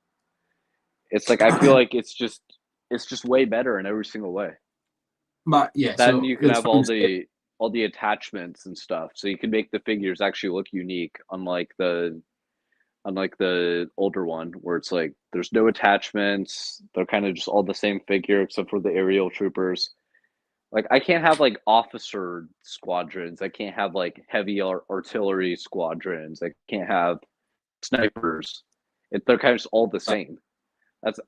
It's like I feel like it's just way better in every single way. But yeah, then so you can have all the attachments and stuff, so you can make the figures actually look unique, unlike the older one where it's like there's no attachments, they're kind of just all the same figure except for the aerial troopers. Like I can't have like officer squadrons, I can't have like heavy artillery squadrons, I can't have snipers. They're kind of just all the same.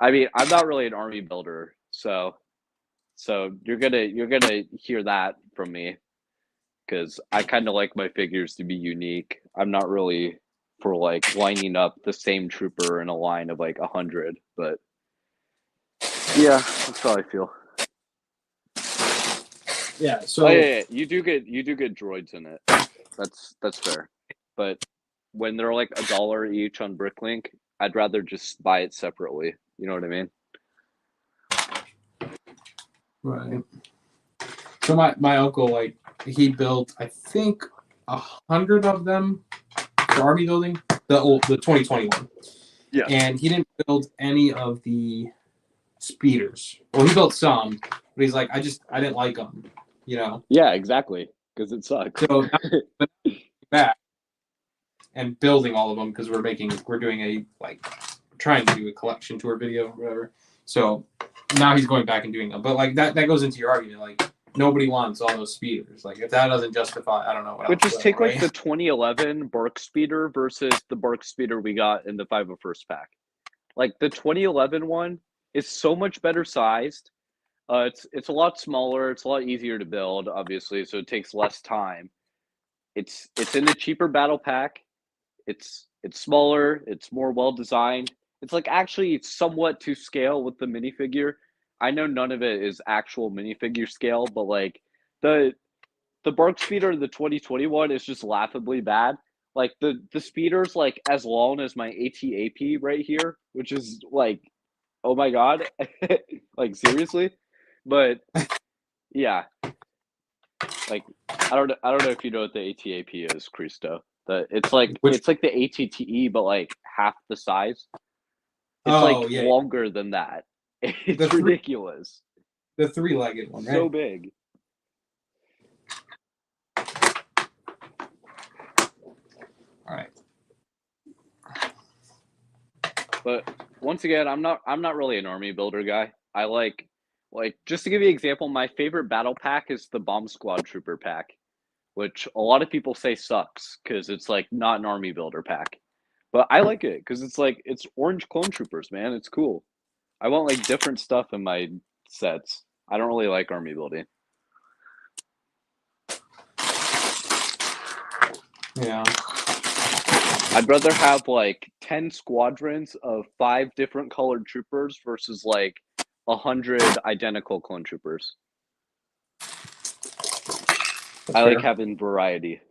I mean, I'm not really an army builder, so you're gonna hear that from me, because I kind of like my figures to be unique. I'm not really for like lining up the same trooper in a line of like 100, but yeah, that's how I feel. Yeah, so yeah, you do get droids in it. That's fair, but when they're like $1 each on Bricklink, I'd rather just buy it separately. You know what I mean? Right. So my uncle, like, he built I think 100 of them for army building, the 2021. Yeah. And he didn't build any of the speeders. Well, he built some, but he's like, I didn't like them, you know. Yeah, exactly, because it sucks. So back and building all of them because we're doing trying to do a collection tour video or whatever. So now he's going back and doing them. But like that goes into your argument. Like nobody wants all those speeders. Like if that doesn't justify, I don't know what But else. just take like the 2011 Bark Speeder versus the Bark Speeder we got in the 501st pack. Like the 2011 one is so much better sized. It's a lot smaller. It's a lot easier to build, obviously, so it takes less time. It's in a cheaper battle pack. It's smaller. It's more well designed. It's like actually somewhat to scale with the minifigure. I know none of it is actual minifigure scale, but like the Bark Speeder in the 2021 is just laughably bad. Like the speeder's like as long as my ATAP right here, which is like, oh my god, like seriously. But yeah, like I don't know if you know what the ATAP is, Christo. It's like Which, the ATTE, but like half the size. It's oh like yeah, longer than that. It's ridiculous. The three-legged one, right? So big. All right. But once again, I'm not really an army builder guy. I like just to give you an example, my favorite battle pack is the Bomb Squad Trooper pack, which a lot of people say sucks because it's like not an army builder pack. But I like it because it's like it's orange clone troopers, man. It's cool. I want like different stuff in my sets. I don't really like army building. Yeah. I'd rather have like 10 squadrons of 5 different colored troopers versus like 100 identical clone troopers. I like having variety.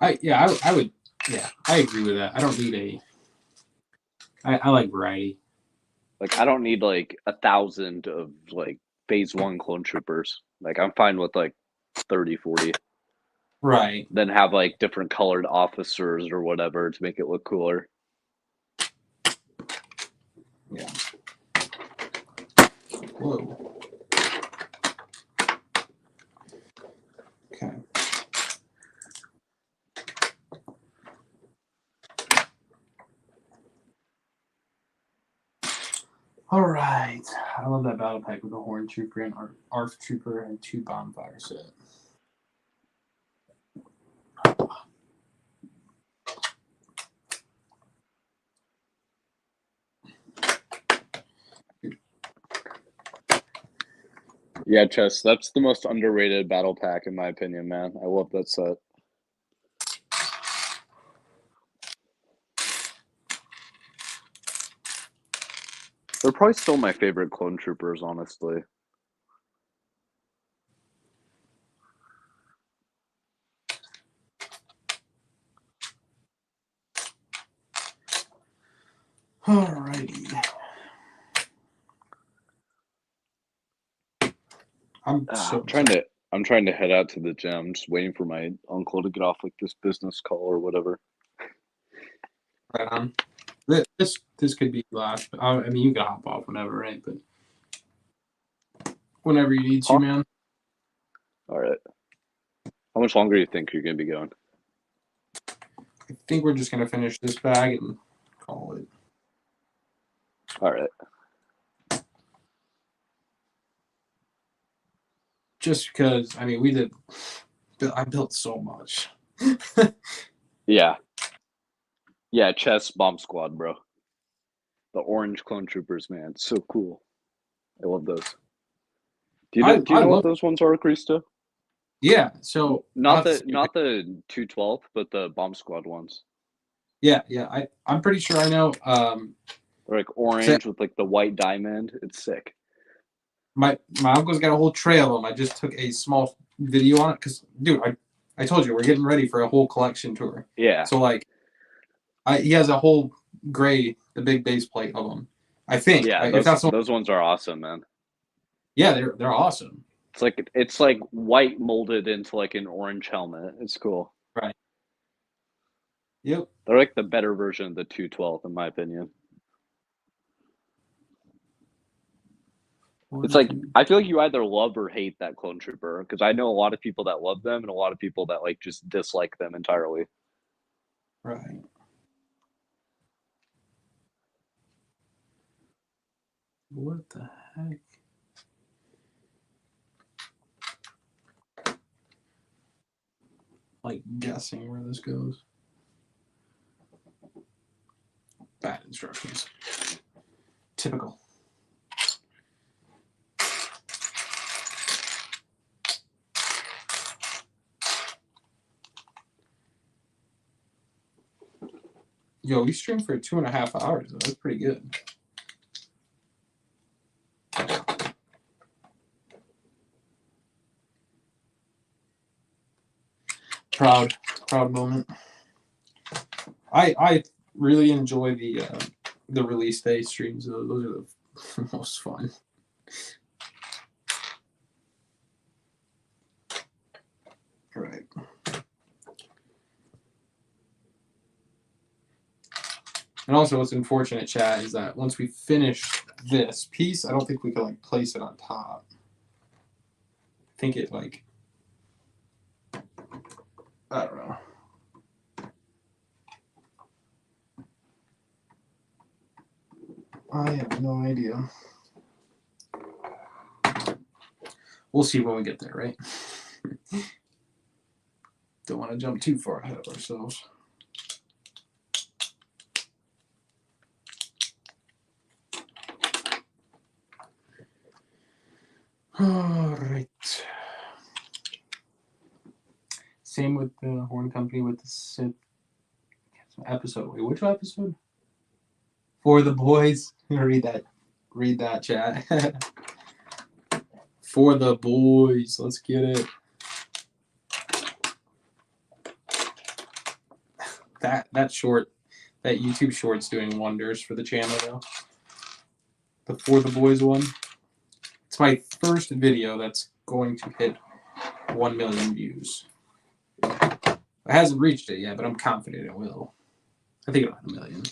I would, yeah, I agree with that. I don't need I like variety. Like I don't need like 1,000 of like phase 1 clone troopers. Like I'm fine with like 30, 40. Right. Then have like different colored officers or whatever to make it look cooler. Yeah. Whoa. Okay. All right. I love that battle pack with a Horn Trooper and ARF Trooper and 2 Bonfire set. Yeah, Chess, that's the most underrated battle pack in my opinion, man. I love that set. They're probably still my favorite clone troopers, honestly. Alrighty. I'm trying to head out to the gym. I'm just waiting for my uncle to get off like this business call or whatever. right on. This could be last. I mean, you can hop off whenever, right? But whenever you need to, man. All right. How much longer do you think you're gonna be going? I think we're just gonna finish this bag and call it. All right. Just because, I mean, I built so much. Yeah. Yeah, Chess Bomb Squad, bro. The orange clone troopers, man. It's so cool. I love those. Do you know what those ones are, Krista? Yeah, so not the 212, but the Bomb Squad ones. Yeah, I'm pretty sure I know. They're like orange with like the white diamond. It's sick. My uncle's got a whole tray of them. I just took a small video on it because, dude, I told you we're getting ready for a whole collection tour. Yeah. So like, he has a whole gray, the big base plate of them. I think. Yeah, those ones are awesome, man. Yeah, they're awesome. It's like white molded into like an orange helmet. It's cool. Right. Yep. They're like the better version of the 212, in my opinion. It's like I feel like you either love or hate that clone trooper because I know a lot of people that love them and a lot of people that like just dislike them entirely. Right. What the heck? Like guessing where this goes. Bad instructions. Typical. Yo, we streamed for 2.5 hours. Though. That's pretty good. Proud moment. I really enjoy the release day streams. Those are the most fun. Right. And also, what's unfortunate, chat, is that once we finish this piece, I don't think we can like place it on top. I think it like, I don't know. I have no idea. We'll see when we get there, right? Don't want to jump too far ahead of ourselves. All right. Same with the horn company with the Sith episode. Wait, which episode? For the boys. Read that, chat. For the boys. Let's get it. That short, that YouTube short's doing wonders for the channel though. The For the Boys one. It's my first video that's going to hit 1 million views. It hasn't reached it yet, but I'm confident it will. I think it'll hit 1 million.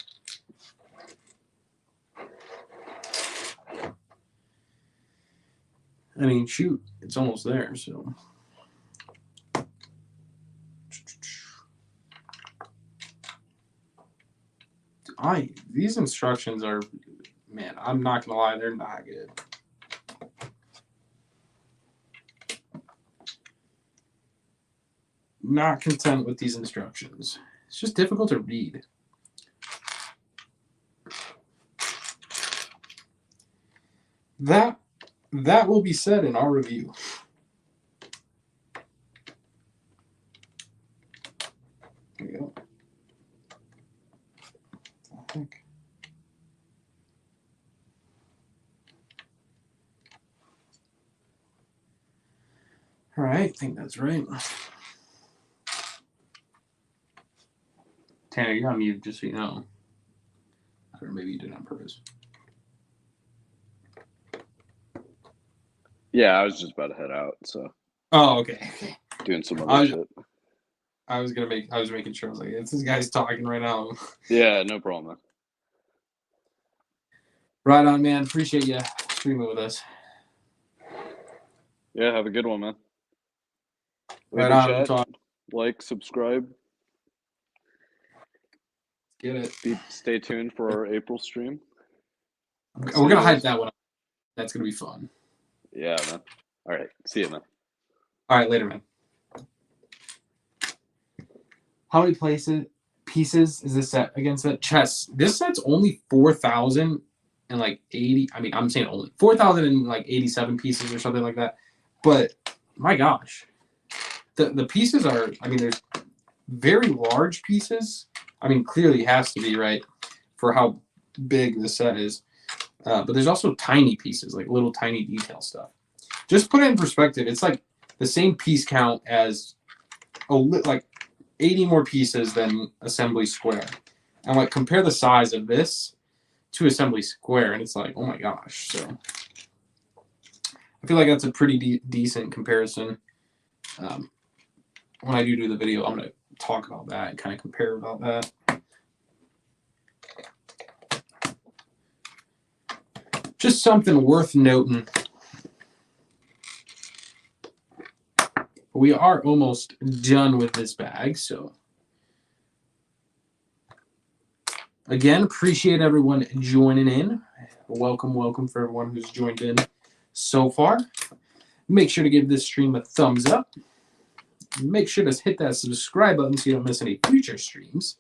I mean, shoot, it's almost there, so. These instructions are, man, I'm not gonna lie, they're not good. Not content with these instructions. It's just difficult to read. That will be said in our review. There we go. I think. All right, I think that's right. Tanner, you're on mute, just so you know. Or maybe you did it on purpose. Yeah, I was just about to head out, so. Oh, okay. Doing some other shit. I was making sure. I was like, this guy's talking right now. Yeah, no problem, man. Right on, man. Appreciate you streaming with us. Yeah, have a good one, man. Right on. Chat, like, subscribe. Get it. Stay tuned for our April stream. We're gonna hype that one up. That's gonna be fun. Yeah, man. All right. See you, man. All right, later, man. How many pieces is this set against that chess? This set's only 4,080. I mean, I'm saying only 4,087 pieces or something like that. But my gosh, the pieces are. I mean, there's very large pieces. I mean, clearly has to be right for how big the set is. But there's also tiny pieces, like little tiny detail stuff. Just put it in perspective. It's like the same piece count as like 80 more pieces than Assembly Square. And like compare the size of this to Assembly Square, and it's like, oh my gosh. So I feel like that's a pretty decent comparison. When I do the video, I'm going to talk about that and kind of compare about that. Just something worth noting. We are almost done with this bag, so Again, appreciate everyone joining in. Welcome for everyone who's joined in so far. Make sure to give this stream a thumbs up. Make sure to hit that subscribe button so you don't miss any future streams.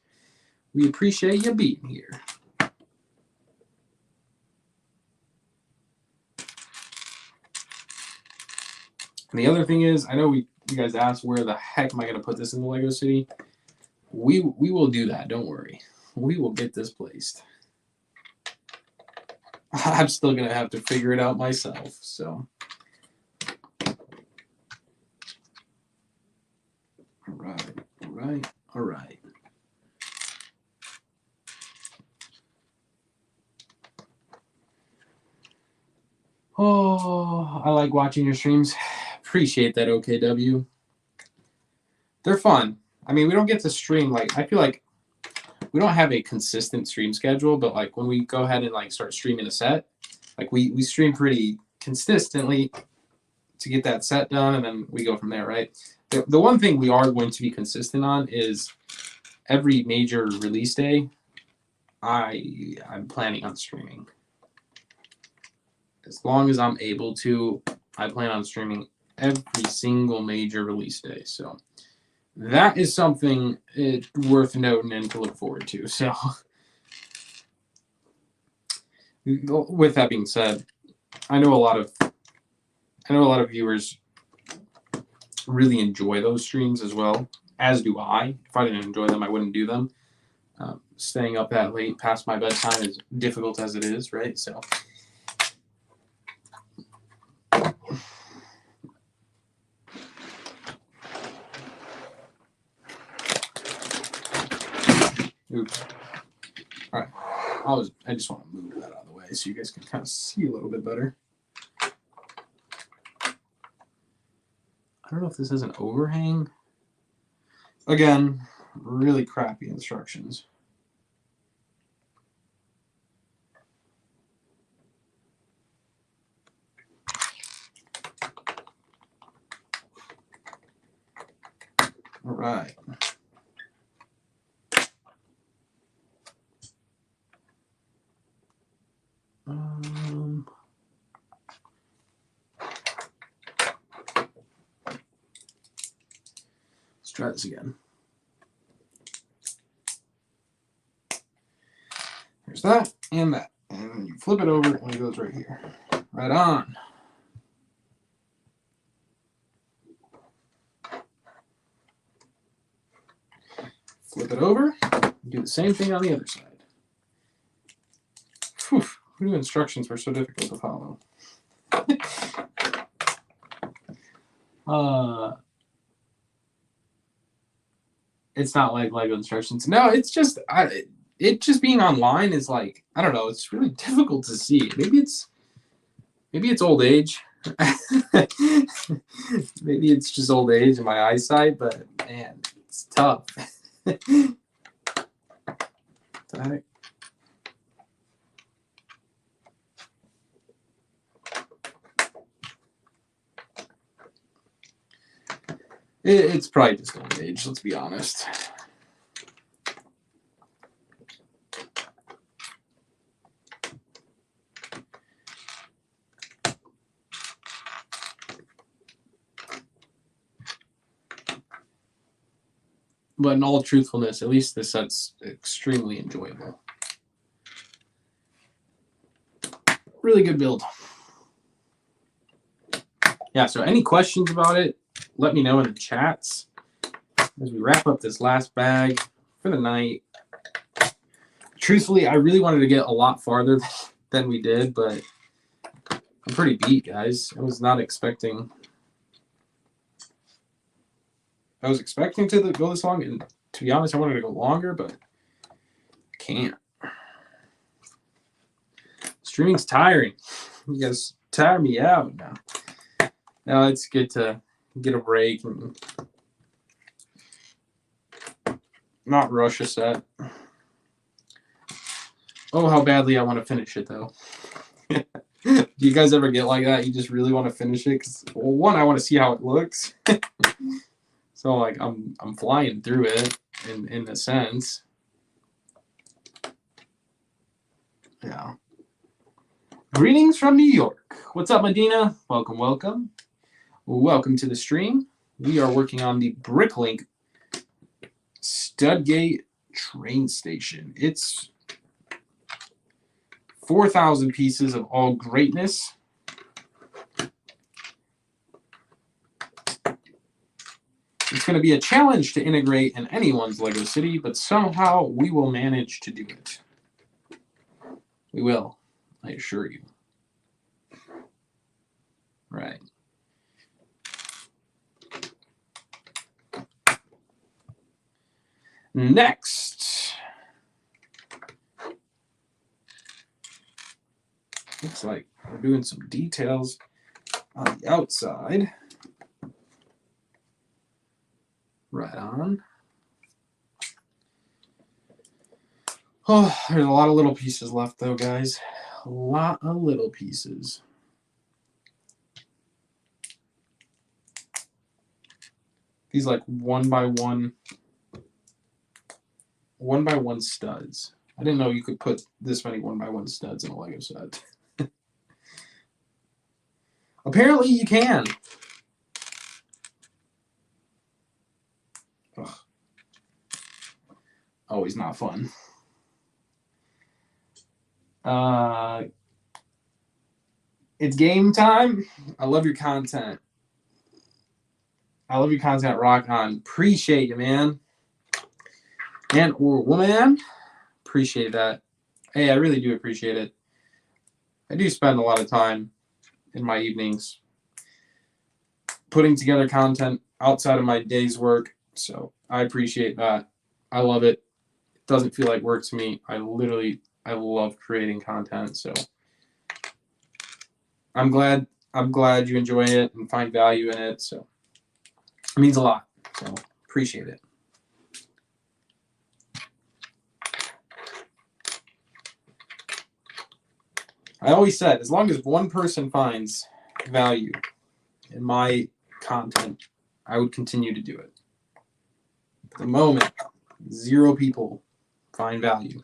We appreciate you being here. And the other thing is, I know you guys asked where the heck am I going to put this in the Lego City. We will do that. Don't worry. We will get this placed. I'm still going to have to figure it out myself. So, all right. Oh, I like watching your streams. Appreciate that, OKW. They're fun. I mean, we don't get to stream, like, I feel like we don't have a consistent stream schedule, but, like, when we go ahead and, like, start streaming a set, like, we stream pretty consistently to get that set done, and then we go from there, right? The one thing we are going to be consistent on is every major release day, I'm planning on streaming. As long as I'm able to, I plan on streaming every single major release day. So that is something worth noting and to look forward to. So with that being said, I know a lot of viewers really enjoy those streams as well, as do I. If I didn't enjoy them, I wouldn't do them. Staying up that late past my bedtime is difficult as it is, right? So oops. All right. I just want to move that out of the way so you guys can kind of see a little bit better. I don't know if this is an overhang. Again, really crappy instructions. All right. Let's try this again. There's that and that. And you flip it over and it goes right here. Right on. Flip it over. Do the same thing on the other side. Whew, who knew instructions were so difficult to follow? It's not like Lego instructions. No, it's just it just being online is like, I don't know, it's really difficult to see. Maybe it's old age. Maybe it's just old age and my eyesight, but man, it's tough. It's probably just old age, let's be honest. But in all truthfulness, at least this set's extremely enjoyable. Really good build. Yeah, so any questions about it, let me know in the chats as we wrap up this last bag for the night. Truthfully, I really wanted to get a lot farther than we did, but I'm pretty beat, guys. I was expecting to go this long, and to be honest, I wanted to go longer, but I can't. Streaming's tiring. You guys tire me out now. Now it's good to get a break and not rush a set. Oh, how badly I want to finish it, though. Do you guys ever get like that? You just really want to finish it? Because, well, one, I want to see how it looks. So, like, I'm flying through it in a sense. Yeah. Greetings from New York. What's up, Medina? Welcome, welcome. Welcome to the stream. We are working on the Bricklink Studgate train station. It's 4,000 pieces of all greatness. It's going to be a challenge to integrate in anyone's Lego City, but somehow we will manage to do it. We will, I assure you. Right. Next. Looks like we're doing some details on the outside. Right on. Oh, there's a lot of little pieces left though, guys. A lot of little pieces. These like one by one studs. I didn't know you could put this many 1x1 studs in a Lego set. Apparently you can. Ugh. Always not fun. It's game time. I love your content. I love your content, rock on. Appreciate you, man. Man or woman. Appreciate that. Hey, I really do appreciate it. I do spend a lot of time in my evenings putting together content outside of my day's work. So I appreciate that. I love it. It doesn't feel like work to me. I love creating content. So I'm glad you enjoy it and find value in it. So it means a lot. So appreciate it. I always said, as long as one person finds value in my content, I would continue to do it. At the moment, 0 people find value.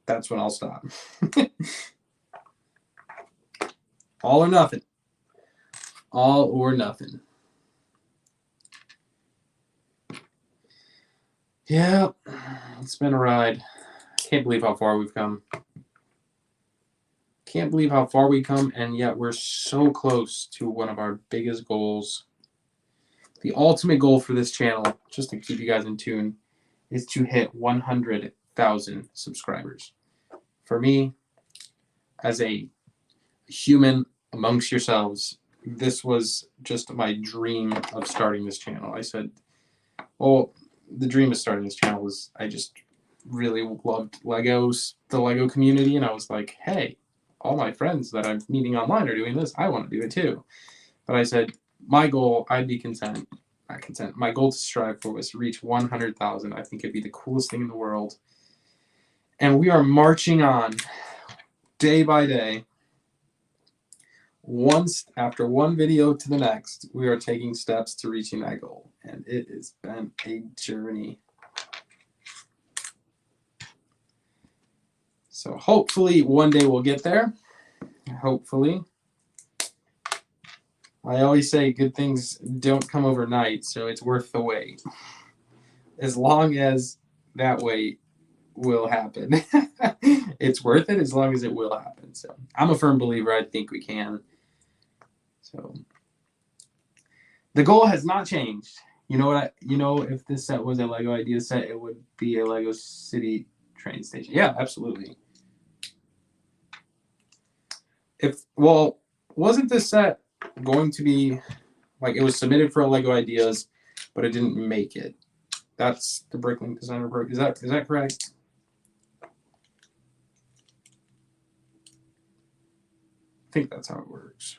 That's when I'll stop. All or nothing. All or nothing. Yeah, it's been a ride. Can't believe how far we've come. Can't believe how far we come, and yet we're so close to one of our biggest goals. The ultimate goal for this channel, just to keep you guys in tune, is to hit 100,000 subscribers. For me, as a human amongst yourselves, this was just my dream of starting this channel. I said, well, the dream of starting this channel was I just really loved Legos, the Lego community, and I was like, hey, all my friends that I'm meeting online are doing this. I want to do it too. But I said, my goal, I'd be content. Not content. My goal to strive for was to reach 100,000. I think it'd be the coolest thing in the world. And we are marching on day by day. Once after one video to the next, we are taking steps to reaching that goal. And it has been a journey. So hopefully one day we'll get there. Hopefully. I always say good things don't come overnight, so it's worth the wait. As long as that wait will happen. It's worth it as long as it will happen. So I'm a firm believer. I think we can. So the goal has not changed. You know what? If this set was a Lego idea set, it would be a Lego City train station. Yeah, absolutely. Wasn't this set going to be like it was submitted for a Lego Ideas, but it didn't make it? That's the Bricklink designer program. Is that correct? I think that's how it works.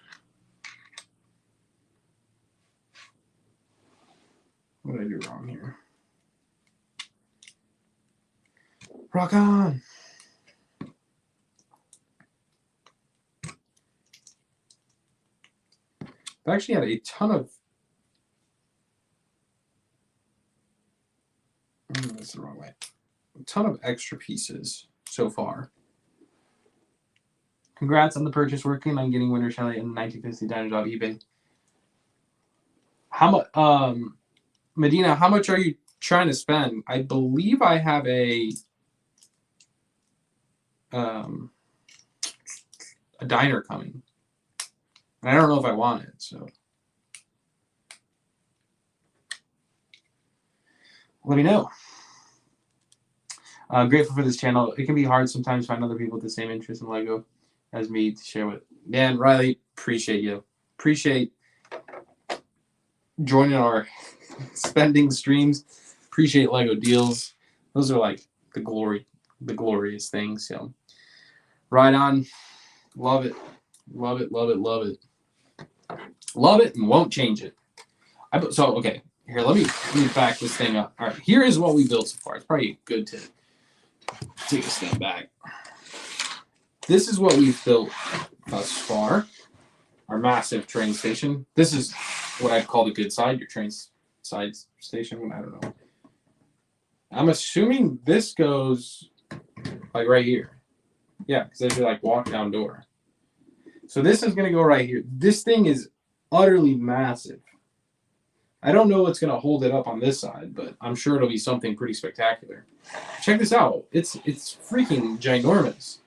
What did I do wrong here? Rock on! I actually had a ton of... that's the wrong way. A ton of extra pieces so far. Congrats on the purchase. Working on getting Winter Shelley and the 1950 Diners off eBay. How much, Medina? How much are you trying to spend? I believe I have a diner coming. I don't know if I want it, so let me know. Grateful for this channel. It can be hard sometimes to find other people with the same interest in Lego as me to share with. Man, Riley, appreciate you. Appreciate joining our spending streams. Appreciate Lego deals. Those are like the glorious things. So right on. Love it. Love it. Love it. Love it. Love it and won't change it. So okay, here let me back this thing up. All right, here is what we built so far. It's probably good to take a step back. This is what we've built thus far. Our massive train station. This is what I'd call the good side, your train side station. I don't know. I'm assuming this goes like right here. Yeah, because there's your like walk down door. So this is going to go right here. This thing is utterly massive. I don't know what's going to hold it up on this side, but I'm sure it'll be something pretty spectacular. Check this out. It's freaking ginormous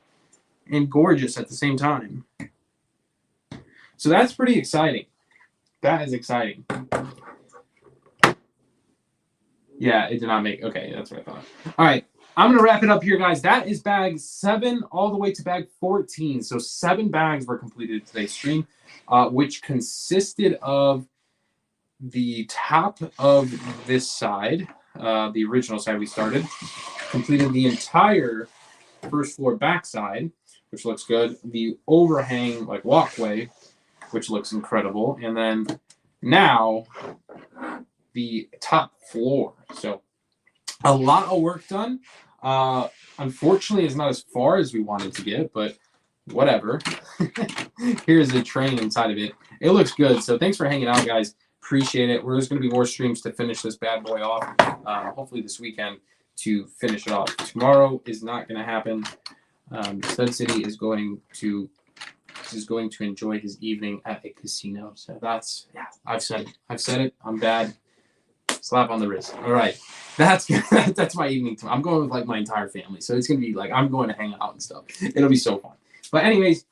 and gorgeous at the same time. So that's pretty exciting. That is exciting. Yeah, it did not make... Okay, that's what I thought. All right, I'm going to wrap it up here, guys. That is bag 7 all the way to bag 14. So 7 bags were completed in today's stream, which consisted of the top of this side, the original side we started, completed the entire first floor backside, which looks good, the overhang like walkway, which looks incredible, and then now the top floor. So a lot of work done. Unfortunately, it's not as far as we wanted to get, but whatever. Here's the train inside of it. It looks good. So thanks for hanging out, guys. Appreciate it. There's going to be more streams to finish this bad boy off. Hopefully this weekend to finish it off. Tomorrow is not going to happen. Stud City is going to enjoy his evening at a casino. So that's, yeah, I've said it. I'm bad. Slap on the wrist. All right. That's my evening tomorrow. I'm going with like my entire family. So it's going to be like, I'm going to hang out and stuff. It'll be so fun. But anyways,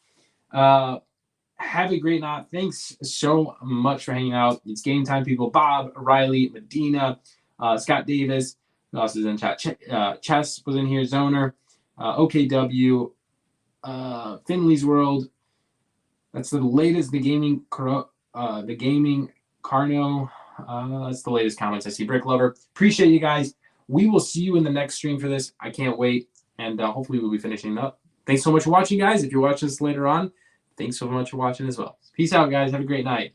have a great night. Thanks so much for hanging out. It's game time, people. Bob, Riley, Medina, Scott Davis. Who else is in chat? Chess was in here. Zoner, OKW, Finley's World. That's the latest. The gaming Carno. That's the latest comments I see. Brick Lover. Appreciate you guys. We will see you in the next stream for this. I can't wait. And hopefully we'll be finishing up. Thanks so much for watching, guys. If you're watching this later on, thanks so much for watching as well. Peace out, guys. Have a great night.